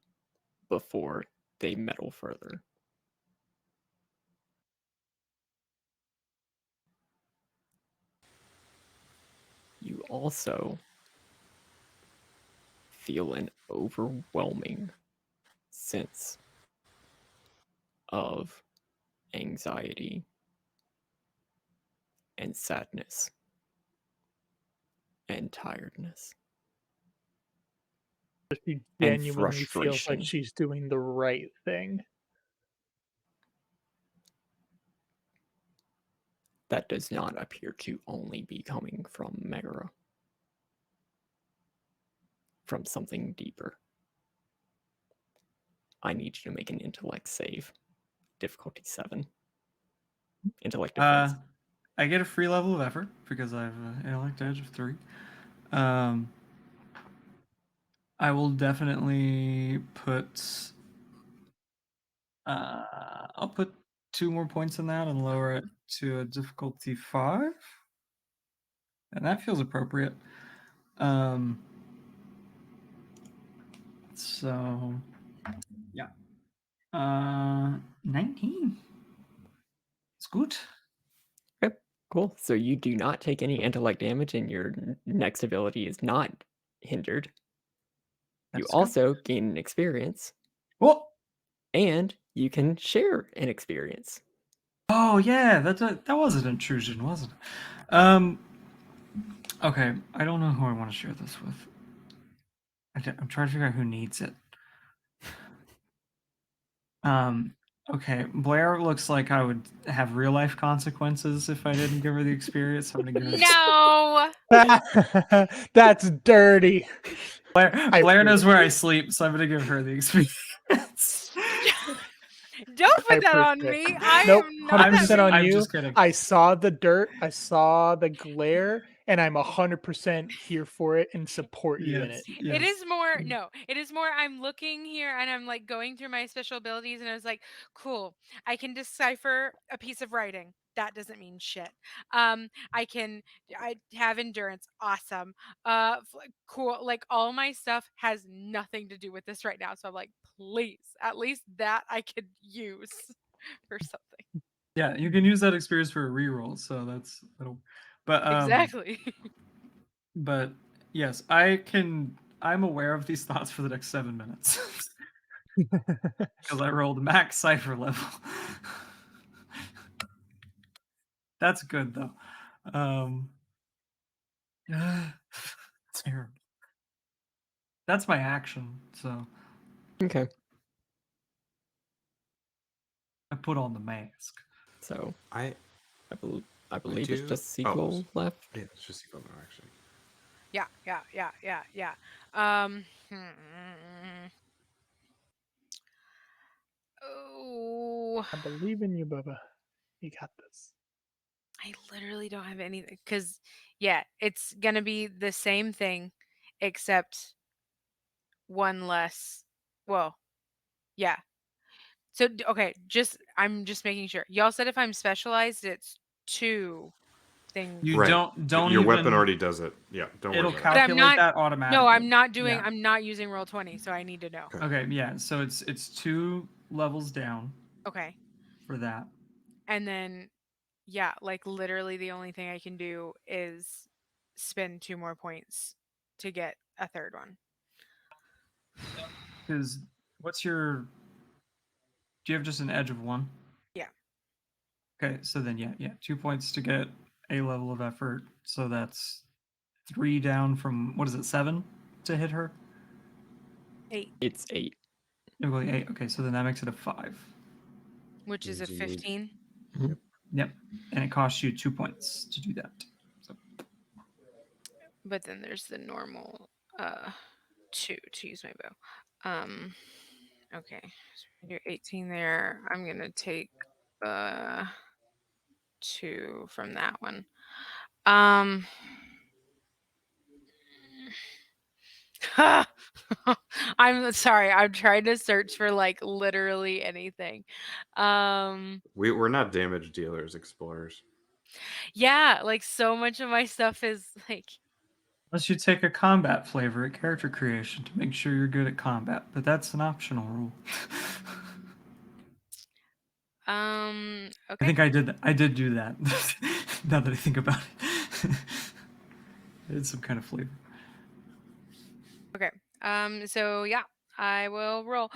Speaker 2: before they meddle further. You also feel an overwhelming sense of anxiety and sadness and tiredness
Speaker 3: She
Speaker 2: and
Speaker 3: genuinely feels like
Speaker 2: frustration.
Speaker 3: she's doing the right thing.
Speaker 2: That does not appear to only be coming from Megara. From something deeper. I need you to make an intellect save. Difficulty 7. Intellect defense.
Speaker 4: I get a free level of effort because I have an intellect edge of 3. I will definitely put. I'll put 2 more points in that and lower it to a difficulty 5, and that feels appropriate. So yeah, 19. It's good.
Speaker 2: Okay, cool. So you do not take any intellect damage, and your next ability is not hindered. You
Speaker 4: That's good.
Speaker 2: also gain an experience,
Speaker 4: Well,
Speaker 2: and you can share an experience.
Speaker 4: oh yeah, that was an intrusion, wasn't it? Okay, I don't know who I want to share this with. I'm trying to figure out who needs it. Okay, Blair looks like I would have real life consequences if I didn't give her the experience. So I'm gonna give her.
Speaker 1: No.
Speaker 3: That's dirty. I
Speaker 4: Blair knows
Speaker 3: approve.
Speaker 4: where I sleep, so I'm gonna give her the experience.
Speaker 1: Don't
Speaker 3: I
Speaker 1: put that
Speaker 3: approve
Speaker 1: on
Speaker 3: it.
Speaker 1: me. I
Speaker 3: Nope,
Speaker 1: am not that
Speaker 3: 100% on
Speaker 1: mean.
Speaker 4: I'm
Speaker 3: you.
Speaker 4: just kidding.
Speaker 3: I saw the dirt, I saw the glare, and I'm 100% here for it and support you in it.
Speaker 1: It is more it is more I'm looking here and I'm like going through my special abilities and I was like, cool, I can decipher a piece of writing. That doesn't mean shit. I have endurance. Awesome. Cool. Like all my stuff has nothing to do with this right now. So I'm like, please, at least that I could use for something.
Speaker 4: Yeah, you can use that experience for a reroll, so that'll. But
Speaker 1: Exactly.
Speaker 4: But yes, I'm aware of these thoughts for the next 7 minutes because I rolled max Cypher level. That's good though. Terrible. That's my action, so
Speaker 2: Okay.
Speaker 4: I put on the mask.
Speaker 2: So
Speaker 5: I
Speaker 2: I believe it's
Speaker 5: do.
Speaker 2: just sequel left.
Speaker 5: Yeah, it's just sequel now, actually.
Speaker 1: Yeah. Oh,
Speaker 3: I believe in you, Bubba. You got this.
Speaker 1: I literally don't have anything because, yeah, it's gonna be the same thing, except one less. Well, yeah. So okay, I'm just making sure. Y'all said if I'm specialized, it's 2 things.
Speaker 4: You
Speaker 5: Right.
Speaker 4: don't
Speaker 5: Your
Speaker 4: even.
Speaker 5: weapon already does it. Yeah, don't worry
Speaker 4: It'll
Speaker 5: about it.
Speaker 1: But I'm
Speaker 4: calculate
Speaker 1: not.
Speaker 4: that
Speaker 1: No,
Speaker 4: automatically.
Speaker 1: I'm not doing.
Speaker 4: Yeah.
Speaker 1: I'm not using roll 20, so I need to know.
Speaker 4: Okay, yeah. So it's 2 levels down
Speaker 1: Okay,
Speaker 4: for that.
Speaker 1: and then yeah, like literally the only thing I can do is spend 2 more points to get a third one.
Speaker 4: Because what's your? Do you have just an edge of 1?
Speaker 1: Yeah.
Speaker 4: Okay, so then yeah, 2 points to get a level of effort. So that's 3 down from what is it, 7 to hit her?
Speaker 1: 8,
Speaker 2: It's 8.
Speaker 4: No, 8. Okay, so then that makes it a 5.
Speaker 1: which is a
Speaker 5: Means you need-
Speaker 1: 15.
Speaker 4: Yep, and it costs you 2 points to do that. So
Speaker 1: But then there's the normal 2 to use my bow. Okay. So I do 18 there. I'm gonna take 2 from that one. I'm sorry. I'm trying to search for like literally anything.
Speaker 5: We're not damage dealers, explorers.
Speaker 1: Yeah, like so much of my stuff is like
Speaker 4: Unless you take a combat flavor at character creation to make sure you're good at combat, but that's an optional rule. I
Speaker 1: okay.
Speaker 4: think I did do that. Now that I think about it. I did some kind of flavor.
Speaker 1: Okay. So yeah, I will roll.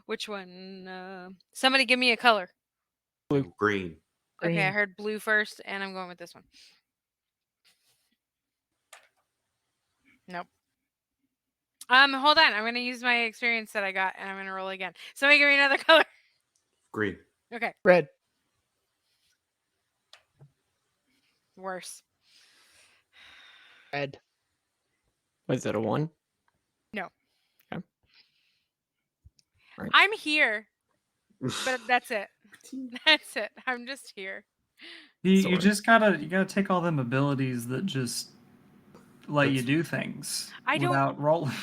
Speaker 1: Which one? Somebody give me a color.
Speaker 5: Green.
Speaker 1: Okay, I
Speaker 3: Green.
Speaker 1: heard blue first, and I'm going with this one. Nope. Hold on. I'm gonna use my experience that I got, and I'm gonna roll again. Somebody give me another color.
Speaker 5: Green.
Speaker 1: Okay.
Speaker 3: Red.
Speaker 1: Worse.
Speaker 3: Red.
Speaker 2: Was it a 1?
Speaker 1: No.
Speaker 2: Okay. Right.
Speaker 1: I'm here, but that's it. That's it. I'm just here.
Speaker 4: You
Speaker 2: Soren.
Speaker 4: just gotta take all them abilities that just let you
Speaker 5: That's-
Speaker 4: do things
Speaker 1: I don't-
Speaker 4: without rolling.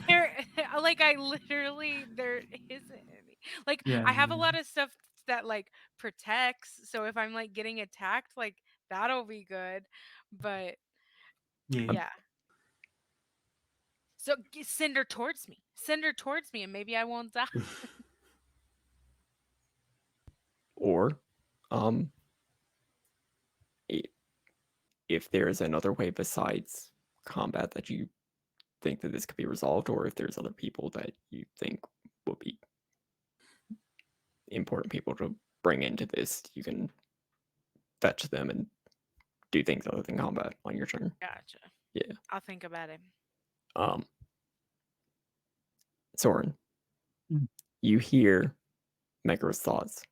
Speaker 1: There, like I literally there isn't any. Like
Speaker 4: Yeah,
Speaker 1: I have a
Speaker 4: yeah.
Speaker 1: lot of stuff that like protects. So if I'm like getting attacked, like that'll be good. But
Speaker 4: Yeah.
Speaker 1: yeah. So send her towards me. Send her towards me, and maybe I won't die.
Speaker 2: Or, i- if there is another way besides combat that you think that this could be resolved, or if there's other people that you think would be important people to bring into this, you can fetch them and do things other than combat on your turn.
Speaker 1: Gotcha.
Speaker 2: Yeah.
Speaker 1: I'll think about it.
Speaker 2: Soren,
Speaker 4: Mm.
Speaker 2: you hear Mega's thoughts.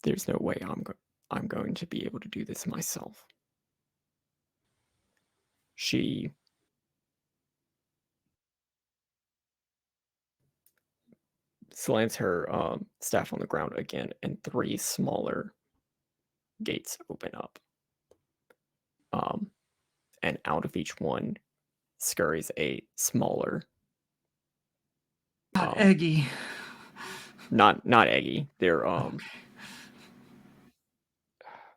Speaker 2: There's no way I'm going to be able to do this myself. She slams her staff on the ground again, and 3 smaller gates open up. And out of each one scurries a smaller.
Speaker 4: Not Eggy.
Speaker 2: Not Eggy. They're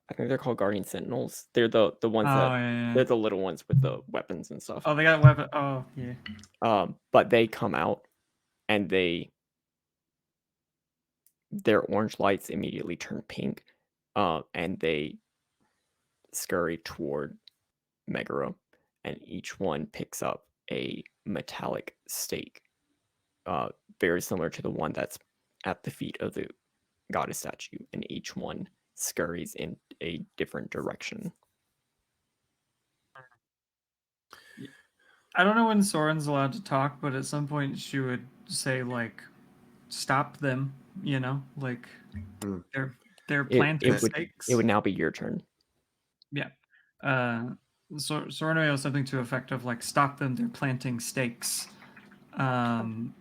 Speaker 2: I think they're called Guardian Sentinels. They're the ones
Speaker 4: Oh,
Speaker 2: that
Speaker 4: yeah.
Speaker 2: they're the little ones with the weapons and stuff.
Speaker 4: Oh, they got weapon. Oh, yeah.
Speaker 2: But they come out and their orange lights immediately turn pink, and they scurry toward Megara, and each one picks up a metallic stake, very similar to the one that's at the feet of the goddess statue, and each one scurries in a different direction.
Speaker 4: I don't know when Soren's allowed to talk, but at some point she would say like, "Stop them," you know, like
Speaker 5: Mm.
Speaker 4: they're planting stakes.
Speaker 2: It would now be your turn.
Speaker 4: Yeah. Soren has something to effect of like, "Stop them! They're planting stakes."
Speaker 3: In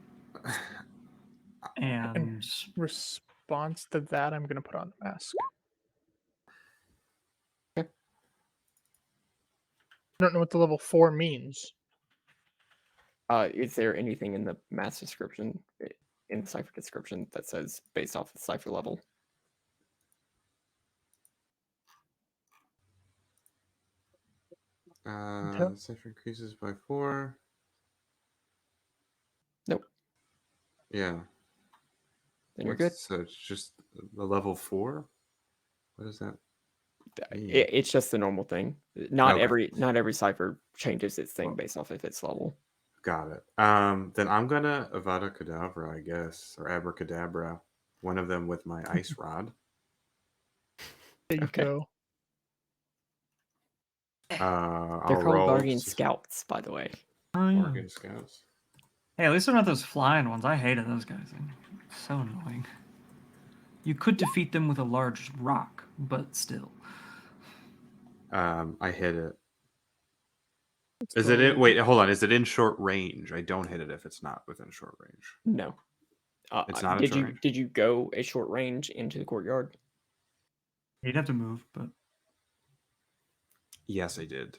Speaker 4: And
Speaker 3: response to that, I'm going to put on the mask.
Speaker 2: Okay.
Speaker 3: I don't know what the level 4 means.
Speaker 2: Is there anything in the mass description, in the Cypher description, that says based off the Cypher level?
Speaker 5: Cypher increases by 4.
Speaker 2: Nope.
Speaker 5: Yeah.
Speaker 2: Then you're good.
Speaker 5: So it's just the level 4? What is that?
Speaker 2: It's just the normal thing. Not
Speaker 5: Okay.
Speaker 2: every Cypher changes its thing based off of its level.
Speaker 5: Got it. Then I'm gonna Avada Kedavra, I guess, or Abracadabra. One of them with my ice rod.
Speaker 3: There you
Speaker 2: Okay.
Speaker 3: go.
Speaker 2: They're
Speaker 5: I'll
Speaker 2: called
Speaker 5: roll
Speaker 2: Guardian Scouts, by the way.
Speaker 4: oh yeah.
Speaker 5: Guardian Scouts.
Speaker 4: Hey, at least they're not those flying ones. I hated those guys. They're so annoying. You could defeat them with a large rock, but still.
Speaker 5: I hit it.
Speaker 3: It's
Speaker 5: Is it
Speaker 3: totally
Speaker 5: in? Wait, hold on. Is it in short range? I don't hit it if it's not within short range.
Speaker 2: No.
Speaker 5: It's not in short range.
Speaker 2: Did you go a short range into the courtyard?
Speaker 4: You'd have to move, but
Speaker 5: Yes, I did.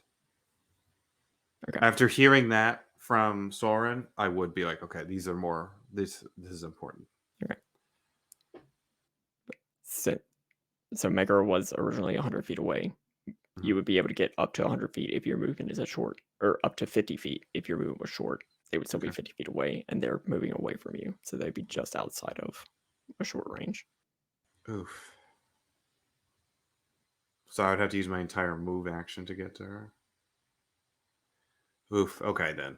Speaker 2: Okay.
Speaker 5: After hearing that from Soren, I would be like, okay, these are more. This is important.
Speaker 2: Okay. So Megara was originally 100 feet away.
Speaker 5: Mhm.
Speaker 2: You would be able to get up to 100 feet if your movement is a short, or up to 50 feet if your movement was short. They would still be
Speaker 5: Okay.
Speaker 2: 50 feet away, and they're moving away from you, so they'd be just outside of a short range.
Speaker 5: Oof. So I would have to use my entire move action to get to her. Oof. Okay, then.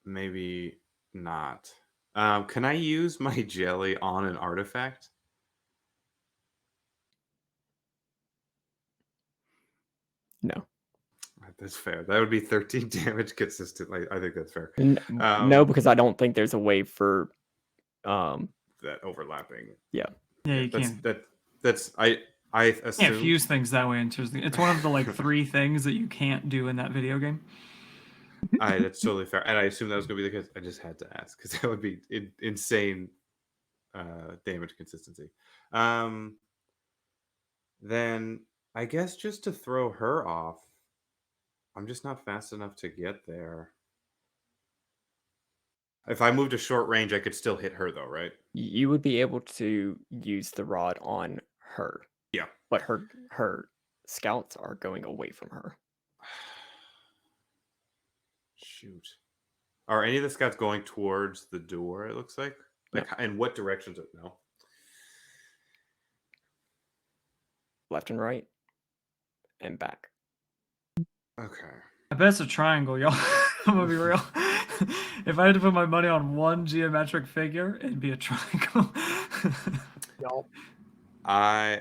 Speaker 5: Maybe not. Can I use my jelly on an artifact?
Speaker 2: No.
Speaker 5: That's fair. That would be 13 damage consistently. I think that's fair.
Speaker 2: No, because I don't think there's a way for
Speaker 5: That overlapping.
Speaker 4: yeah, you
Speaker 5: that's
Speaker 4: can't.
Speaker 5: that's I
Speaker 4: Can't
Speaker 5: assume.
Speaker 4: fuse things that way. It's one of the like 3 things that you can't do in that video game.
Speaker 5: That's totally fair, and I assume that was going to be the case. I just had to ask because that would be insane damage consistency. Then I guess just to throw her off, I'm just not fast enough to get there. If I moved a short range, I could still hit her, though, right?
Speaker 2: You would be able to use the rod on her.
Speaker 5: Yeah.
Speaker 2: But her scouts are going away from her.
Speaker 5: Shoot. Are any of the scouts going towards the door, it looks like? Like, in what directions? No.
Speaker 2: Left and right. And back.
Speaker 5: Okay.
Speaker 4: I bet it's a triangle, y'all. I'm gonna be real. If I had to put my money on one geometric figure, it'd be a triangle.
Speaker 3: y'all.
Speaker 5: I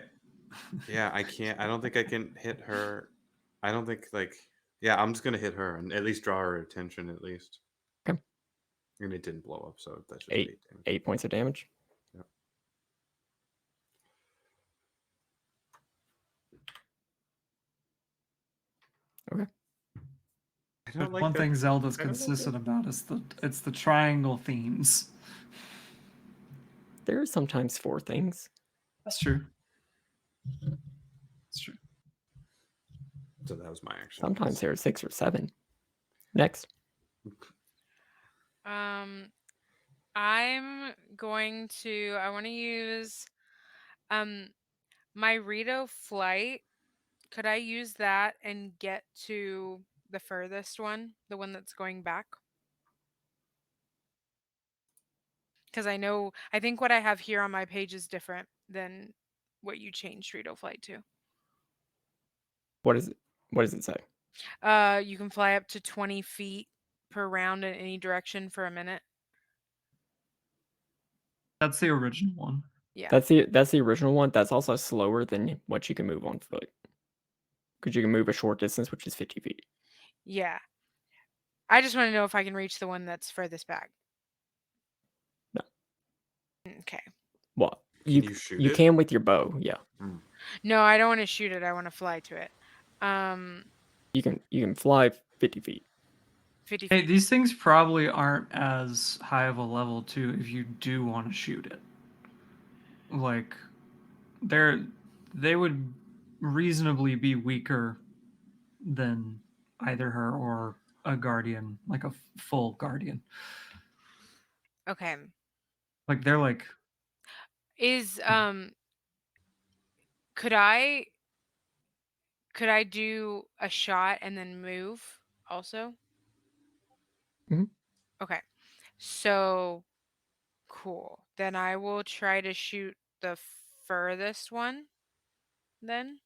Speaker 5: can't. I don't think I can hit her. I don't think, I'm just going to hit her and at least draw her attention, at least.
Speaker 2: Okay.
Speaker 5: And it didn't blow up, so that's just
Speaker 2: 8
Speaker 5: damage.
Speaker 2: 8 points of damage.
Speaker 5: Yep.
Speaker 2: Okay.
Speaker 4: But one thing Zelda's consistent about is it's the triangle themes.
Speaker 2: There are sometimes 4 things.
Speaker 4: That's true. That's true.
Speaker 5: So that was my action.
Speaker 2: Sometimes there are 6 or 7. Next.
Speaker 1: I'm going to. I want to use my Rito flight. Could I use that and get to the furthest one, the one that's going back? Because I think what I have here on my page is different than what you changed Rito flight to.
Speaker 2: What is it? What does it say?
Speaker 1: You can fly up to 20 feet per round in any direction for a minute.
Speaker 4: That's the original one.
Speaker 1: Yeah.
Speaker 2: That's the original one. That's also slower than what you can move on foot. Because you can move a short distance, which is 50 feet.
Speaker 1: Yeah. I just want to know if I can reach the one that's furthest back.
Speaker 2: No.
Speaker 1: Okay.
Speaker 2: Well,
Speaker 5: you shoot
Speaker 2: you
Speaker 5: it?
Speaker 2: can with your bow, yeah.
Speaker 1: No, I don't want to shoot it. I want to fly to it.
Speaker 2: You can fly 50 feet.
Speaker 1: 50
Speaker 4: Hey,
Speaker 1: feet.
Speaker 4: these things probably aren't as high of a level too if you do want to shoot it. Like they would reasonably be weaker than either her or a guardian, like a full guardian.
Speaker 1: Okay.
Speaker 4: Like they're like
Speaker 1: Is could I do a shot and then move also?
Speaker 2: Mhm.
Speaker 1: Okay. So cool. Then I will try to shoot the furthest one then.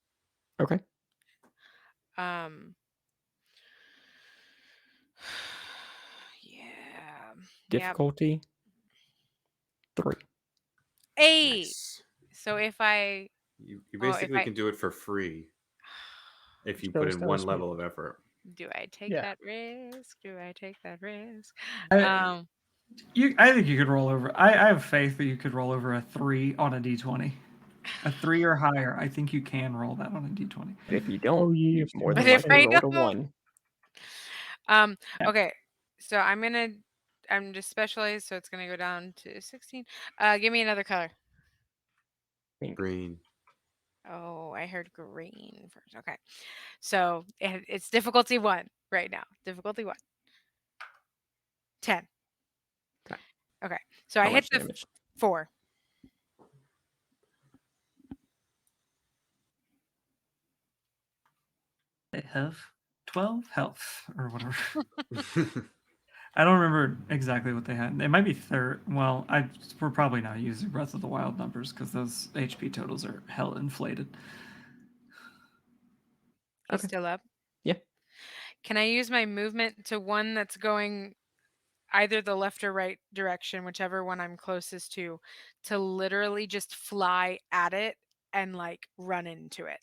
Speaker 2: Okay.
Speaker 1: Yeah.
Speaker 2: Difficulty 3.
Speaker 1: 8.
Speaker 5: Nice.
Speaker 1: So if I
Speaker 5: You
Speaker 1: well, if
Speaker 5: basically
Speaker 1: I
Speaker 5: can do it for free if you
Speaker 3: Show
Speaker 5: put
Speaker 3: us
Speaker 5: in
Speaker 3: how
Speaker 5: one
Speaker 3: sweet.
Speaker 5: level of effort.
Speaker 1: do I take
Speaker 3: Yeah.
Speaker 1: that risk? Do I take that risk?
Speaker 4: I think you could roll over. I have faith that you could roll over a 3 on a d20. a 3 or higher, I think you can roll that on a d20.
Speaker 2: But if you don't,
Speaker 3: Oh, yeah,
Speaker 2: you
Speaker 3: you've
Speaker 2: more
Speaker 3: seen
Speaker 2: than
Speaker 1: But if
Speaker 2: likely
Speaker 1: I
Speaker 2: rolled a
Speaker 1: don't,
Speaker 2: 1.
Speaker 4: Yeah.
Speaker 1: okay. So I'm just specialized, so it's gonna go down to 16. Give me another color.
Speaker 5: Green.
Speaker 1: Oh, I heard green first. Okay. So it's difficulty 1 right now. Difficulty 1. 10.
Speaker 2: Okay.
Speaker 1: Okay. So
Speaker 2: How
Speaker 1: I hit
Speaker 2: much
Speaker 1: the
Speaker 2: damage?
Speaker 1: 4.
Speaker 4: They have 12 health or whatever. I don't remember exactly what they had. It might be third. Well, we're probably not using Breath of the Wild numbers because those HP totals are hell inflated.
Speaker 1: He's
Speaker 2: Okay.
Speaker 1: still up.
Speaker 2: Yeah.
Speaker 1: Can I use my movement to one that's going either the left or right direction, whichever one I'm closest to literally just fly at it and like run into it?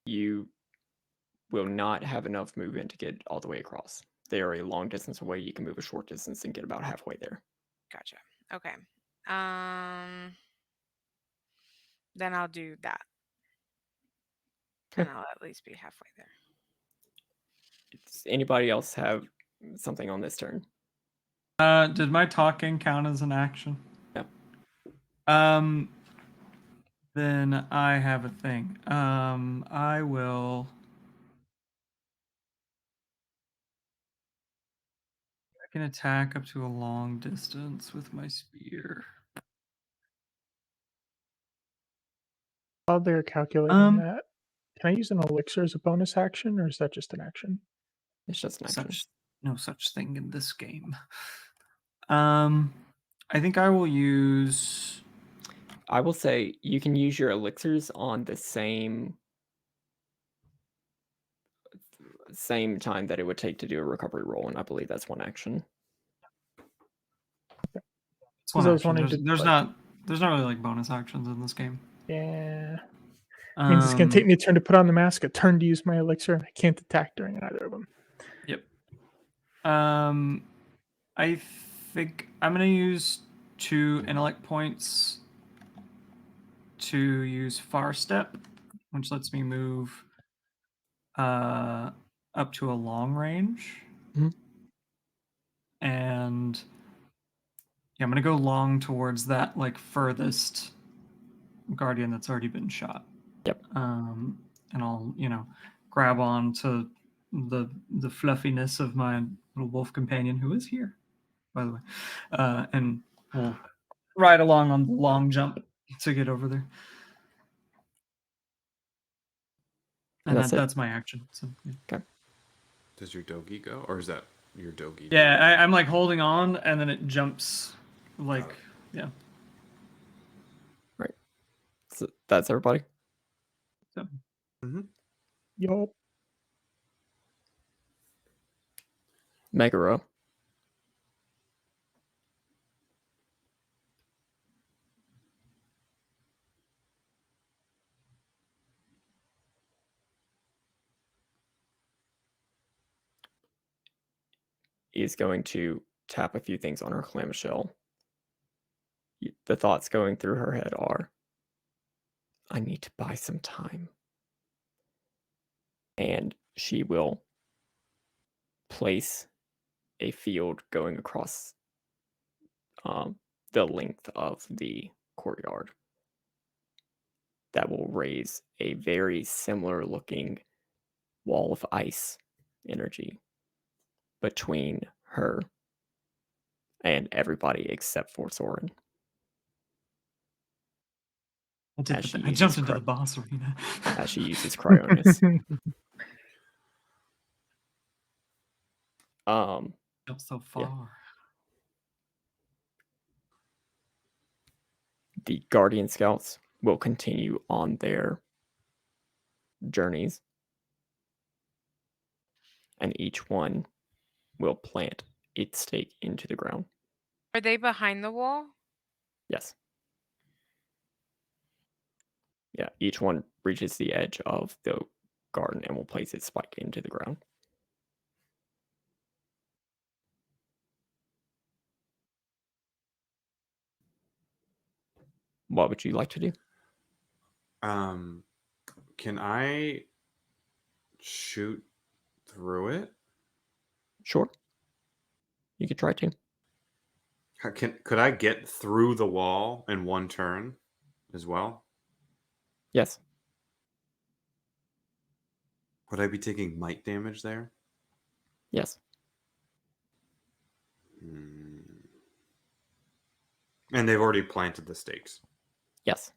Speaker 2: You will not have enough movement to get all the way across. They are a long distance away. You can move a short distance and get about halfway there.
Speaker 1: Gotcha. Okay. Then I'll do that. And
Speaker 2: Okay.
Speaker 1: I'll at least be halfway there.
Speaker 2: Does anybody else have something on this turn?
Speaker 4: Did my talking count as an action?
Speaker 2: No.
Speaker 4: Then I have a thing. I will. I can attack up to a long distance with my spear.
Speaker 3: While they're calculating
Speaker 4: Um,
Speaker 3: that, can I use an elixir as a bonus action, or is that just an action?
Speaker 2: It's just an action.
Speaker 4: no such thing in this game. I think I will use.
Speaker 2: I will say you can use your elixirs on the same time that it would take to do a recovery roll, and I believe that's one action.
Speaker 4: It's one
Speaker 3: Because I was
Speaker 4: action.
Speaker 3: wanting to,
Speaker 4: There's
Speaker 3: like,
Speaker 4: not really like bonus actions in this game.
Speaker 3: yeah. Means it's gonna take me a turn to put on the mask, a turn to use my elixir, and I can't attack during either of them.
Speaker 4: Yep. I think I'm gonna use 2 intellect points to use Far Step, which lets me move up to a long range.
Speaker 2: Mhm.
Speaker 4: And yeah, I'm gonna go long towards that like furthest guardian that's already been shot.
Speaker 2: Yep.
Speaker 4: And I'll grab on to the fluffiness of my little wolf companion who is here, by the way, and we'll ride along on the long jump to get over there. And
Speaker 2: That's it.
Speaker 4: that's my action. So yeah.
Speaker 2: Okay.
Speaker 5: Does your dogi go, or is that your dogi?
Speaker 4: Yeah, I'm like holding on, and then it jumps, like yeah.
Speaker 2: Right. So that's everybody.
Speaker 4: So
Speaker 3: Yup.
Speaker 2: Megara. Is going to tap a few things on her clamshell. The thoughts going through her head are, I need to buy some time. And she will place a field going across the length of the courtyard that will raise a very similar looking wall of ice energy between her and everybody except for Soren.
Speaker 4: I jumped into the boss arena.
Speaker 2: As she uses Cryonis.
Speaker 4: Jumped so far.
Speaker 2: Yeah. The Guardian Scouts will continue on their journeys, and each one will plant its stake into the ground.
Speaker 1: Are they behind the wall?
Speaker 2: Yes. Yeah, each one reaches the edge of the garden and will place its spike into the ground. What would you like to do?
Speaker 5: Can I shoot through it?
Speaker 2: Sure. You could try to.
Speaker 5: Could I get through the wall in one turn as well?
Speaker 2: Yes.
Speaker 5: Would I be taking might damage there?
Speaker 2: Yes.
Speaker 5: And they've already planted the stakes.
Speaker 2: Yes.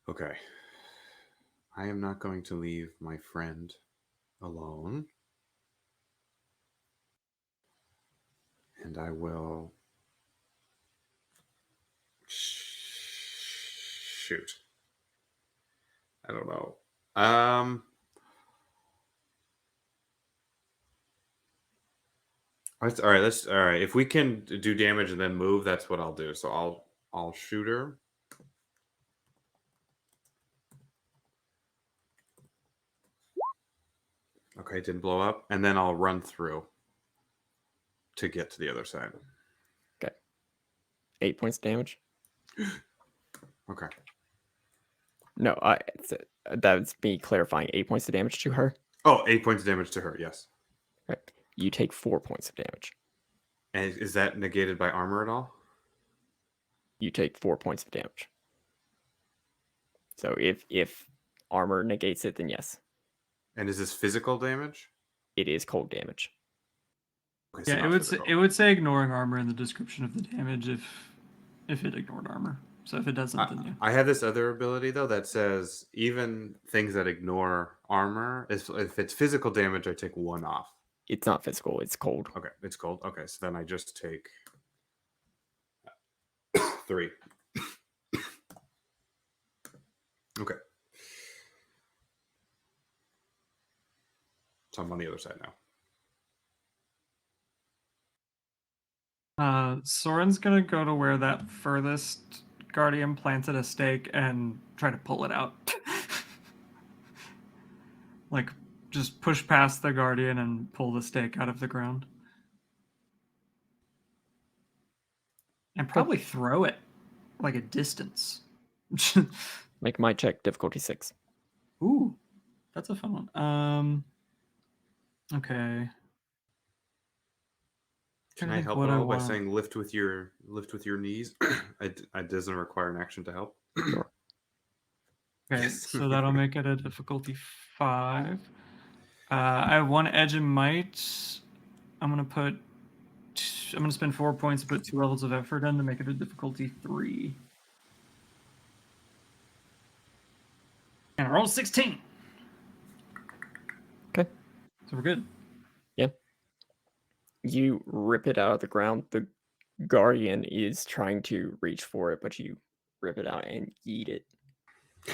Speaker 5: Okay. I am not going to leave my friend alone. And I will shoot. I don't know. All right. All right. If we can do damage and then move, that's what I'll do. So I'll shoot her. Okay, it didn't blow up, and then I'll run through to get to the other side.
Speaker 2: Okay. 8 points of damage.
Speaker 5: Okay.
Speaker 2: No, that's me clarifying. 8 points of damage to her.
Speaker 5: Oh, 8 points of damage to her. Yes.
Speaker 2: Right. You take 4 points of damage.
Speaker 5: And is that negated by armor at all?
Speaker 2: You take 4 points of damage. So if armor negates it, then yes.
Speaker 5: And is this physical damage?
Speaker 2: It is cold damage.
Speaker 5: Okay, so
Speaker 4: Yeah,
Speaker 5: not physical.
Speaker 4: it would say ignoring armor in the description of the damage if it ignored armor. So if it doesn't, then yeah.
Speaker 5: I have this other ability though that says even things that ignore armor, if it's physical damage, I take 1 off.
Speaker 2: It's not physical. It's cold.
Speaker 5: Okay, it's cold. Okay, so then I just take 3. Okay. So I'm on the other side now.
Speaker 4: Soren's gonna go to where that furthest guardian planted a stake and try to pull it out. Like, just push past the guardian and pull the stake out of the ground. And probably throw it like a distance.
Speaker 2: Make my check difficulty 6.
Speaker 4: Ooh, that's a fun one. Okay.
Speaker 5: Can
Speaker 4: Trying to
Speaker 5: I
Speaker 4: think
Speaker 5: help
Speaker 4: what
Speaker 5: at
Speaker 4: I
Speaker 5: all by
Speaker 4: want.
Speaker 5: saying lift with your knees? It doesn't require an action to help.
Speaker 2: Sure.
Speaker 4: Okay,
Speaker 5: Yes.
Speaker 4: so that'll make it a difficulty 5. I have 1 edge and might. I'm gonna spend 4 points to put 2 levels of effort in to make it a difficulty 3. And I rolled 16.
Speaker 2: Okay.
Speaker 4: So we're good.
Speaker 2: Yeah. You rip it out of the ground. The guardian is trying to reach for it, but you rip it out and eat it.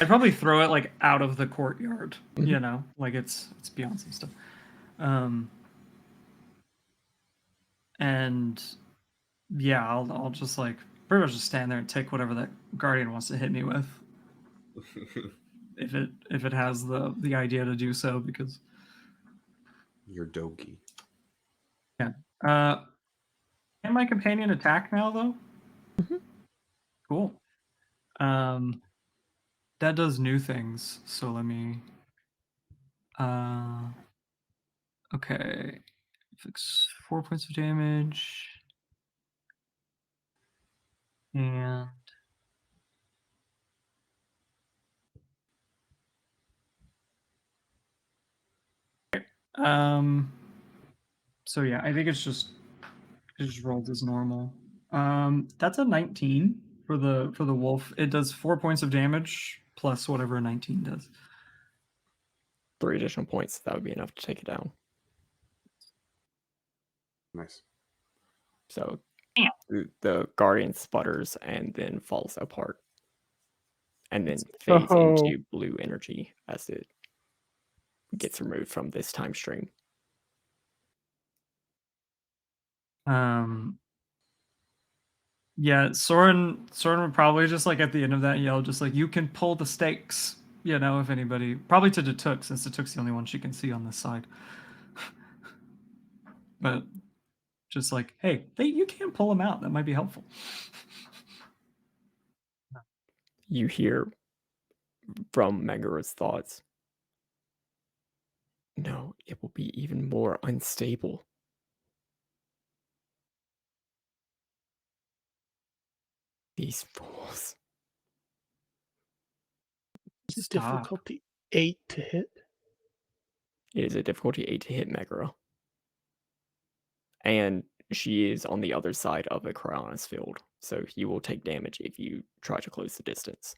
Speaker 4: I'd probably throw it like out of the courtyard,
Speaker 2: Mhm.
Speaker 4: you know, like it's beyond some stuff. And yeah, I'll just like pretty much just stand there and take whatever that guardian wants to hit me with, if it has the idea to do so, because
Speaker 5: You're Dogi.
Speaker 4: yeah. Can my companion attack now though?
Speaker 2: Mhm.
Speaker 4: Cool. That does new things. So let me. Okay. Fix 4 points of damage. And so yeah, I think it just rolled as normal. That's a 19 for the wolf. It does 4 points of damage plus whatever a 19 does.
Speaker 2: 3 additional points. That would be enough to take it down.
Speaker 5: Nice.
Speaker 2: So the guardian sputters and then falls apart. And then fades into blue energy as it gets removed from this time stream.
Speaker 4: Yeah, Soren would probably just like at the end of that yell, just like, you can pull the stakes, you know, if anybody, probably to Detuk, since Detuk's the only one she can see on this side. But just like, hey, you can't pull them out. That might be helpful.
Speaker 2: You hear from Megara's thoughts. No, it will be even more unstable. These fools.
Speaker 4: Stop.
Speaker 3: Difficulty 8 to hit.
Speaker 2: It is a difficulty 8 to hit Megara. And she is on the other side of a Cryonis field, so you will take damage if you try to close the distance.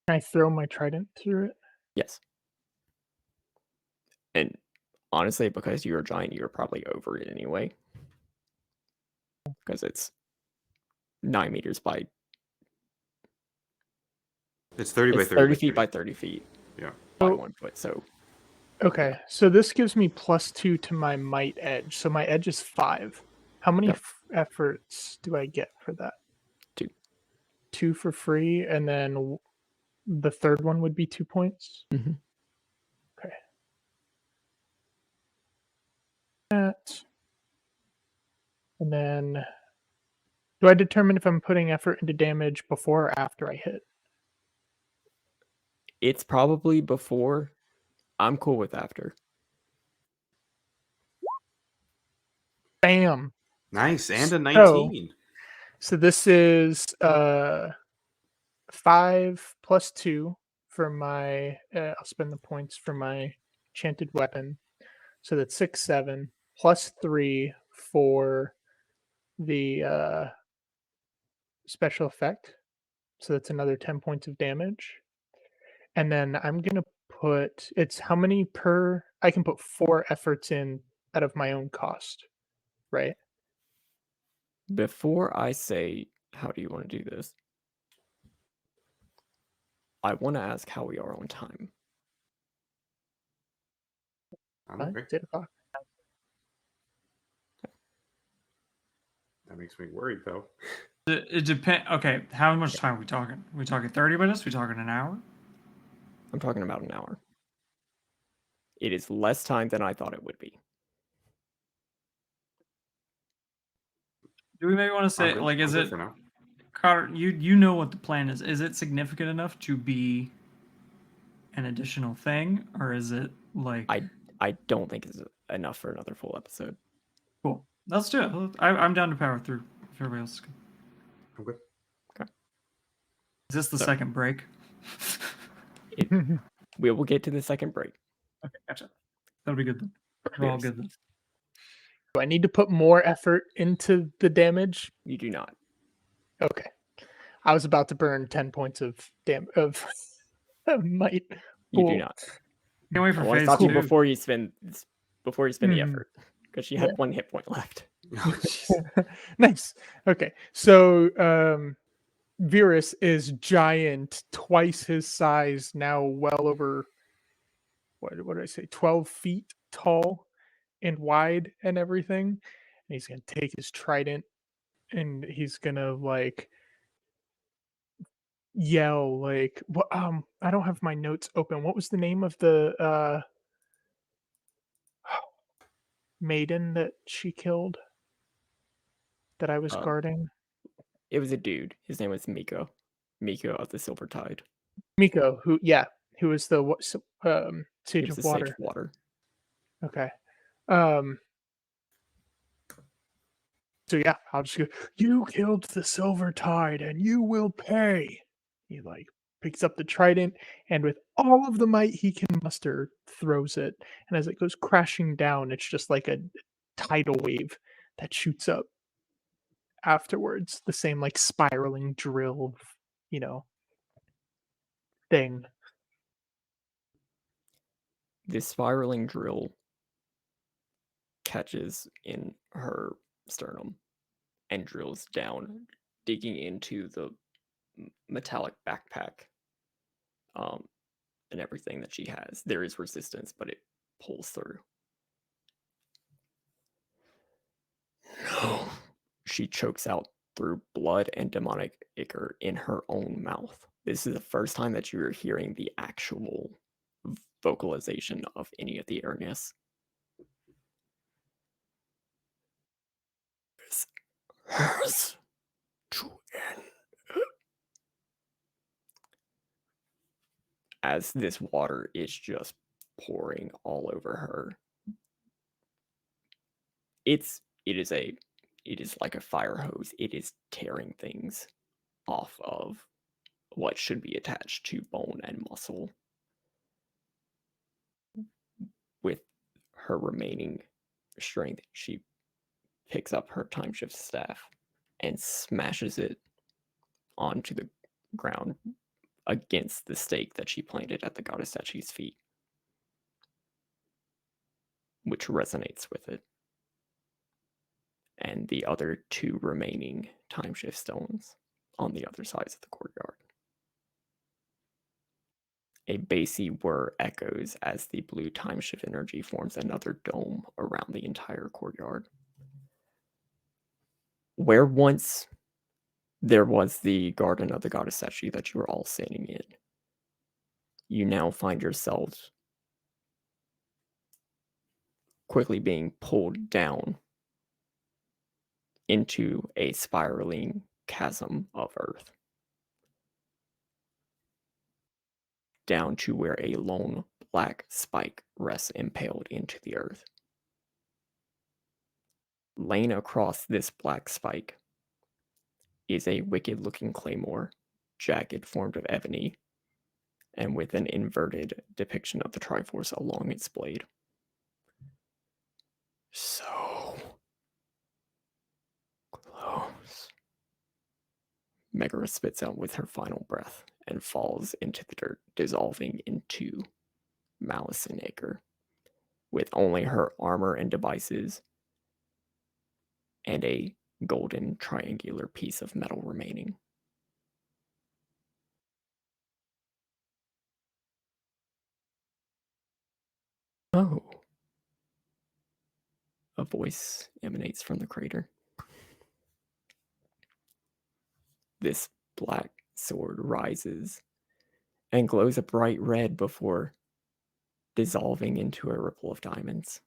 Speaker 3: Can I throw my trident through it?
Speaker 2: Yes. And honestly, because you're a giant, you're probably over it anyway. Because it's 9 meters by...
Speaker 5: It's 30 by
Speaker 2: It's
Speaker 5: 30
Speaker 2: 30
Speaker 5: by
Speaker 2: feet
Speaker 5: 30.
Speaker 2: by 30 feet
Speaker 5: Yeah.
Speaker 2: by
Speaker 3: Oh.
Speaker 2: 1 foot, so...
Speaker 3: Okay, so this gives me +2 to my might edge. So my edge is 5. How many
Speaker 2: Yep.
Speaker 3: efforts do I get for that?
Speaker 2: 2.
Speaker 3: 2 for free, and then the third one would be 2 points?
Speaker 2: Mhm.
Speaker 3: Okay. That. And then, do I determine if I'm putting effort into damage before or after I hit?
Speaker 2: It's probably before. I'm cool with after.
Speaker 3: Bam!
Speaker 5: Nice. And a
Speaker 3: So-
Speaker 5: 19.
Speaker 3: So this is 5 plus 2 for my. I'll spend the points for my enchanted weapon. So that's 6, 7 plus 3 for the special effect. So that's another 10 points of damage. And then I'm gonna put it's how many per. I can put 4 efforts in out of my own cost, right?
Speaker 2: Before I say, how do you want to do this? I want to ask how we are on time.
Speaker 5: I'm okay.
Speaker 3: It's 8 o'clock.
Speaker 5: That makes me worried, though.
Speaker 4: It depends. Okay, how much time are we talking? Are we talking 30 minutes? Are we talking an hour?
Speaker 2: I'm talking about an hour. It is less time than I thought it would be.
Speaker 4: Do we maybe want to say,
Speaker 5: I'm
Speaker 4: like,
Speaker 5: good.
Speaker 4: is
Speaker 5: I'm good
Speaker 4: it,
Speaker 5: for now?
Speaker 4: Carter, you know what the plan is. Is it significant enough to be an additional thing? Or is it, like...
Speaker 2: I don't think it's enough for another full episode.
Speaker 4: Cool. Let's do it. I'm down to power through if everybody else is good.
Speaker 5: I'm good.
Speaker 4: Is this the
Speaker 2: So-
Speaker 4: second break?
Speaker 2: We will get to the second break.
Speaker 4: Okay, gotcha. That'll be good then. We're all
Speaker 2: Yes.
Speaker 4: good then.
Speaker 3: Do I need to put more effort into the damage?
Speaker 2: You do not.
Speaker 3: Okay. I was about to burn 10 points of might.
Speaker 2: You do
Speaker 3: Cool.
Speaker 2: not.
Speaker 4: Can't wait
Speaker 2: I
Speaker 4: for
Speaker 2: want to
Speaker 4: phase
Speaker 2: stop
Speaker 4: 2.
Speaker 2: you before you spend the
Speaker 3: Mhm.
Speaker 2: effort, because she had 1 hit point left.
Speaker 5: Oh, jeez.
Speaker 3: Nice. Okay. So Virus is giant, twice his size, now well over what did I say, 12 feet tall and wide and everything. And he's gonna take his trident and he's gonna like yell like what I don't have my notes open. What was the name of the maiden that she killed that I was
Speaker 2: Um,
Speaker 3: guarding?
Speaker 2: It was a dude. His name was Miko. Miko of the Silver Tide.
Speaker 3: Miko, who was the
Speaker 2: He
Speaker 3: Sage
Speaker 2: was
Speaker 3: of
Speaker 2: the Sage
Speaker 3: Water.
Speaker 2: of Water.
Speaker 3: Okay. Um so yeah, I'll just go, you killed the Silver Tide and you will pay. He like picks up the trident and with all of the might he can muster, throws it. And as it goes crashing down, it's just like a tidal wave that shoots up afterwards. The same like spiraling drill, you know, thing.
Speaker 2: This spiraling drill catches in her sternum and drills down, digging into the metallic backpack and everything that she has. There is resistance, but it pulls through. No. She chokes out through blood and demonic ichor in her own mouth. This is the first time that you're hearing the actual vocalization of any of the airness. It's hers to end. as this water is just pouring all over her. It is like a fire hose. It is tearing things off of what should be attached to bone and muscle. With her remaining strength, she picks up her time shift staff and smashes it onto the ground against the stake that she planted at the goddess statue's feet, which resonates with it. And the other 2 remaining time shift stones on the other sides of the courtyard. A bassy whir echoes as the blue time shift energy forms another dome around the entire courtyard. Where once there was the garden of the goddess statue that you were all standing in, you now find yourselves quickly being pulled down into a spiraling chasm of earth, down to where a lone black spike rests impaled into the earth. Laying across this black spike is a wicked-looking claymore, jagged, formed of ebony, and with an inverted depiction of the Triforce along its blade. So close. Megara spits out with her final breath and falls into the dirt, dissolving into Malice and Acre, with only her armor and devices and a golden triangular piece of metal remaining. Oh. A voice emanates from the crater. This black sword rises and glows a bright red before dissolving into a ripple of diamonds.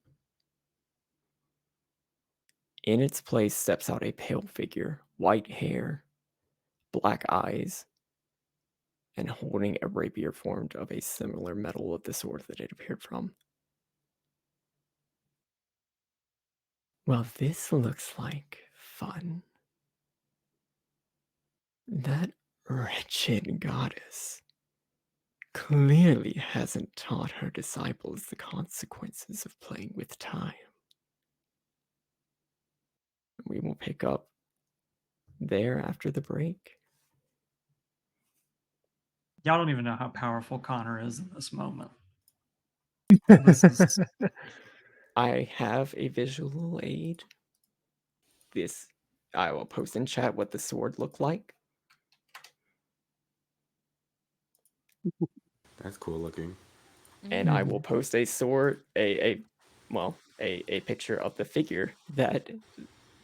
Speaker 2: In its place steps out a pale figure, white hair, black eyes, and holding a rapier formed of a similar metal of the sword that it appeared from. Well, this looks like fun. That wretched goddess clearly hasn't taught her disciples the consequences of playing with time. We will pick up there after the break.
Speaker 4: Y'all don't even know how powerful Connor is in this moment. This is
Speaker 2: I have a visual aid. This, I will post in chat what the sword looked like.
Speaker 5: That's cool looking.
Speaker 2: And I will post a sword, a picture of the figure that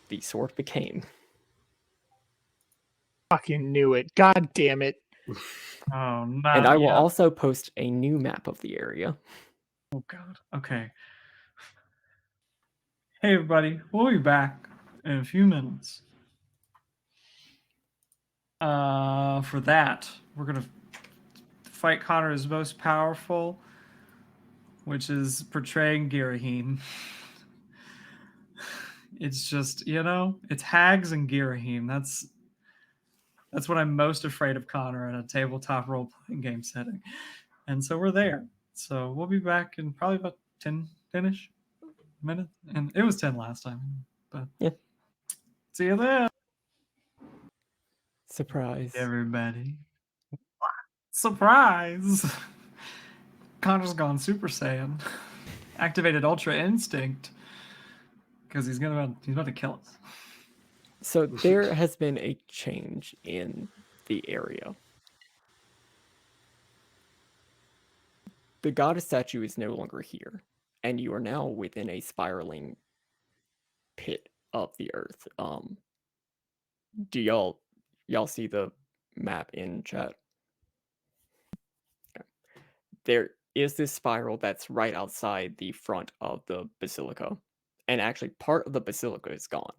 Speaker 2: the sword became.
Speaker 3: Fucking knew it. God damn it.
Speaker 4: oh no.
Speaker 2: And I will also post a new map of the area.
Speaker 4: Oh god. Okay. Hey everybody, we'll be back in a few minutes. For that, we're gonna fight Connor's most powerful, which is portraying Girahim. It's just, it's hags and Girahim. That's what I'm most afraid of Connor in a tabletop role-playing game setting. And so we're there. So we'll be back in probably about 10-ish minutes. And it was 10 last time. But
Speaker 2: yeah.
Speaker 4: See you then.
Speaker 2: Surprise.
Speaker 4: Everybody. Surprise! Connor's gone Super Saiyan. Activated Ultra Instinct. Because he's about to kill us.
Speaker 2: So there has been a change in the area. The goddess statue is no longer here, and you are now within a spiraling pit of the earth. Do y'all see the map in chat? Okay. There is this spiral that's right outside the front of the basilica, and actually part of the basilica is gone.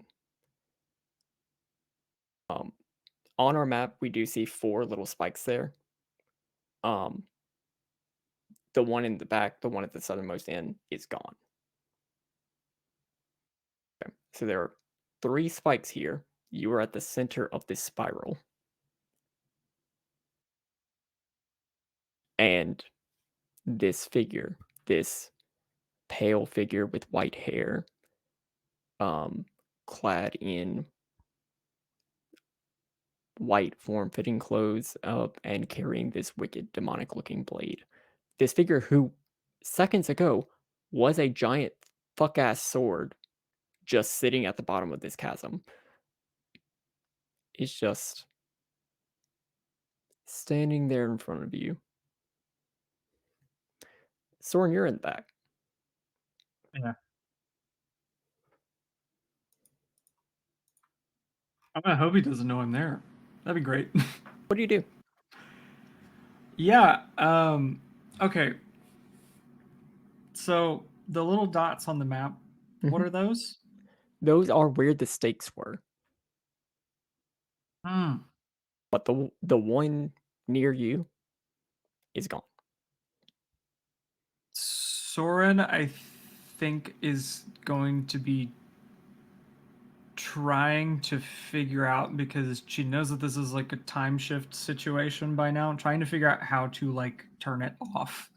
Speaker 2: On our map, we do see 4 little spikes there. the one in the back, the one at the southernmost end, is gone. Okay. So there are 3 spikes here. You are at the center of this spiral. And this figure, this pale figure with white hair, clad in white form-fitting clothes, and carrying this wicked demonic-looking blade. This figure who, seconds ago, was a giant fuck-ass sword just sitting at the bottom of this chasm, is just standing there in front of you. Soren, you're in the back.
Speaker 4: Yeah. I'm gonna hope he doesn't know I'm there. That'd be great.
Speaker 2: What do you do?
Speaker 4: Yeah. Okay. So the little dots on the map, what
Speaker 2: Mhm.
Speaker 4: are those?
Speaker 2: Those are where the stakes were,
Speaker 4: Hmm.
Speaker 2: but the one near you is gone.
Speaker 4: Soren, I think, is going to be trying to figure out, because she knows that this is like a time shift situation by now, trying to figure out how to like turn it off,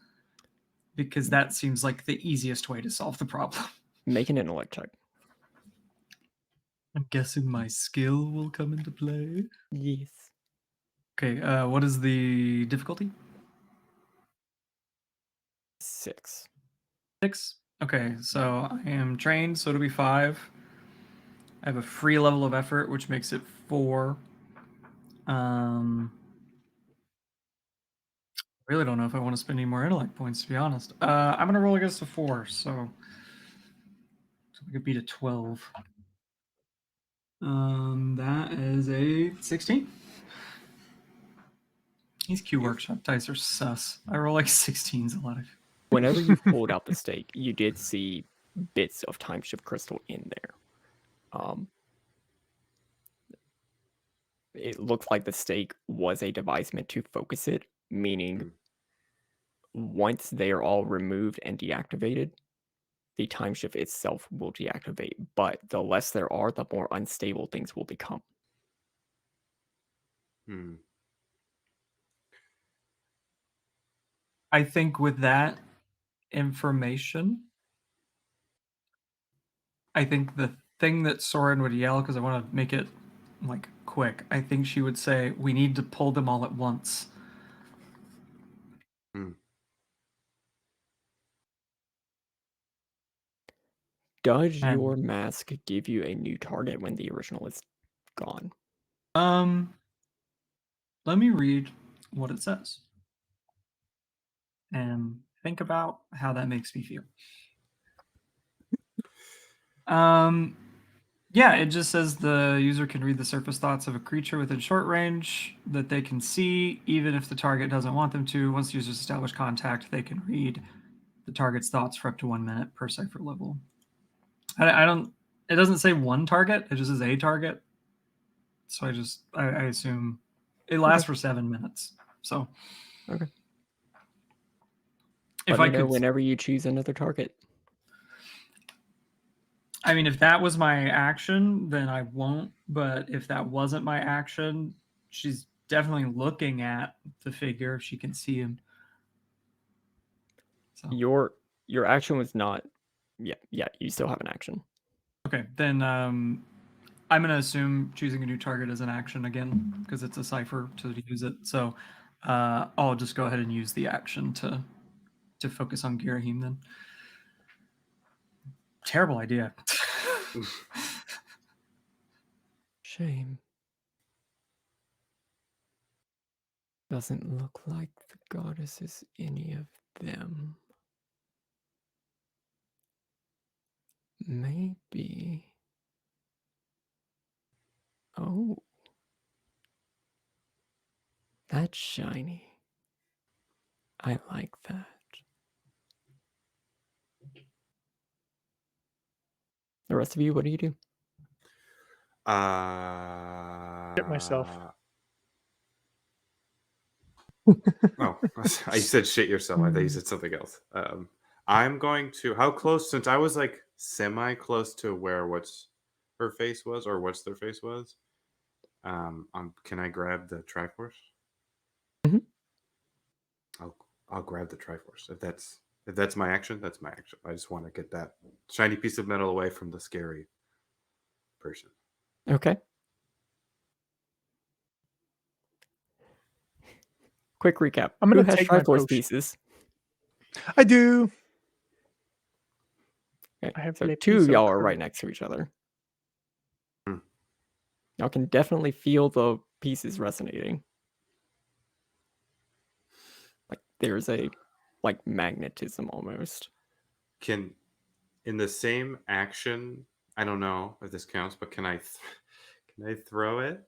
Speaker 4: because that seems like the easiest way to solve the problem.
Speaker 2: Make an intellect check.
Speaker 4: I'm guessing my skill will come into play.
Speaker 2: Yes.
Speaker 4: Okay, what is the difficulty?
Speaker 2: 6.
Speaker 4: 6. Okay, so I am trained, so it'll be 5. I have a free level of effort, which makes it 4. Really don't know if I want to spend any more intellect points, to be honest. I'm gonna roll against a 4, so we could beat a 12. That is a 16. These Q Workshop dice are sus. I roll like 16s a lot of.
Speaker 2: Whenever you pulled out the stake, you did see bits of time shift crystal in there. It looked like the stake was a device meant to focus it, meaning once they are all removed and deactivated, the time shift itself will deactivate. But the less there are, the more unstable things will become.
Speaker 5: Hmm.
Speaker 4: I think with that information, I think the thing that Soren would yell, because I want to make it like quick, I think she would say, "We need to pull them all at once."
Speaker 5: Hmm.
Speaker 2: Does your
Speaker 4: And
Speaker 2: mask give you a new target when the original is gone?
Speaker 4: let me read what it says and think about how that makes me feel. Yeah, it just says the user can read the surface thoughts of a creature within short range that they can see, even if the target doesn't want them to. Once users establish contact, they can read the target's thoughts for up to 1 minute per Cypher level. I don't. It doesn't say one target. It just says a target. So I assume it lasts for 7 minutes. So
Speaker 2: Okay.
Speaker 4: if
Speaker 2: Let
Speaker 4: I
Speaker 2: me know
Speaker 4: could,
Speaker 2: whenever you choose another target.
Speaker 4: I mean, if that was my action, then I won't. But if that wasn't my action, she's definitely looking at the figure if she can see him. So
Speaker 2: Your action was not. Yeah. You still have an action.
Speaker 4: okay, then I'm gonna assume choosing a new target is an action again because it's a cipher to use it. So I'll just go ahead and use the action to focus on Girahim then. Terrible idea.
Speaker 2: Shame. Doesn't look like the goddess is any of them. Maybe. Oh. That's shiny. I like that. The rest of you, what do you do?
Speaker 3: Shit myself.
Speaker 5: Oh, I said shit yourself. I thought you said something else. I'm going to. How close? Since I was like semi close to where what's her face was, or what's their face was. Can I grab the Triforce?
Speaker 2: Mhm.
Speaker 5: I'll I'll grab the Triforce. If that's my action, that's my action. I just want to get that shiny piece of metal away from the scary person.
Speaker 2: Okay. Quick recap.
Speaker 3: I'm
Speaker 2: Who
Speaker 3: gonna
Speaker 2: has
Speaker 3: take my
Speaker 2: Triforce
Speaker 3: potion.
Speaker 2: pieces?
Speaker 3: I do.
Speaker 2: Okay.
Speaker 3: I have
Speaker 2: So
Speaker 3: le
Speaker 2: two of
Speaker 3: piece of
Speaker 2: y'all are right
Speaker 3: courage.
Speaker 2: next to each other.
Speaker 5: Hmm.
Speaker 2: Y'all can definitely feel the pieces resonating. Like there's a like magnetism almost.
Speaker 5: Can in the same action? I don't know if this counts, but can I throw it?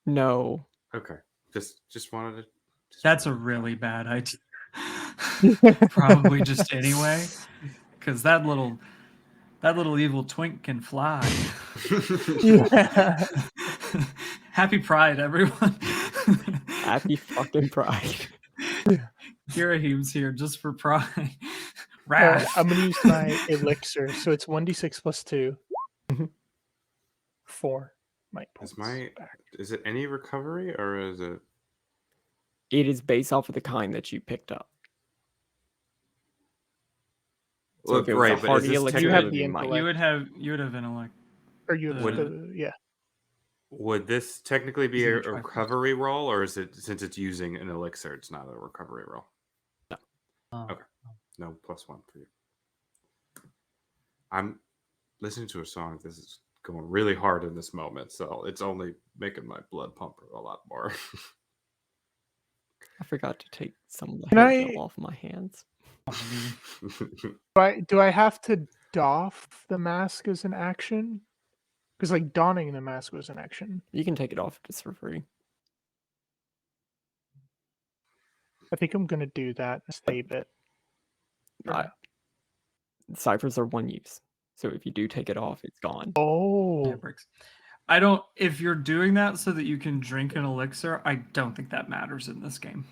Speaker 2: No.
Speaker 5: Okay, just wanted to.
Speaker 4: That's a really bad idea. Probably just anyway, because that little evil twink can fly.
Speaker 3: Yeah.
Speaker 4: Happy Pride, everyone.
Speaker 2: Happy fucking pride.
Speaker 4: Girahim's here just for pride.
Speaker 3: All right,
Speaker 4: Wrath.
Speaker 3: I'm gonna use my elixir. So it's 1d6 plus 2,
Speaker 2: Mhm.
Speaker 3: 4 might
Speaker 5: Is
Speaker 3: points back.
Speaker 5: is it any recovery or is it?
Speaker 2: It is based off of the kind that you picked up. So if
Speaker 5: Look,
Speaker 2: it was a
Speaker 5: right, but is
Speaker 2: hardy
Speaker 5: this
Speaker 2: elixir,
Speaker 3: You
Speaker 2: it
Speaker 3: have
Speaker 2: would
Speaker 3: the
Speaker 2: be might.
Speaker 4: You
Speaker 3: intellect,
Speaker 4: would have intellect.
Speaker 3: or you have
Speaker 5: Would
Speaker 3: yeah.
Speaker 5: would this technically be
Speaker 4: Using
Speaker 5: a
Speaker 4: the Triforce.
Speaker 5: recovery roll, or is it since it's using an elixir, it's not a recovery roll?
Speaker 4: Oh.
Speaker 5: Okay. No +1 for you. I'm listening to a song. This is going really hard in this moment, so it's only making my blood pump a lot more.
Speaker 2: I forgot to take some of the
Speaker 3: Can
Speaker 2: hair gel
Speaker 3: I
Speaker 2: off my hands.
Speaker 3: do I have to doff the mask as an action? Because like donning the mask was an action.
Speaker 2: You can take it off just for free.
Speaker 3: I think I'm gonna do that and save it. for
Speaker 2: I-
Speaker 3: now.
Speaker 2: Ciphers are one use. So if you do take it off, it's gone.
Speaker 4: Yeah,
Speaker 3: Oh
Speaker 4: it breaks. I don't. If you're doing that so that you can drink an elixir, I don't think that matters in this game.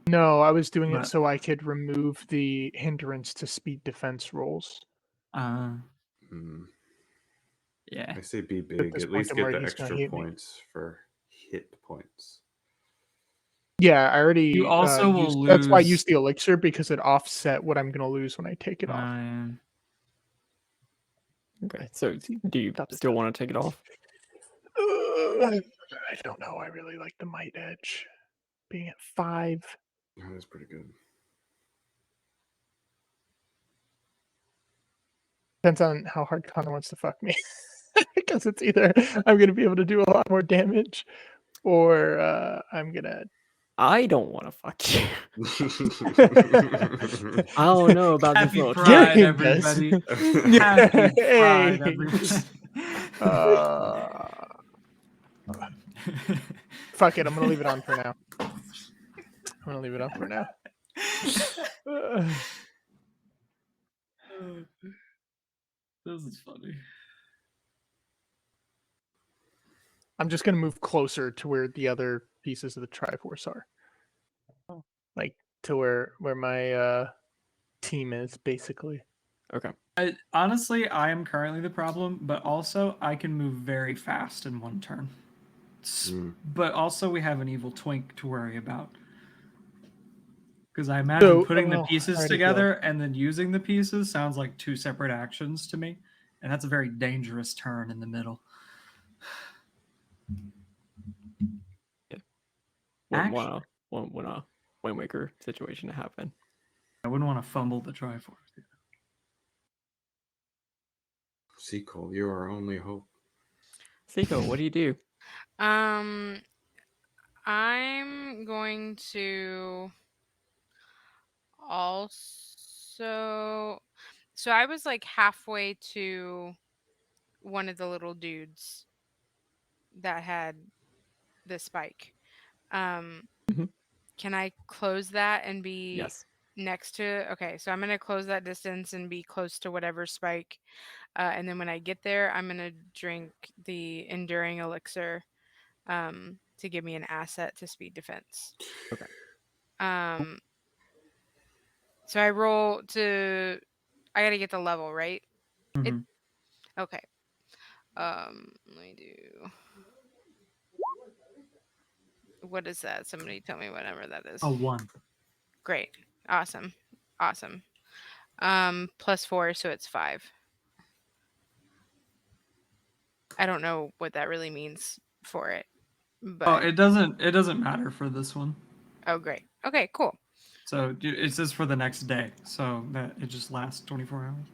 Speaker 3: no, I was doing it
Speaker 4: But-
Speaker 3: so I could remove the hindrance to speed defense rolls.
Speaker 5: Hmm.
Speaker 4: Yeah.
Speaker 5: I say be
Speaker 3: At
Speaker 5: big.
Speaker 3: this
Speaker 5: At
Speaker 3: point,
Speaker 5: least
Speaker 3: I'm
Speaker 5: get
Speaker 3: worried
Speaker 5: the
Speaker 3: he's gonna
Speaker 5: extra
Speaker 3: hit me.
Speaker 5: points for hit points.
Speaker 3: Yeah, I already
Speaker 4: You also will
Speaker 3: used. That's why I
Speaker 4: lose-
Speaker 3: used the elixir because it offset what I'm gonna lose when I take it off.
Speaker 2: Okay. So do you still want to take it off?
Speaker 3: I don't know. I really like the might edge being at 5.
Speaker 5: Oh, that's pretty good.
Speaker 3: Depends on how hard Connor wants to fuck me. Because it's either I'm gonna be able to do a lot more damage, or I'm gonna.
Speaker 2: I don't want to fuck you. I don't know about this
Speaker 4: Happy
Speaker 2: little
Speaker 4: Pride,
Speaker 3: Game does.
Speaker 4: everybody. Happy Pride,
Speaker 3: Hey.
Speaker 4: everybody.
Speaker 3: Fuck it. I'm gonna leave it on for now.
Speaker 4: This is funny.
Speaker 3: I'm just gonna move closer to where the other pieces of the Triforce are, like to where my team is basically.
Speaker 2: Okay.
Speaker 4: Honestly, I am currently the problem, but also I can move very fast in one turn. But also we have an evil twink to worry about. Because I imagine putting the pieces together and then using the pieces sounds like two separate actions to me. And that's a very dangerous turn in the middle.
Speaker 2: Wouldn't want a Wind Waker situation to happen.
Speaker 4: I wouldn't want to fumble the Triforce.
Speaker 5: Sequel, you are our only hope.
Speaker 2: Seiko, what do you do?
Speaker 1: I'm going to also. So I was like halfway to one of the little dudes that had the spike.
Speaker 2: Mhm.
Speaker 1: Can I close that and be
Speaker 2: Yes.
Speaker 1: next to? Okay, so I'm gonna close that distance and be close to whatever spike. And then when I get there, I'm gonna drink the enduring elixir to give me an asset to speed defense.
Speaker 2: Okay.
Speaker 1: So I roll to. I gotta get the level, right? It
Speaker 4: Mhm.
Speaker 1: okay. Let me do. What is that? Somebody tell me whatever that is.
Speaker 4: A 1.
Speaker 1: Great. Awesome. Awesome. +4, so it's 5. I don't know what that really means for it,
Speaker 4: Oh,
Speaker 1: but
Speaker 4: it doesn't matter for this one.
Speaker 1: oh great. Okay, cool.
Speaker 4: So it's just for the next day, so that it just lasts 24 hours.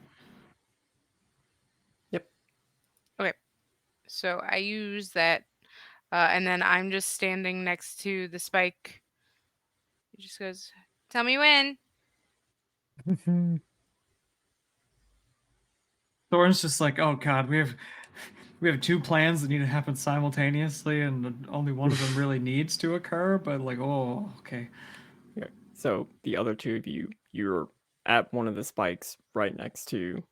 Speaker 2: Yep.
Speaker 1: Okay. So I use that and then I'm just standing next to the spike. He just goes, "Tell me when."
Speaker 4: Thorn's just like, oh god, we have 2 plans that need to happen simultaneously, and only one of them really needs to occur. But like, oh, okay.
Speaker 2: Yeah. So the other two of you, you're at one of the spikes right next to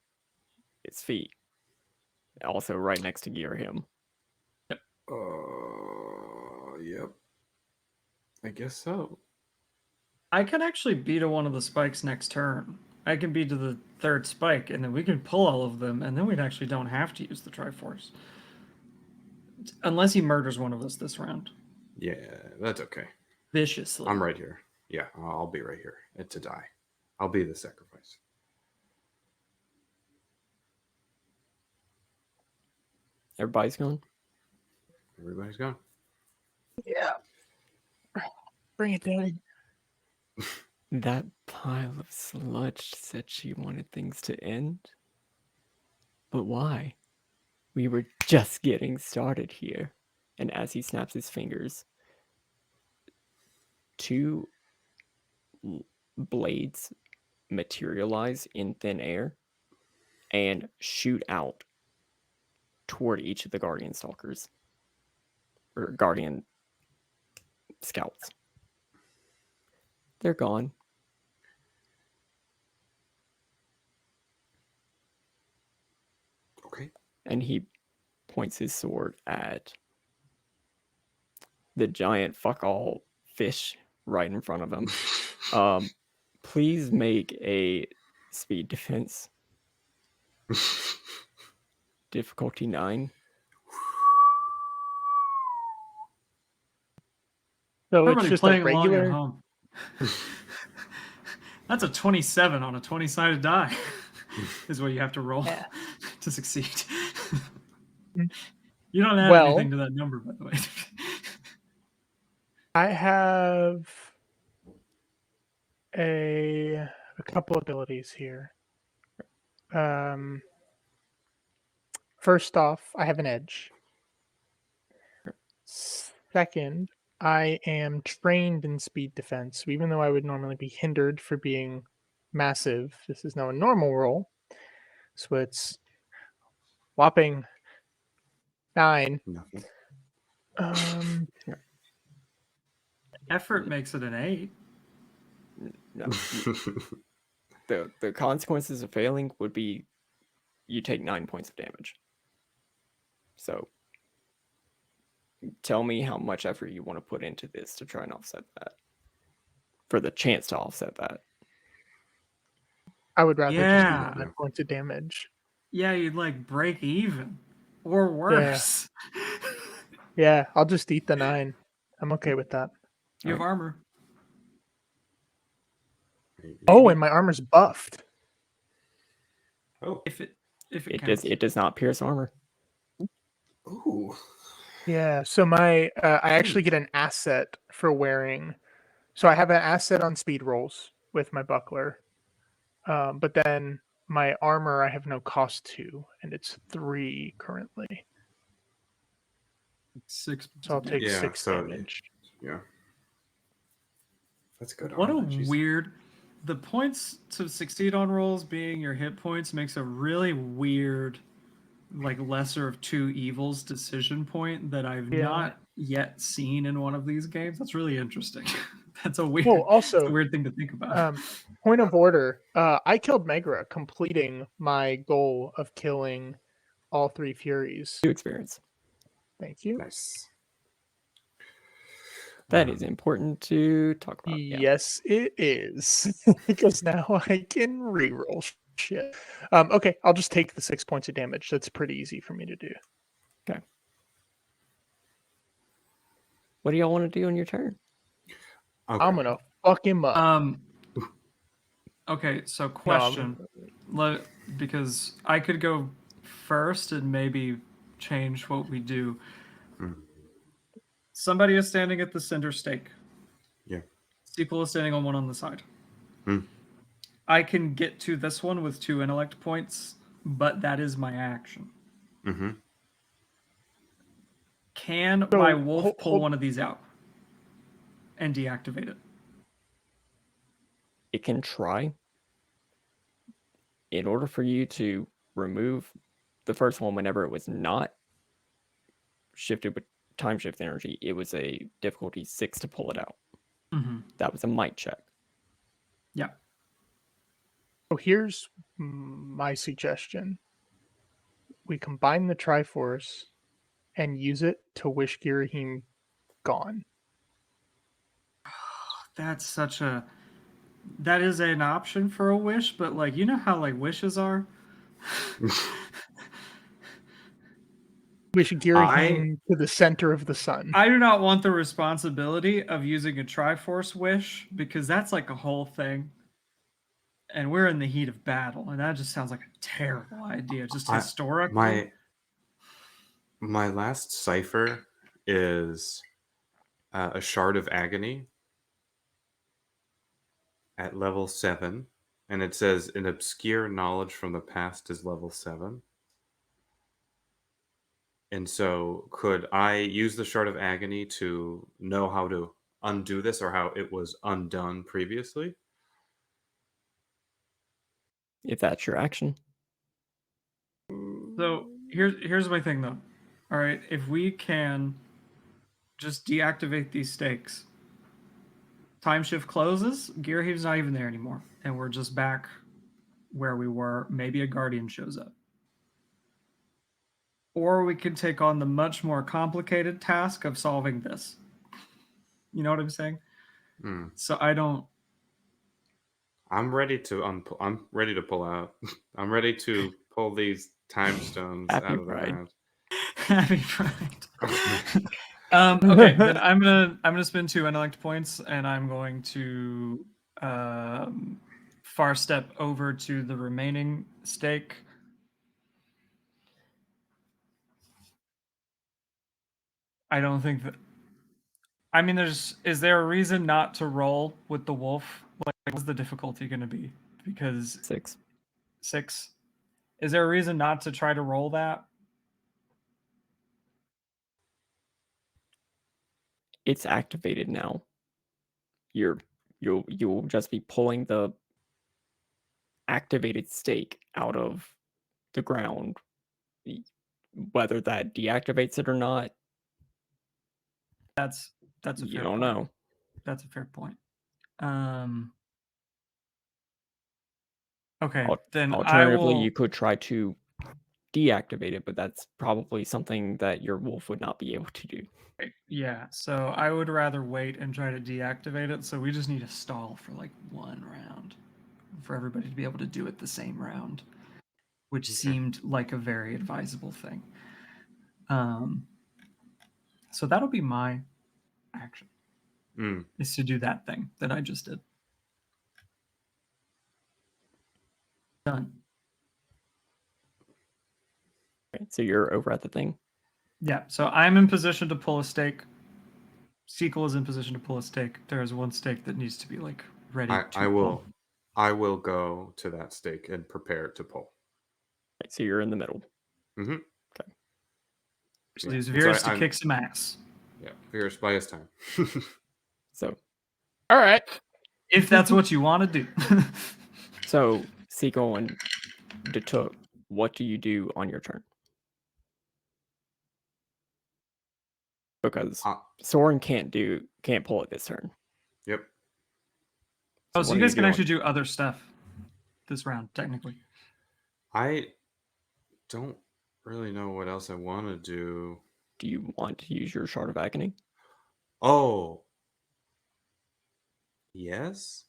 Speaker 2: its feet. Also right next to Gearhim.
Speaker 5: Yep. I guess so.
Speaker 4: I can actually be to one of the spikes next turn. I can be to the 3rd spike, and then we can pull all of them, and then we actually don't have to use the Triforce. Unless he murders one of us this round.
Speaker 5: Yeah, that's okay.
Speaker 4: Viciously.
Speaker 5: I'm right here. Yeah, I'll be right here. It's a die. I'll be the sacrifice.
Speaker 2: Everybody's going?
Speaker 5: Everybody's gone.
Speaker 3: Yeah. Bring it, Daddy.
Speaker 2: That pile of sludge said she wanted things to end. But why? We were just getting started here. And as he snaps his fingers, 2 blades materialize in thin air and shoot out toward each of the Guardian Stalkers. Or Guardian Scouts. They're gone.
Speaker 5: Okay.
Speaker 2: And he points his sword at the giant fuck all fish right in front of him. Please make a speed defense. Difficulty 9.
Speaker 3: So it's
Speaker 4: Everybody
Speaker 3: just a
Speaker 4: playing along at
Speaker 3: regular.
Speaker 4: home. That's a 27 on a 20-sided die. Is what you have to roll
Speaker 3: Yeah.
Speaker 4: to succeed.
Speaker 3: Mm.
Speaker 4: You don't add
Speaker 3: Well-
Speaker 4: anything to that number, by the way.
Speaker 3: I have a couple abilities here. First off, I have an edge. Second, I am trained in speed defense. So even though I would normally be hindered for being massive, this is now a normal roll. So it's whopping 9.
Speaker 5: Nothing.
Speaker 4: Effort makes it an 8.
Speaker 2: No. The consequences of failing would be you take 9 points of damage. So tell me how much effort you want to put into this to try and offset that. For the chance to offset that.
Speaker 3: I would rather just
Speaker 4: Yeah.
Speaker 3: do 9 points of damage.
Speaker 4: Yeah, you'd like break even. Or worse.
Speaker 3: Yeah, I'll just eat the 9. I'm okay with that.
Speaker 4: You have armor.
Speaker 3: Oh, and my armor's buffed.
Speaker 5: Oh.
Speaker 4: If it
Speaker 2: It does not pierce armor.
Speaker 5: Ooh.
Speaker 3: Yeah, so my I actually get an asset for wearing. So I have an asset on speed rolls with my buckler. But then my armor I have no cost to, and it's 3 currently.
Speaker 4: 6.
Speaker 3: So I'll take
Speaker 5: Yeah,
Speaker 3: 6
Speaker 5: so-
Speaker 3: damage.
Speaker 5: Yeah. That's good.
Speaker 4: What a
Speaker 5: armor, jeez.
Speaker 4: weird. The points to succeed on rolls being your hit points makes a really weird, like lesser of 2 evils decision point that I've
Speaker 3: Yeah.
Speaker 4: not yet seen in one of these games. That's really interesting. That's a weird,
Speaker 3: Well, also,
Speaker 4: it's a weird thing to think about.
Speaker 3: Point of order. I killed Megra, completing my goal of killing all 3 Furies.
Speaker 2: 2 experience.
Speaker 3: Thank you.
Speaker 5: Nice.
Speaker 2: That is important to talk about. Yeah.
Speaker 3: Yes, it is. Because now I can reroll shit. Okay, I'll just take the 6 points of damage. That's pretty easy for me to do.
Speaker 2: Okay. What do y'all want to do on your turn?
Speaker 5: Okay.
Speaker 3: I'm gonna fuck him up.
Speaker 4: Okay, so
Speaker 3: No,
Speaker 4: question. Because I could go first and maybe change what we do.
Speaker 5: Hmm.
Speaker 4: Somebody is standing at the center stake.
Speaker 5: Yeah.
Speaker 4: Sequel is standing on one on the side.
Speaker 5: Hmm.
Speaker 4: I can get to this one with 2 intellect points, but that is my action.
Speaker 5: Mm-hmm.
Speaker 4: Can
Speaker 3: So,
Speaker 4: my wolf
Speaker 3: hold-
Speaker 4: pull
Speaker 3: hold-
Speaker 4: one of these out and deactivate it?
Speaker 2: It can try. In order for you to remove the first one whenever it was not shifted with time shift energy, it was a difficulty 6 to pull it out.
Speaker 4: Mm-hmm.
Speaker 2: That was a might check.
Speaker 4: Yeah.
Speaker 3: So here's my suggestion. We combine the Triforce and use it to wish Girahim gone.
Speaker 4: That's such a. That is an option for a wish, but like, you know how like wishes are?
Speaker 3: Wish Girahim to the center of the sun.
Speaker 4: I do not want the responsibility of using a Triforce wish because that's like a whole thing. And we're in the heat of battle, and that just sounds like a terrible idea. Just historically.
Speaker 5: My last cipher is a shard of agony at level 7, and it says an obscure knowledge from the past is level 7. And so, could I use the shard of agony to know how to undo this or how it was undone previously?
Speaker 2: If that's your action.
Speaker 4: So here's my thing though. All right, if we can just deactivate these stakes, time shift closes, Gearheav's not even there anymore, and we're just back where we were. Maybe a guardian shows up. Or we could take on the much more complicated task of solving this. You know what I'm saying?
Speaker 5: Hmm.
Speaker 4: So I don't.
Speaker 5: I'm ready to I'm ready to pull out. I'm ready to pull these time stones
Speaker 2: Happy
Speaker 5: out of the
Speaker 2: Pride.
Speaker 5: ground.
Speaker 4: Happy Pride. Okay, then I'm gonna spend 2 intellect points, and I'm going to far step over to the remaining stake. I don't think that. I mean, is there a reason not to roll with the wolf? Like, what's the difficulty going to be? Because
Speaker 2: 6.
Speaker 4: 6. Is there a reason not to try to roll that?
Speaker 2: It's activated now. You'll just be pulling the activated stake out of the ground. Whether that deactivates it or not,
Speaker 4: That's a
Speaker 2: you
Speaker 4: fair
Speaker 2: don't
Speaker 4: point.
Speaker 2: know.
Speaker 4: That's a fair point. Okay, then
Speaker 2: Alternatively,
Speaker 4: I will.
Speaker 2: you could try to deactivate it, but that's probably something that your wolf would not be able to do.
Speaker 4: Yeah, so I would rather wait and try to deactivate it. So we just need to stall for like 1 round for everybody to be able to do it the same round, which seemed like a very advisable thing. So that'll be my action, is to do that thing that I just did. Done.
Speaker 2: Okay, so you're over at the thing.
Speaker 4: Yeah, so I'm in position to pull a stake. Sequel is in position to pull a stake. There is 1 stake that needs to be like ready to pull.
Speaker 5: I will go to that stake and prepare to pull.
Speaker 2: Right, so you're in the middle.
Speaker 5: Mm-hmm.
Speaker 2: Okay.
Speaker 4: So use Virus to kick some ass.
Speaker 5: Yeah, Virus by his time.
Speaker 2: So,
Speaker 3: all right.
Speaker 4: If that's what you want to do.
Speaker 2: So Seagull and Detuk, what do you do on your turn? Because Soren can't pull it this turn.
Speaker 5: Yep.
Speaker 4: So you guys can actually do other stuff this round, technically.
Speaker 5: I don't really know what else I want to do.
Speaker 2: Do you want to use your Shard of Agony?
Speaker 5: Oh, Yes.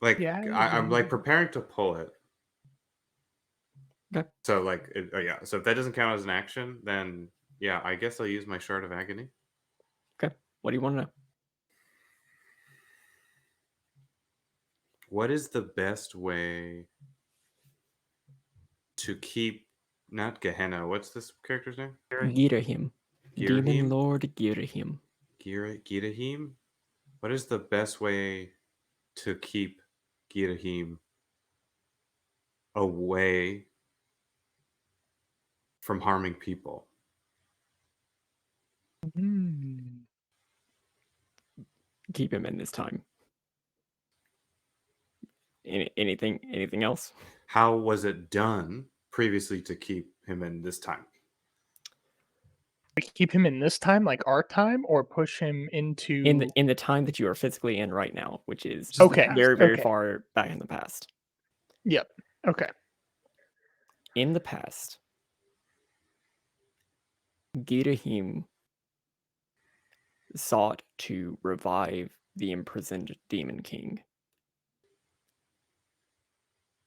Speaker 5: Like
Speaker 3: Yeah,
Speaker 5: I'm like
Speaker 3: yeah.
Speaker 5: preparing to pull it.
Speaker 2: Okay.
Speaker 5: So like yeah. So if that doesn't count as an action, then yeah, I guess I'll use my Shard of Agony.
Speaker 2: Okay. What do you want to know?
Speaker 5: What is the best way to keep not Gehenna? What's this character's name?
Speaker 2: Girahim. Demon
Speaker 5: Girahim?
Speaker 2: Lord Girahim.
Speaker 5: Girahim? What is the best way to keep Girahim away from harming people?
Speaker 3: Hmm.
Speaker 2: Keep him in this time. Anything else?
Speaker 5: How was it done previously to keep him in this time?
Speaker 3: Like, keep him in this time, like our time, or push him into.
Speaker 2: In the time that you are physically in right now, which is
Speaker 4: Just the
Speaker 3: Okay.
Speaker 4: past.
Speaker 2: very
Speaker 3: Okay.
Speaker 2: far back in the past.
Speaker 3: Yep. Okay.
Speaker 2: In the past, Girahim sought to revive the imprisoned Demon King.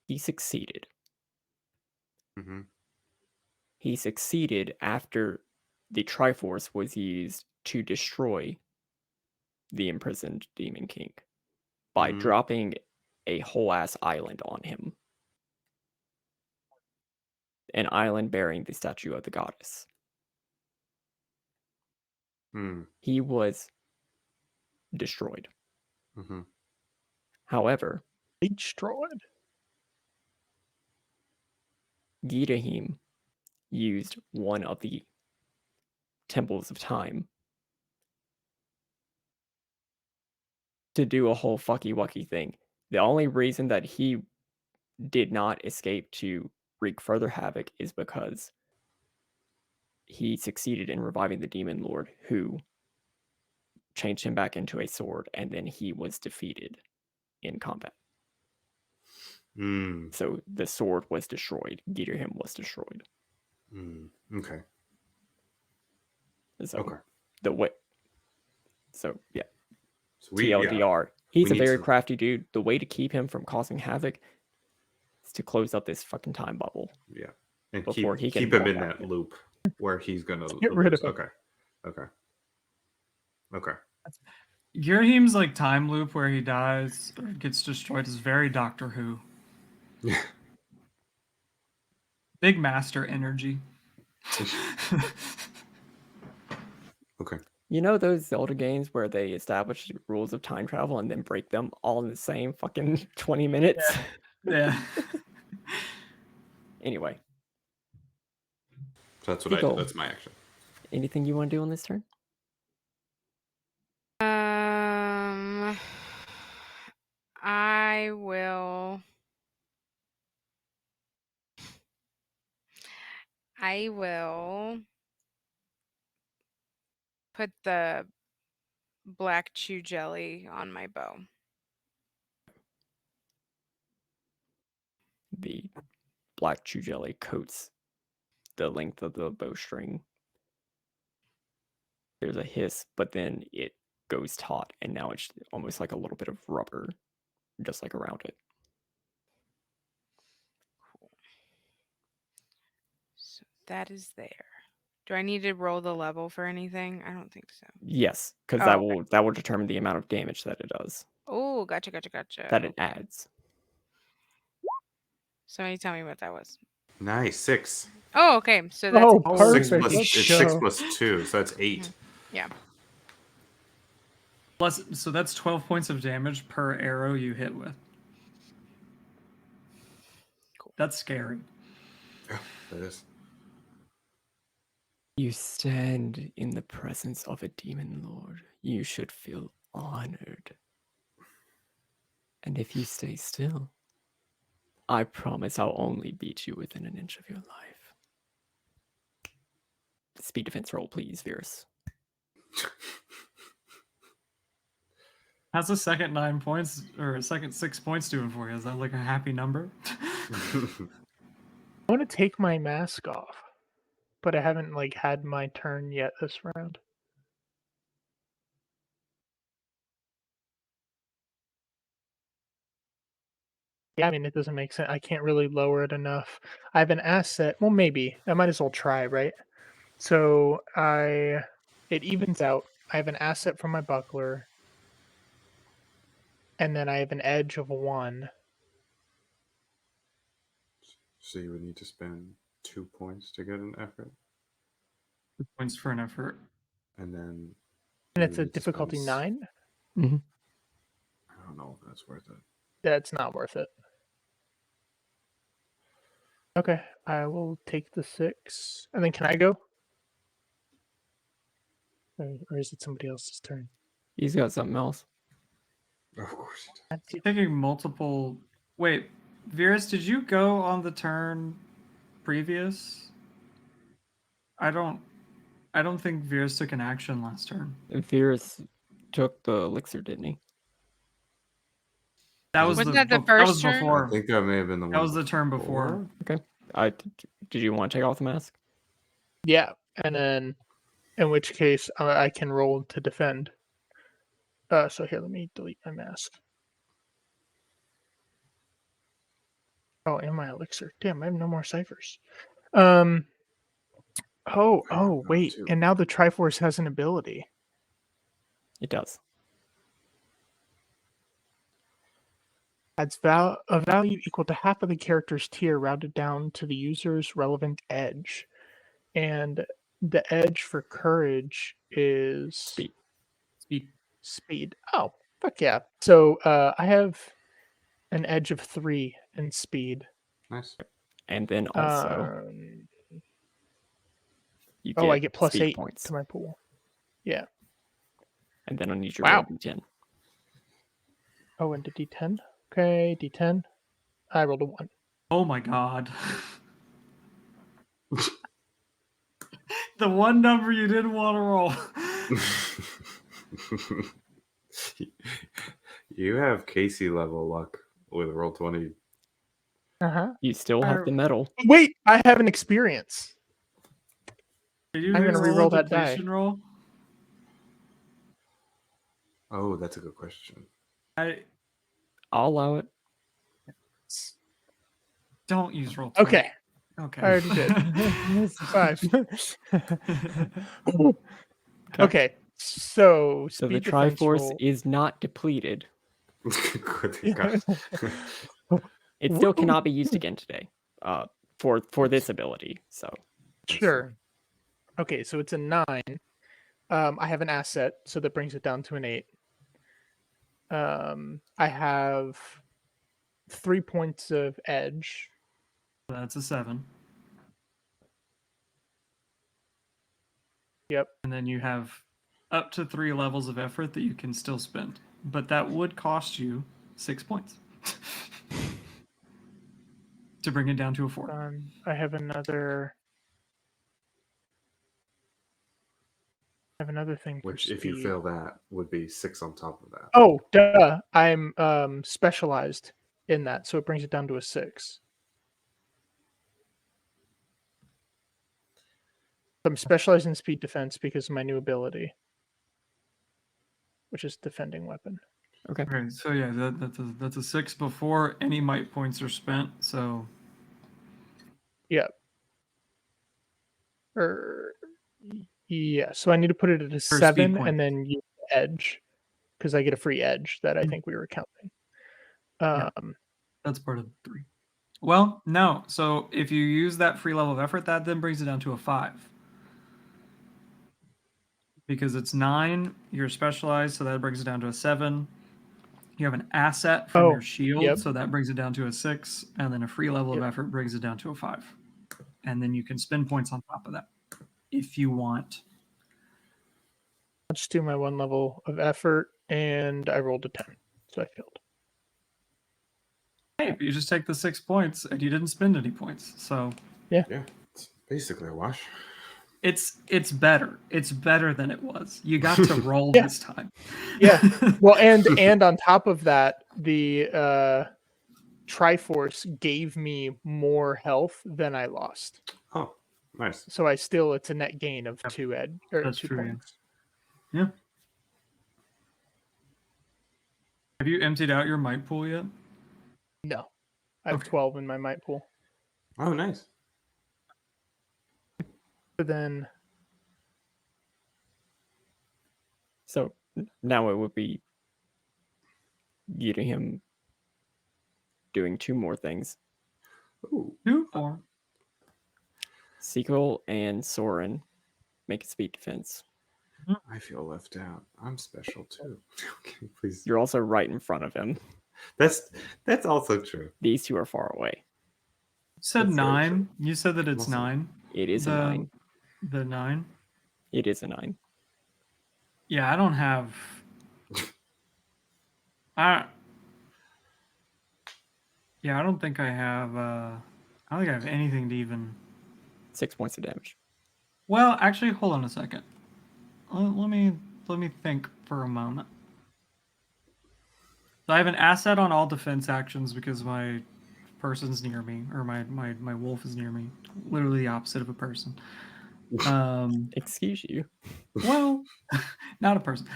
Speaker 2: He succeeded.
Speaker 5: Mm-hmm.
Speaker 2: He succeeded after the Triforce was used to destroy the imprisoned Demon King by
Speaker 5: Mm-hmm.
Speaker 2: dropping a whole ass island on him. An island bearing the statue of the goddess.
Speaker 5: Mm.
Speaker 2: He was destroyed.
Speaker 5: Mm-hmm.
Speaker 2: However,
Speaker 3: Destroyed.
Speaker 2: Girahim used one of the temples of time to do a whole fucky wucky thing. The only reason that he did not escape to wreak further havoc is because he succeeded in reviving the Demon Lord, who changed him back into a sword, and then he was defeated in combat.
Speaker 5: Mm.
Speaker 2: So the sword was destroyed. Girahim was destroyed.
Speaker 5: Mm. Okay.
Speaker 2: So
Speaker 5: Okay.
Speaker 2: the way. So yeah,
Speaker 5: So
Speaker 2: TLDR. He's
Speaker 5: we
Speaker 2: a
Speaker 5: need
Speaker 2: very
Speaker 5: to
Speaker 2: crafty dude. The way to keep him from causing havoc is to close up this fucking time bubble
Speaker 5: and
Speaker 2: before he can
Speaker 5: keep him
Speaker 2: walk
Speaker 5: in
Speaker 2: out.
Speaker 5: that loop where he's gonna
Speaker 3: Get rid
Speaker 5: lose.
Speaker 3: of him.
Speaker 5: Okay. Okay. Okay.
Speaker 4: Girahim's like time loop where he dies or gets destroyed is very Doctor Who. Big Master energy.
Speaker 5: Okay.
Speaker 2: You know those Zelda games where they establish rules of time travel and then break them all in the same fucking 20 minutes?
Speaker 4: Yeah.
Speaker 2: Anyway,
Speaker 5: So that's what I did.
Speaker 2: Eagle,
Speaker 5: That's my action.
Speaker 2: anything you want to do on this turn?
Speaker 1: I will. Put the black chew jelly on my bow.
Speaker 2: The black chew jelly coats the length of the bowstring. There's a hiss, but then it goes taut, and now it's almost like a little bit of rubber, just like around it.
Speaker 1: Cool. So that is there. Do I need to roll the level for anything? I don't think so.
Speaker 2: Yes, because
Speaker 1: Oh, okay.
Speaker 2: that will determine the amount of damage that it does,
Speaker 1: Oh, gotcha.
Speaker 2: that it adds.
Speaker 1: Somebody tell me what that was.
Speaker 5: Nice. 6.
Speaker 1: Oh, okay. So that's
Speaker 3: Oh,
Speaker 4: Oh,
Speaker 3: perfect.
Speaker 5: It's
Speaker 3: Let's
Speaker 5: 6
Speaker 3: go.
Speaker 5: plus 2, so that's 8.
Speaker 1: yeah.
Speaker 4: Plus, so that's 12 points of damage per arrow you hit with.
Speaker 1: Cool.
Speaker 4: That's scary.
Speaker 5: Yeah, that is.
Speaker 2: You stand in the presence of a demon lord. You should feel honored. And if you stay still, I promise I'll only beat you within an inch of your life. Speed defense roll, please, Virus.
Speaker 4: How's the second 9 points or second 6 points doing for you? Is that like a happy number?
Speaker 3: I want to take my mask off, but I haven't like had my turn yet this round. Yeah, I mean, it doesn't make sense. I can't really lower it enough. I have an asset. Well, maybe I might as well try, right? So it evens out. I have an asset from my buckler, and then I have an edge of 1.
Speaker 5: So you would need to spend 2 points to get an effort,
Speaker 4: 2 points for an effort.
Speaker 5: and then
Speaker 3: And
Speaker 5: you
Speaker 3: it's
Speaker 5: would
Speaker 3: a
Speaker 5: need to spend
Speaker 3: difficulty 9.
Speaker 5: I don't know if that's worth it.
Speaker 3: That's not worth it. Okay, I will take the 6. And then can I go? Or is it somebody else's turn?
Speaker 2: He's got something else.
Speaker 5: Of course it
Speaker 3: That's it.
Speaker 4: Taking multiple. Wait, Virus, did you go on the turn previous? I don't think Virus took an action last turn.
Speaker 2: Virus took the elixir, didn't he?
Speaker 4: That was
Speaker 1: Wasn't
Speaker 4: the
Speaker 1: that the
Speaker 4: that was
Speaker 1: first turn?
Speaker 4: before.
Speaker 5: I think that may have been the one.
Speaker 4: That was the turn before.
Speaker 2: Okay. Did you want to take off the mask?
Speaker 3: Yeah, and then in which case I can roll to defend. So here, let me delete my mask. Oh, and my elixir. Damn, I have no more ciphers. Oh,
Speaker 5: no,
Speaker 3: wait.
Speaker 5: too.
Speaker 3: And now the Triforce has an ability.
Speaker 2: It does.
Speaker 3: Adds a value equal to half of the character's tier rounded down to the user's relevant edge. And the edge for courage is
Speaker 2: Speed.
Speaker 3: speed. Oh, fuck yeah. So I have an edge of 3 in speed.
Speaker 5: Nice.
Speaker 2: And then also you get
Speaker 3: I get plus
Speaker 2: speed
Speaker 3: 8
Speaker 2: points.
Speaker 3: to my pool. Yeah.
Speaker 2: And then I need you to
Speaker 3: Wow.
Speaker 2: roll D10.
Speaker 3: Oh, and a D10. Okay, D10. I rolled a 1.
Speaker 4: Oh my god. The one number you didn't want to roll.
Speaker 5: You have Casey level luck with Roll20.
Speaker 3: Uh-huh.
Speaker 2: You still have the medal.
Speaker 3: Wait, I have an experience.
Speaker 4: Did you
Speaker 3: I'm gonna
Speaker 4: re-roll
Speaker 3: reroll
Speaker 4: a
Speaker 3: that die.
Speaker 4: depletion roll?
Speaker 5: Oh, that's a good question.
Speaker 2: I'll allow it.
Speaker 4: Don't use roll.
Speaker 3: Okay.
Speaker 4: Okay.
Speaker 3: I already did. It's 5. Okay. So
Speaker 2: So the
Speaker 3: speed defense
Speaker 2: Triforce
Speaker 3: roll.
Speaker 2: is not depleted.
Speaker 5: Good God.
Speaker 2: It still cannot be used again today. For this ability. So
Speaker 3: Sure. Okay, so it's a 9. I have an asset, so that brings it down to an 8. I have 3 points of edge.
Speaker 4: That's a 7.
Speaker 3: Yep.
Speaker 4: And then you have up to 3 levels of effort that you can still spend. But that would cost you 6 points. To bring it down to a 4.
Speaker 3: I have another thing for
Speaker 5: Which,
Speaker 3: speed.
Speaker 5: if you fail that, would be 6 on top of that.
Speaker 3: Oh, duh. I'm specialized in that, so it brings it down to a 6. I'm specialized in speed defense because of my new ability, which is defending weapon.
Speaker 2: okay.
Speaker 4: Okay, so yeah, that's a 6 before any might points are spent. So
Speaker 3: Yeah. Yeah, so I need to put it at a
Speaker 4: speed
Speaker 3: 7
Speaker 4: point.
Speaker 3: and then use edge because I get a free edge that I think we were counting.
Speaker 4: That's part of 3. Well, no. So if you use that free level of effort, that then brings it down to a 5. Because it's 9, you're specialized, so that brings it down to a 7. You have an asset from your shield,
Speaker 3: yep.
Speaker 4: so that brings it down to a 6, and then a free level of effort brings it down to a 5. And then you can spend points on top of that if you want.
Speaker 3: I'll just do my 1 level of effort, and I rolled a 10, so I failed.
Speaker 4: Hey, but you just take the 6 points, and you didn't spend any points. So
Speaker 5: Yeah, it's basically a wash.
Speaker 4: it's better. It's better than it was. You got to roll this time.
Speaker 3: Yeah. Well, and on top of that, the Triforce gave me more health than I lost.
Speaker 5: Oh, nice.
Speaker 3: So it's a net gain of 2
Speaker 4: That's
Speaker 3: 2
Speaker 4: true,
Speaker 3: points.
Speaker 4: Yeah. Have you emptied out your might pool yet?
Speaker 3: No. I have
Speaker 4: Okay.
Speaker 3: 12 in my might pool.
Speaker 5: Oh, nice.
Speaker 3: But then
Speaker 2: So now it would be getting him doing 2 more things.
Speaker 5: Ooh,
Speaker 4: 2, 4.
Speaker 2: Sequel and Soren make a speed defense.
Speaker 5: I feel left out. I'm special too. Okay, please.
Speaker 2: You're also right in front of him.
Speaker 5: That's also true.
Speaker 2: These 2 are far away.
Speaker 4: You said
Speaker 5: That's very
Speaker 4: 9.
Speaker 5: true.
Speaker 4: You said that it's
Speaker 5: Also-
Speaker 4: 9.
Speaker 2: It is a 9.
Speaker 4: The 9.
Speaker 2: It is a 9.
Speaker 4: Yeah, I don't have. I. Yeah, I don't think I have. I don't think I have anything to even.
Speaker 2: 6 points of damage.
Speaker 4: Well, actually, hold on a second. Let me think for a moment. So I have an asset on all defense actions because my person's near me, or my wolf is near me. Literally the opposite of a person.
Speaker 2: Excuse you.
Speaker 4: Well, not a person.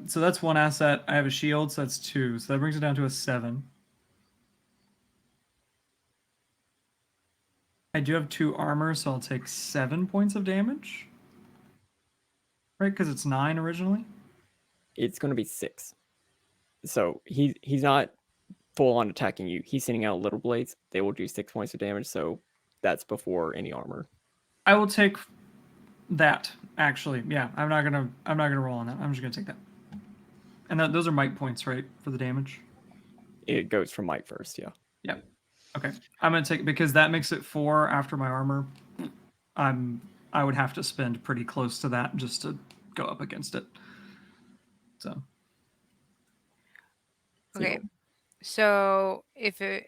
Speaker 4: So that's 1 asset. I have a shield, so that's 2. So that brings it down to a 7. I do have 2 armor, so I'll take 7 points of damage. Right, because it's 9 originally.
Speaker 2: It's going to be 6. So he's not full on attacking you. He's sending out little blades. They will do 6 points of damage. So that's before any armor.
Speaker 4: I will take that. Actually, yeah, I'm not gonna roll on that. I'm just gonna take that. And those are might points, right, for the damage.
Speaker 2: It goes from might first, yeah.
Speaker 4: Yep. Okay, I'm gonna take because that makes it 4 after my armor. I would have to spend pretty close to that just to go up against it. So.
Speaker 1: Okay. So I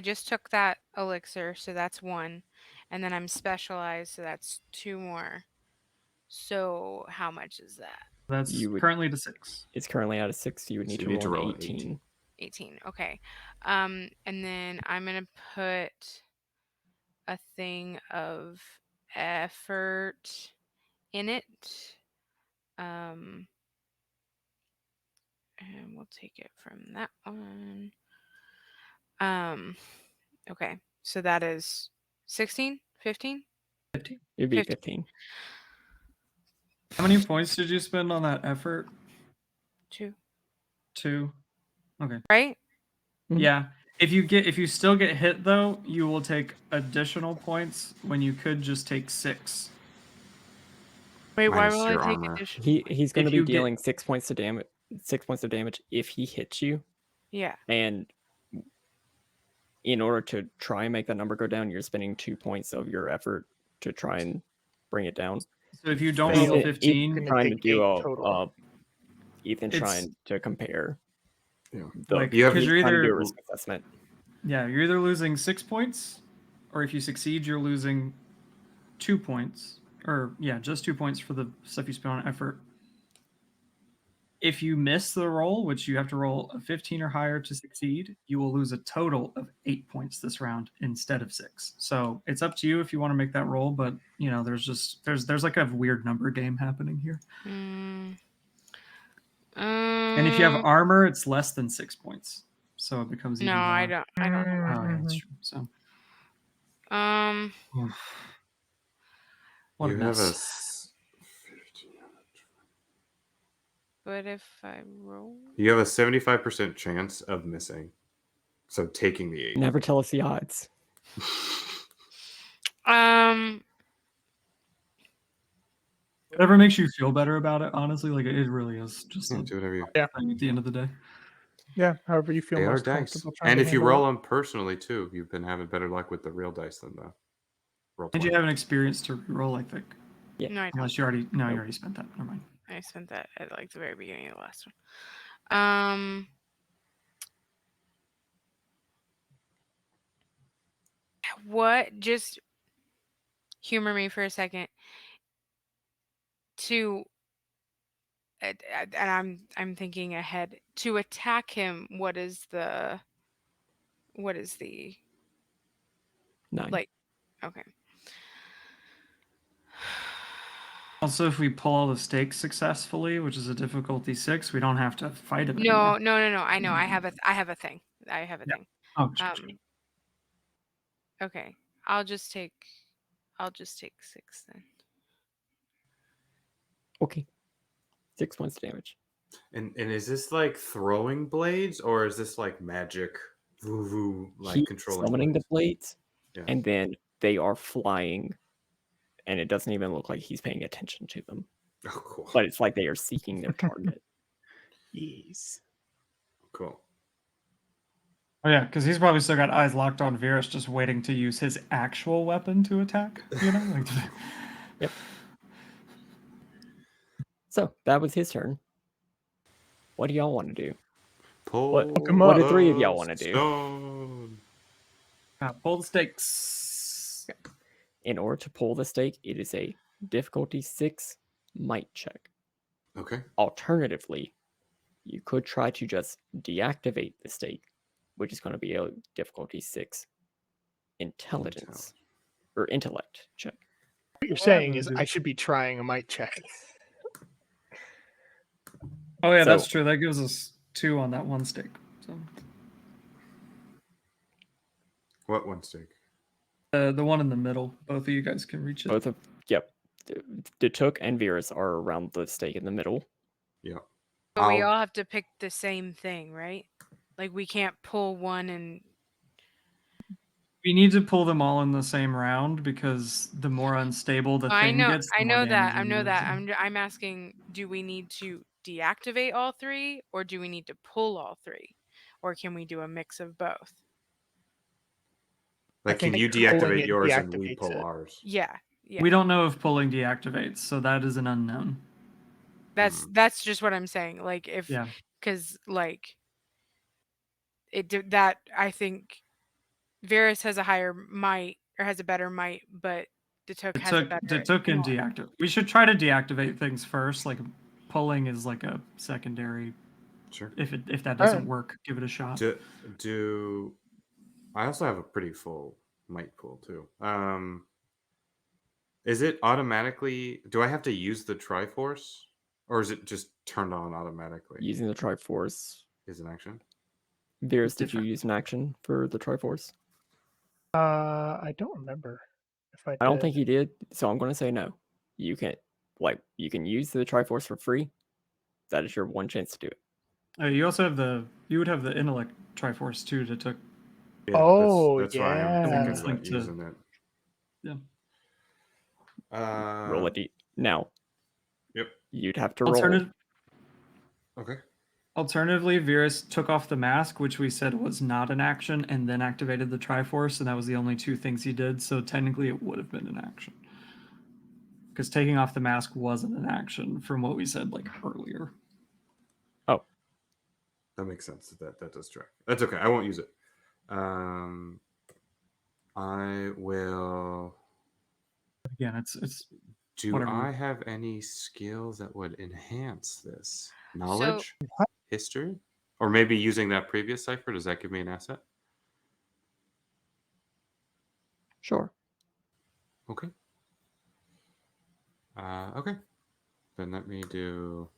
Speaker 1: just took that elixir, so that's 1. And then I'm specialized, so that's 2 more. So how much is that?
Speaker 4: That's
Speaker 2: You would-
Speaker 4: currently to 6.
Speaker 2: It's currently out of 6. You would need to roll an 18.
Speaker 1: 18. Okay. And then I'm gonna put a thing of effort in it. And we'll take it from that one. Okay. So that is 16, 15?
Speaker 4: 15.
Speaker 2: It'd be
Speaker 1: 15.
Speaker 2: 15.
Speaker 4: How many points did you spend on that effort?
Speaker 1: 2.
Speaker 4: 2. Okay.
Speaker 1: Right?
Speaker 2: Mhm.
Speaker 4: Yeah. If you still get hit though, you will take additional points when you could just take 6.
Speaker 1: Wait, why
Speaker 5: Minus
Speaker 1: will I
Speaker 5: your
Speaker 1: take
Speaker 5: armor.
Speaker 1: additional?
Speaker 2: He's going to
Speaker 4: If
Speaker 2: be
Speaker 4: you get-
Speaker 2: dealing 6 points of damage. 6 points of damage if he hits you.
Speaker 1: Yeah.
Speaker 2: And in order to try and make that number go down, you're spending 2 points of your effort to try and bring it down.
Speaker 4: So if you don't
Speaker 3: Fail.
Speaker 4: roll a
Speaker 3: You're
Speaker 4: 15,
Speaker 3: gonna
Speaker 2: trying to
Speaker 3: take
Speaker 2: do
Speaker 3: 8 total.
Speaker 2: Ethan
Speaker 4: It's-
Speaker 2: trying to compare.
Speaker 5: Yeah.
Speaker 4: like
Speaker 5: You have-
Speaker 4: because you're
Speaker 2: Trying to do a
Speaker 4: either
Speaker 2: risk assessment.
Speaker 4: you're either losing 6 points, or if you succeed, you're losing 2 points, or just 2 points for the stuff you spend on effort. If you miss the roll, which you have to roll a 15 or higher to succeed, you will lose a total of 8 points this round instead of 6. So it's up to you if you want to make that roll, but there's like a weird number game happening here. And if you have armor, it's less than 6 points, so it becomes even
Speaker 1: No,
Speaker 4: more.
Speaker 1: I don't.
Speaker 4: Oh, yeah, that's true. So what
Speaker 5: you
Speaker 4: a
Speaker 5: have
Speaker 4: mess.
Speaker 1: But if I roll,
Speaker 5: You have a 75% chance of missing. So taking the 8.
Speaker 2: Never tell us the odds.
Speaker 4: Whatever makes you feel better about it, honestly, like it really is just
Speaker 5: Yeah,
Speaker 4: a
Speaker 5: do whatever you.
Speaker 4: thing at the end of the day.
Speaker 3: Yeah, however you feel
Speaker 5: They are
Speaker 3: most
Speaker 5: dice.
Speaker 3: comfortable trying
Speaker 5: And
Speaker 3: to
Speaker 5: if you
Speaker 3: handle
Speaker 5: roll
Speaker 3: it.
Speaker 5: them personally too, you've been having better luck with the real dice than the roll.
Speaker 4: And you
Speaker 5: 20.
Speaker 4: have an experience to reroll, I think.
Speaker 2: Yeah.
Speaker 1: no, I don't.
Speaker 4: Unless you already you already spent that. Never mind.
Speaker 1: I spent that at like the very beginning of the last one. What? Just humor me for a second. And I'm thinking ahead. To attack him, what is the
Speaker 2: 9.
Speaker 1: like? Okay.
Speaker 4: Also, if we pull all the stakes successfully, which is a difficulty 6, we don't have to fight him
Speaker 1: No,
Speaker 4: anymore.
Speaker 1: no. I know. I have a thing. I have a
Speaker 4: Yeah.
Speaker 1: thing.
Speaker 4: Oh, sure.
Speaker 1: Okay. I'll just take 6 then.
Speaker 2: Okay. 6 points of damage.
Speaker 5: And is this like throwing blades, or is this like magic, woo woo, like
Speaker 2: He's
Speaker 5: controlling
Speaker 2: summoning
Speaker 5: blades?
Speaker 2: the blades,
Speaker 5: Yeah.
Speaker 2: and then they are flying, and it doesn't even look like he's paying attention to them.
Speaker 5: Oh, cool.
Speaker 2: But it's like they are seeking their target.
Speaker 3: Yes.
Speaker 5: Cool.
Speaker 4: Oh yeah, because he's probably still got eyes locked on Virus, just waiting to use his actual weapon to attack. You know, like.
Speaker 2: Yep. So that was his turn. What do y'all want to do?
Speaker 5: Pull
Speaker 3: him
Speaker 2: What
Speaker 3: up.
Speaker 2: do 3 of y'all
Speaker 5: the
Speaker 2: want to do?
Speaker 5: stone.
Speaker 4: Pull the stakes.
Speaker 2: In order to pull the stake, it is a difficulty 6 might check.
Speaker 5: Okay.
Speaker 2: Alternatively, you could try to just deactivate the stake, which is going to be a difficulty 6 intelligence or intellect check.
Speaker 3: What you're
Speaker 4: What
Speaker 3: saying
Speaker 4: happened
Speaker 3: is
Speaker 4: to-
Speaker 3: I should be trying a might check.
Speaker 4: Oh yeah, that's
Speaker 2: So-
Speaker 4: true. That gives us 2 on that one stake. So
Speaker 5: What one stake?
Speaker 4: the one in the middle, both of you guys can reach it.
Speaker 2: Both of, yep. Datuk and Virus are around the stake in the middle.
Speaker 5: Yeah.
Speaker 1: But we
Speaker 5: I'll-
Speaker 1: all have to pick the same thing, right? Like we can't pull one and
Speaker 4: We need to pull them all in the same round because the more unstable the
Speaker 1: I
Speaker 4: thing
Speaker 1: know
Speaker 4: gets, the
Speaker 1: I
Speaker 4: more
Speaker 1: know that.
Speaker 4: damage
Speaker 1: I
Speaker 4: it
Speaker 1: know
Speaker 4: is.
Speaker 1: that. I'm asking, do we need to deactivate all 3 or do we need to pull all 3? Or can we do a mix of both?
Speaker 5: like, can
Speaker 3: think
Speaker 5: you
Speaker 3: pulling
Speaker 5: deactivate
Speaker 3: it
Speaker 5: yours and we
Speaker 3: deactivates
Speaker 5: pull
Speaker 3: it.
Speaker 5: ours?
Speaker 1: Yeah. Yeah.
Speaker 4: We don't know if pulling deactivates, so that is an unknown.
Speaker 1: That's just what I'm saying. Like if
Speaker 4: Yeah.
Speaker 1: cuz like it did that I think Varus has a higher might or has a better might, but Datuk has a better.
Speaker 4: It took and deactivate. We should try to deactivate things first. Like pulling is like a secondary.
Speaker 5: Sure.
Speaker 4: If that doesn't
Speaker 3: Alright.
Speaker 4: work, give it a shot.
Speaker 5: Do I also have a pretty full might pool too? Is it automatically? Do I have to use the Triforce, or is it just turned on automatically?
Speaker 2: Using the Triforce.
Speaker 5: Is an action?
Speaker 2: Virus, did you
Speaker 4: Different.
Speaker 2: use an action for the Triforce?
Speaker 3: I don't remember if I did.
Speaker 2: I don't think you did, so I'm going to say no. You can use the Triforce for free. That is your one chance to do it.
Speaker 4: You also have you would have the intellect Triforce too to took.
Speaker 5: Yeah,
Speaker 3: Oh,
Speaker 5: that's why I'm
Speaker 3: yeah.
Speaker 5: thinking about
Speaker 4: Like to-
Speaker 5: using it.
Speaker 4: Yeah.
Speaker 2: Roll it now.
Speaker 5: Yep.
Speaker 2: You'd have to roll.
Speaker 5: Okay.
Speaker 4: Alternatively, Virus took off the mask, which we said was not an action, and then activated the Triforce, and that was the only 2 things he did. So technically, it would have been an action because taking off the mask wasn't an action from what we said like earlier.
Speaker 2: Oh,
Speaker 5: That makes sense. That does track. That's okay. I won't use it. I will.
Speaker 4: Again, it's
Speaker 5: Do
Speaker 4: whatever.
Speaker 5: I have any skills that would enhance this? Knowledge?
Speaker 3: What?
Speaker 5: History? Or maybe using that previous cipher, does that give me an asset?
Speaker 2: sure.
Speaker 5: Okay. Okay. Then let me do.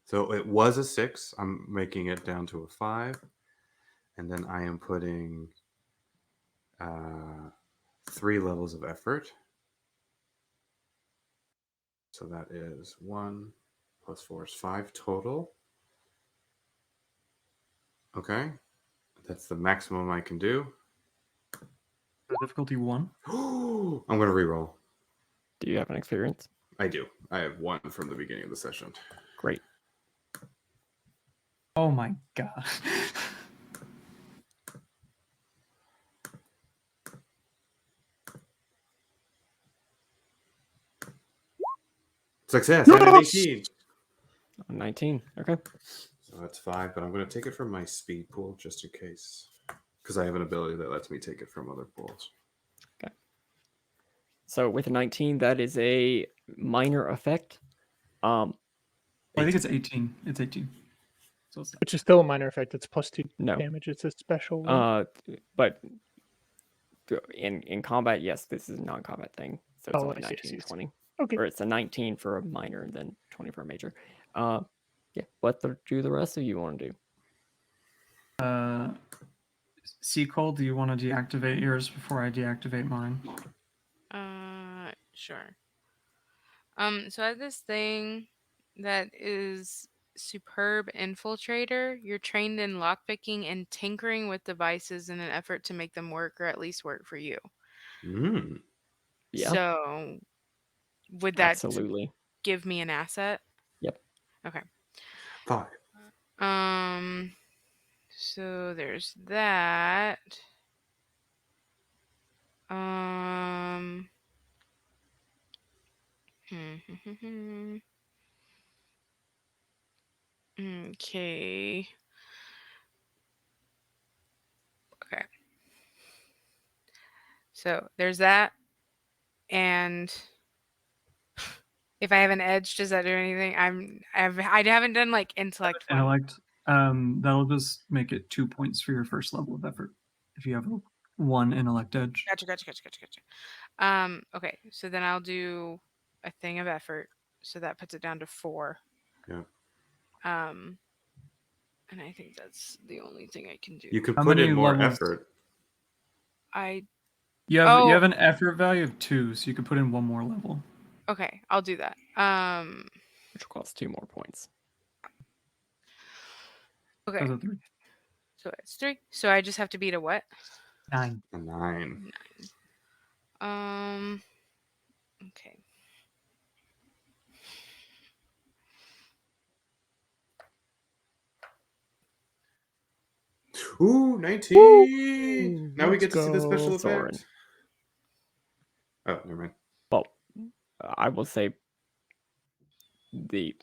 Speaker 5: So it was a 6. I'm making it down to a 5. And then I am putting 3 levels of effort. So that is 1 plus 4 is 5 total. Okay. That's the maximum I can do.
Speaker 4: Difficulty 1.
Speaker 5: I'm going to reroll.
Speaker 2: Do you have an experience?
Speaker 5: I do. I have 1 from the beginning of the session.
Speaker 2: Great.
Speaker 4: Oh my god.
Speaker 5: Success! I got an 18.
Speaker 2: 19. Okay.
Speaker 5: So that's 5, but I'm going to take it from my speed pool just in case. Because I have an ability that lets me take it from other pools.
Speaker 2: So with a 19, that is a minor effect.
Speaker 4: I think it's 18. It's 18. So it's
Speaker 3: Which is still a minor effect. It's +2
Speaker 2: No.
Speaker 3: damage. It's a special one.
Speaker 2: But in combat, yes, this is a non-combat thing. So it's
Speaker 3: Oh,
Speaker 2: only
Speaker 3: I see, I see,
Speaker 2: 19,
Speaker 3: I see.
Speaker 2: 20.
Speaker 3: Okay.
Speaker 2: Or it's a 19 for a minor and then 20 for a major. Yeah. What do the rest of you want to do?
Speaker 4: Seacold, do you want to deactivate yours before I deactivate mine?
Speaker 1: Sure. So I have this thing that is superb infiltrator. You're trained in lockpicking and tinkering with devices in an effort to make them work or at least work for you.
Speaker 5: Mm.
Speaker 2: Yeah,
Speaker 1: So would that
Speaker 2: absolutely.
Speaker 1: give me an asset?
Speaker 2: Yep.
Speaker 1: Okay.
Speaker 5: 5.
Speaker 1: So there's that. Um. Okay. Okay. So there's that, and if I have an edge, does that do anything? I haven't done like intellect one.
Speaker 4: Intellect. That'll just make it 2 points for your first level of effort if you have a 1 intellect edge.
Speaker 1: Gotcha. Okay, so then I'll do a thing of effort, so that puts it down to 4.
Speaker 5: Yeah.
Speaker 1: Um, and I think that's the only thing I can do.
Speaker 5: You could
Speaker 4: How
Speaker 5: put
Speaker 4: many
Speaker 5: in more
Speaker 4: levels?
Speaker 5: effort.
Speaker 1: I
Speaker 4: You
Speaker 1: Oh.
Speaker 4: have an effort value of 2, so you could put in 1 more level.
Speaker 1: Okay, I'll do that.
Speaker 2: Which will cost 2 more points.
Speaker 1: Okay,
Speaker 4: Goes at 3.
Speaker 1: so it's 3. So I just have to beat a what?
Speaker 4: 9.
Speaker 5: A 9.
Speaker 1: Okay.
Speaker 5: Ooh, 19. Now we
Speaker 3: let's
Speaker 5: get to see the special
Speaker 3: go.
Speaker 2: Soren.
Speaker 5: effect. Oh, never mind.
Speaker 2: Well, I will say the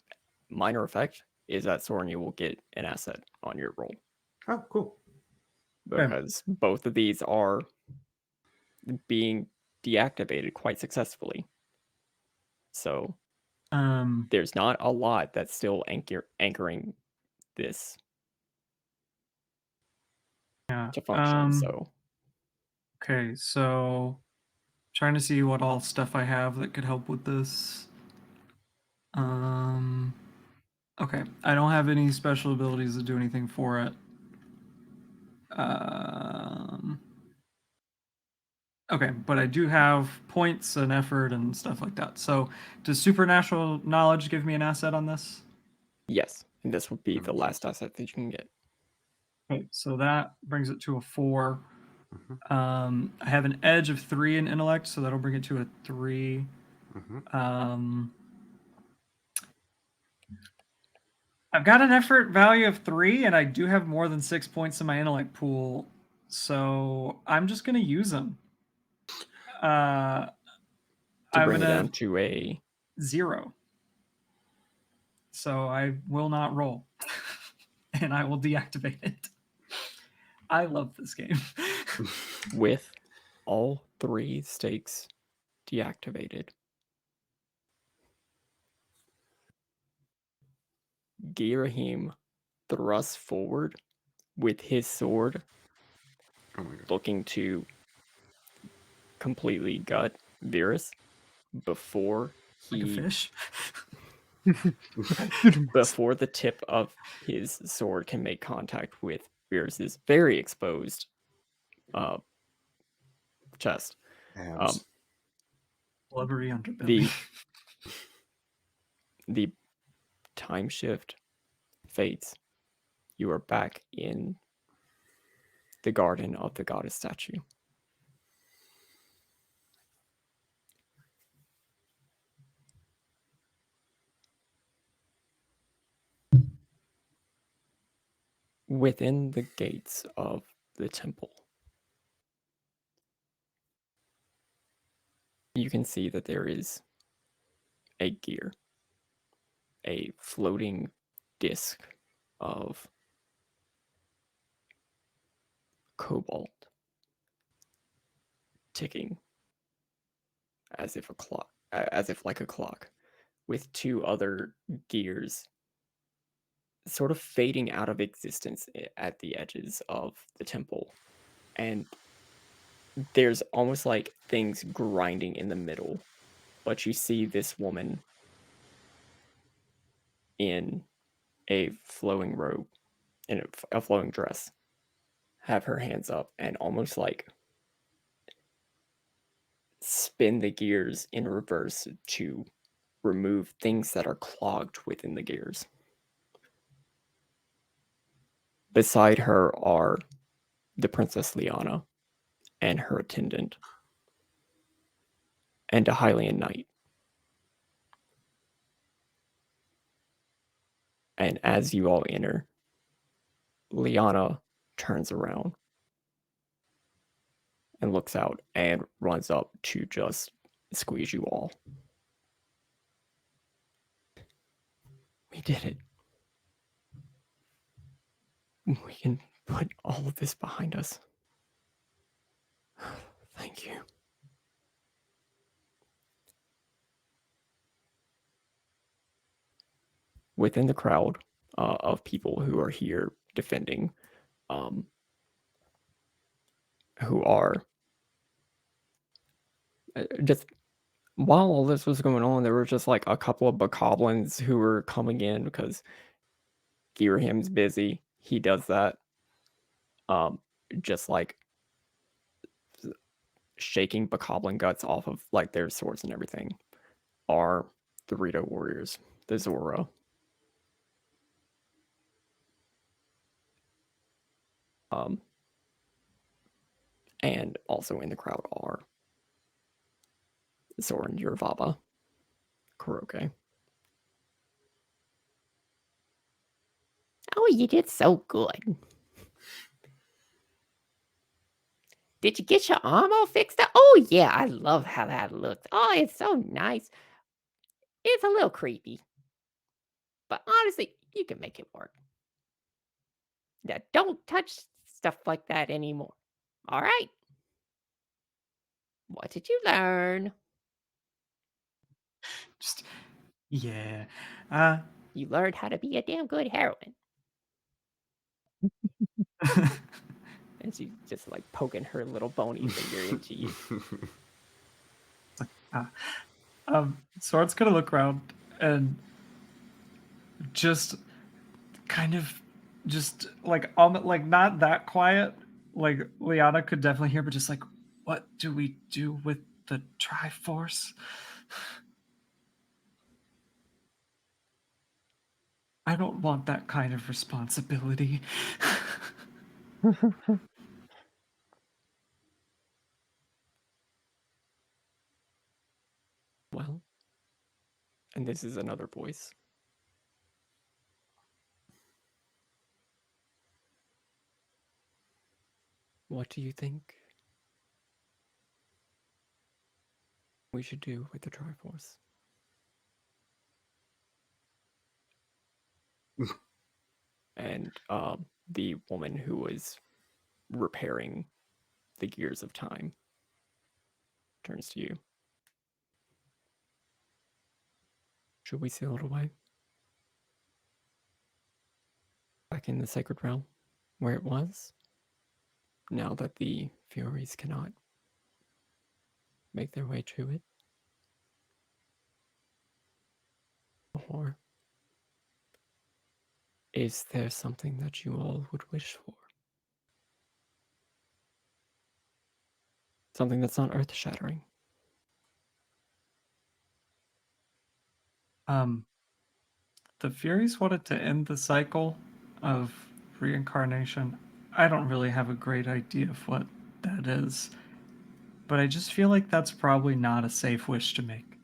Speaker 2: minor effect is that Soren, you will get an asset on your roll
Speaker 5: Oh, cool.
Speaker 2: because both of these are being deactivated quite successfully. So there's not a lot that's still anchoring this to function. So
Speaker 4: Okay, so trying to see what all stuff I have that could help with this. Okay, I don't have any special abilities that do anything for it. Okay, but I do have points and effort and stuff like that. So, does supernatural knowledge give me an asset on this?
Speaker 2: yes, and this would be the last asset that you can get.
Speaker 4: Okay, so that brings it to a 4.
Speaker 5: Mm-hmm.
Speaker 4: I have an edge of 3 in intellect, so that'll bring it to a 3.
Speaker 5: Mm-hmm.
Speaker 4: I've got an effort value of 3, and I do have more than 6 points in my intellect pool, so I'm just gonna use them.
Speaker 2: To
Speaker 4: I'm
Speaker 2: bring it
Speaker 4: gonna
Speaker 2: down to a
Speaker 4: 0. So I will not roll, and I will deactivate it. I love this game.
Speaker 2: with all 3 stakes deactivated. Girahim thrusts forward with his sword,
Speaker 5: Oh my god.
Speaker 2: looking to completely gut Virus before
Speaker 4: Like a
Speaker 2: he
Speaker 4: fish.
Speaker 2: before the tip of his sword can make contact with Virus's very exposed chest.
Speaker 5: Abs.
Speaker 4: Blubbery underbelly.
Speaker 2: The time shift fades. You are back in the garden of the goddess statue. Within the gates of the temple, you can see that there is a gear, a floating disc of cobalt ticking as if like a clock, with 2 other gears sort of fading out of existence at the edges of the temple. And there's almost like things grinding in the middle, but you see this woman in a flowing robe, in a flowing dress, have her hands up and almost like spin the gears in reverse to remove things that are clogged within the gears. Beside her are the Princess Liana and her attendant, and a Hylian knight. And as you all enter, Liana turns around and looks out and runs up to just squeeze you all. We did it. We can put all of this behind us. Thank you. Within the crowd of people who are here defending, who are just while all this was going on, there were just like a couple of bokoblins who were coming in because Girahim's busy. He does that. Just like shaking bokoblin guts off of like their swords and everything are the Rito warriors, the Zora. And also in the crowd are Zoran Yurvaba, Kuroke.
Speaker 6: Oh, you did so good. Did you get your arm all fixed up? Oh, yeah, I love how that looks. Oh, it's so nice. It's a little creepy. But honestly, you can make it work. Now, don't touch stuff like that anymore. All right? What did you learn?
Speaker 4: Just, yeah.
Speaker 6: You learned how to be a damn good heroine. And she's just like poking her little bony finger into you.
Speaker 4: Sword's gonna look around and just kind of just like like not that quiet. Like Liana could definitely hear, but just like, what do we do with the Triforce? I don't want that kind of responsibility.
Speaker 2: Well, and this is another voice. What do you think we should do with the Triforce? And the woman who was repairing the gears of time turns to you. Should we sail it away? Back in the sacred realm, where it was? Now that the Furies cannot make their way to it? Or is there something that you all would wish for? Something that's not earth-shattering?
Speaker 4: The Furies wanted to end the cycle of reincarnation. I don't really have a great idea of what that is, but I just feel like that's probably not a safe wish to make.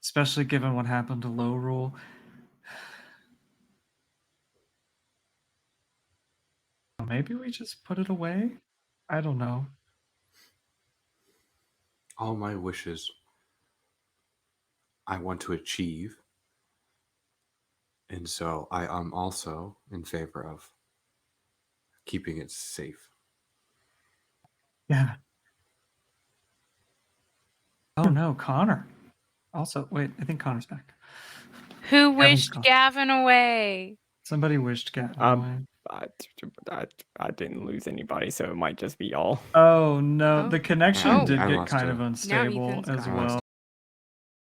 Speaker 4: Especially given what happened to Low Rule. Maybe we just put it away? I don't know.
Speaker 5: All my wishes I want to achieve. And so I am also in favor of keeping it safe.
Speaker 4: Yeah. Oh no, Connor. Also, wait, I think Connor's back.
Speaker 1: Who
Speaker 4: Gavin's
Speaker 1: wished
Speaker 4: gone.
Speaker 1: Gavin away?
Speaker 4: Somebody wished Gavin away.
Speaker 2: I didn't lose anybody, so it might just be y'all.
Speaker 4: Oh no,
Speaker 1: Oh.
Speaker 4: the connection
Speaker 1: Oh.
Speaker 4: did
Speaker 5: I
Speaker 4: get
Speaker 5: lost
Speaker 4: kind
Speaker 5: a-
Speaker 4: of unstable
Speaker 1: Ethan's
Speaker 4: as
Speaker 1: gone.
Speaker 4: well.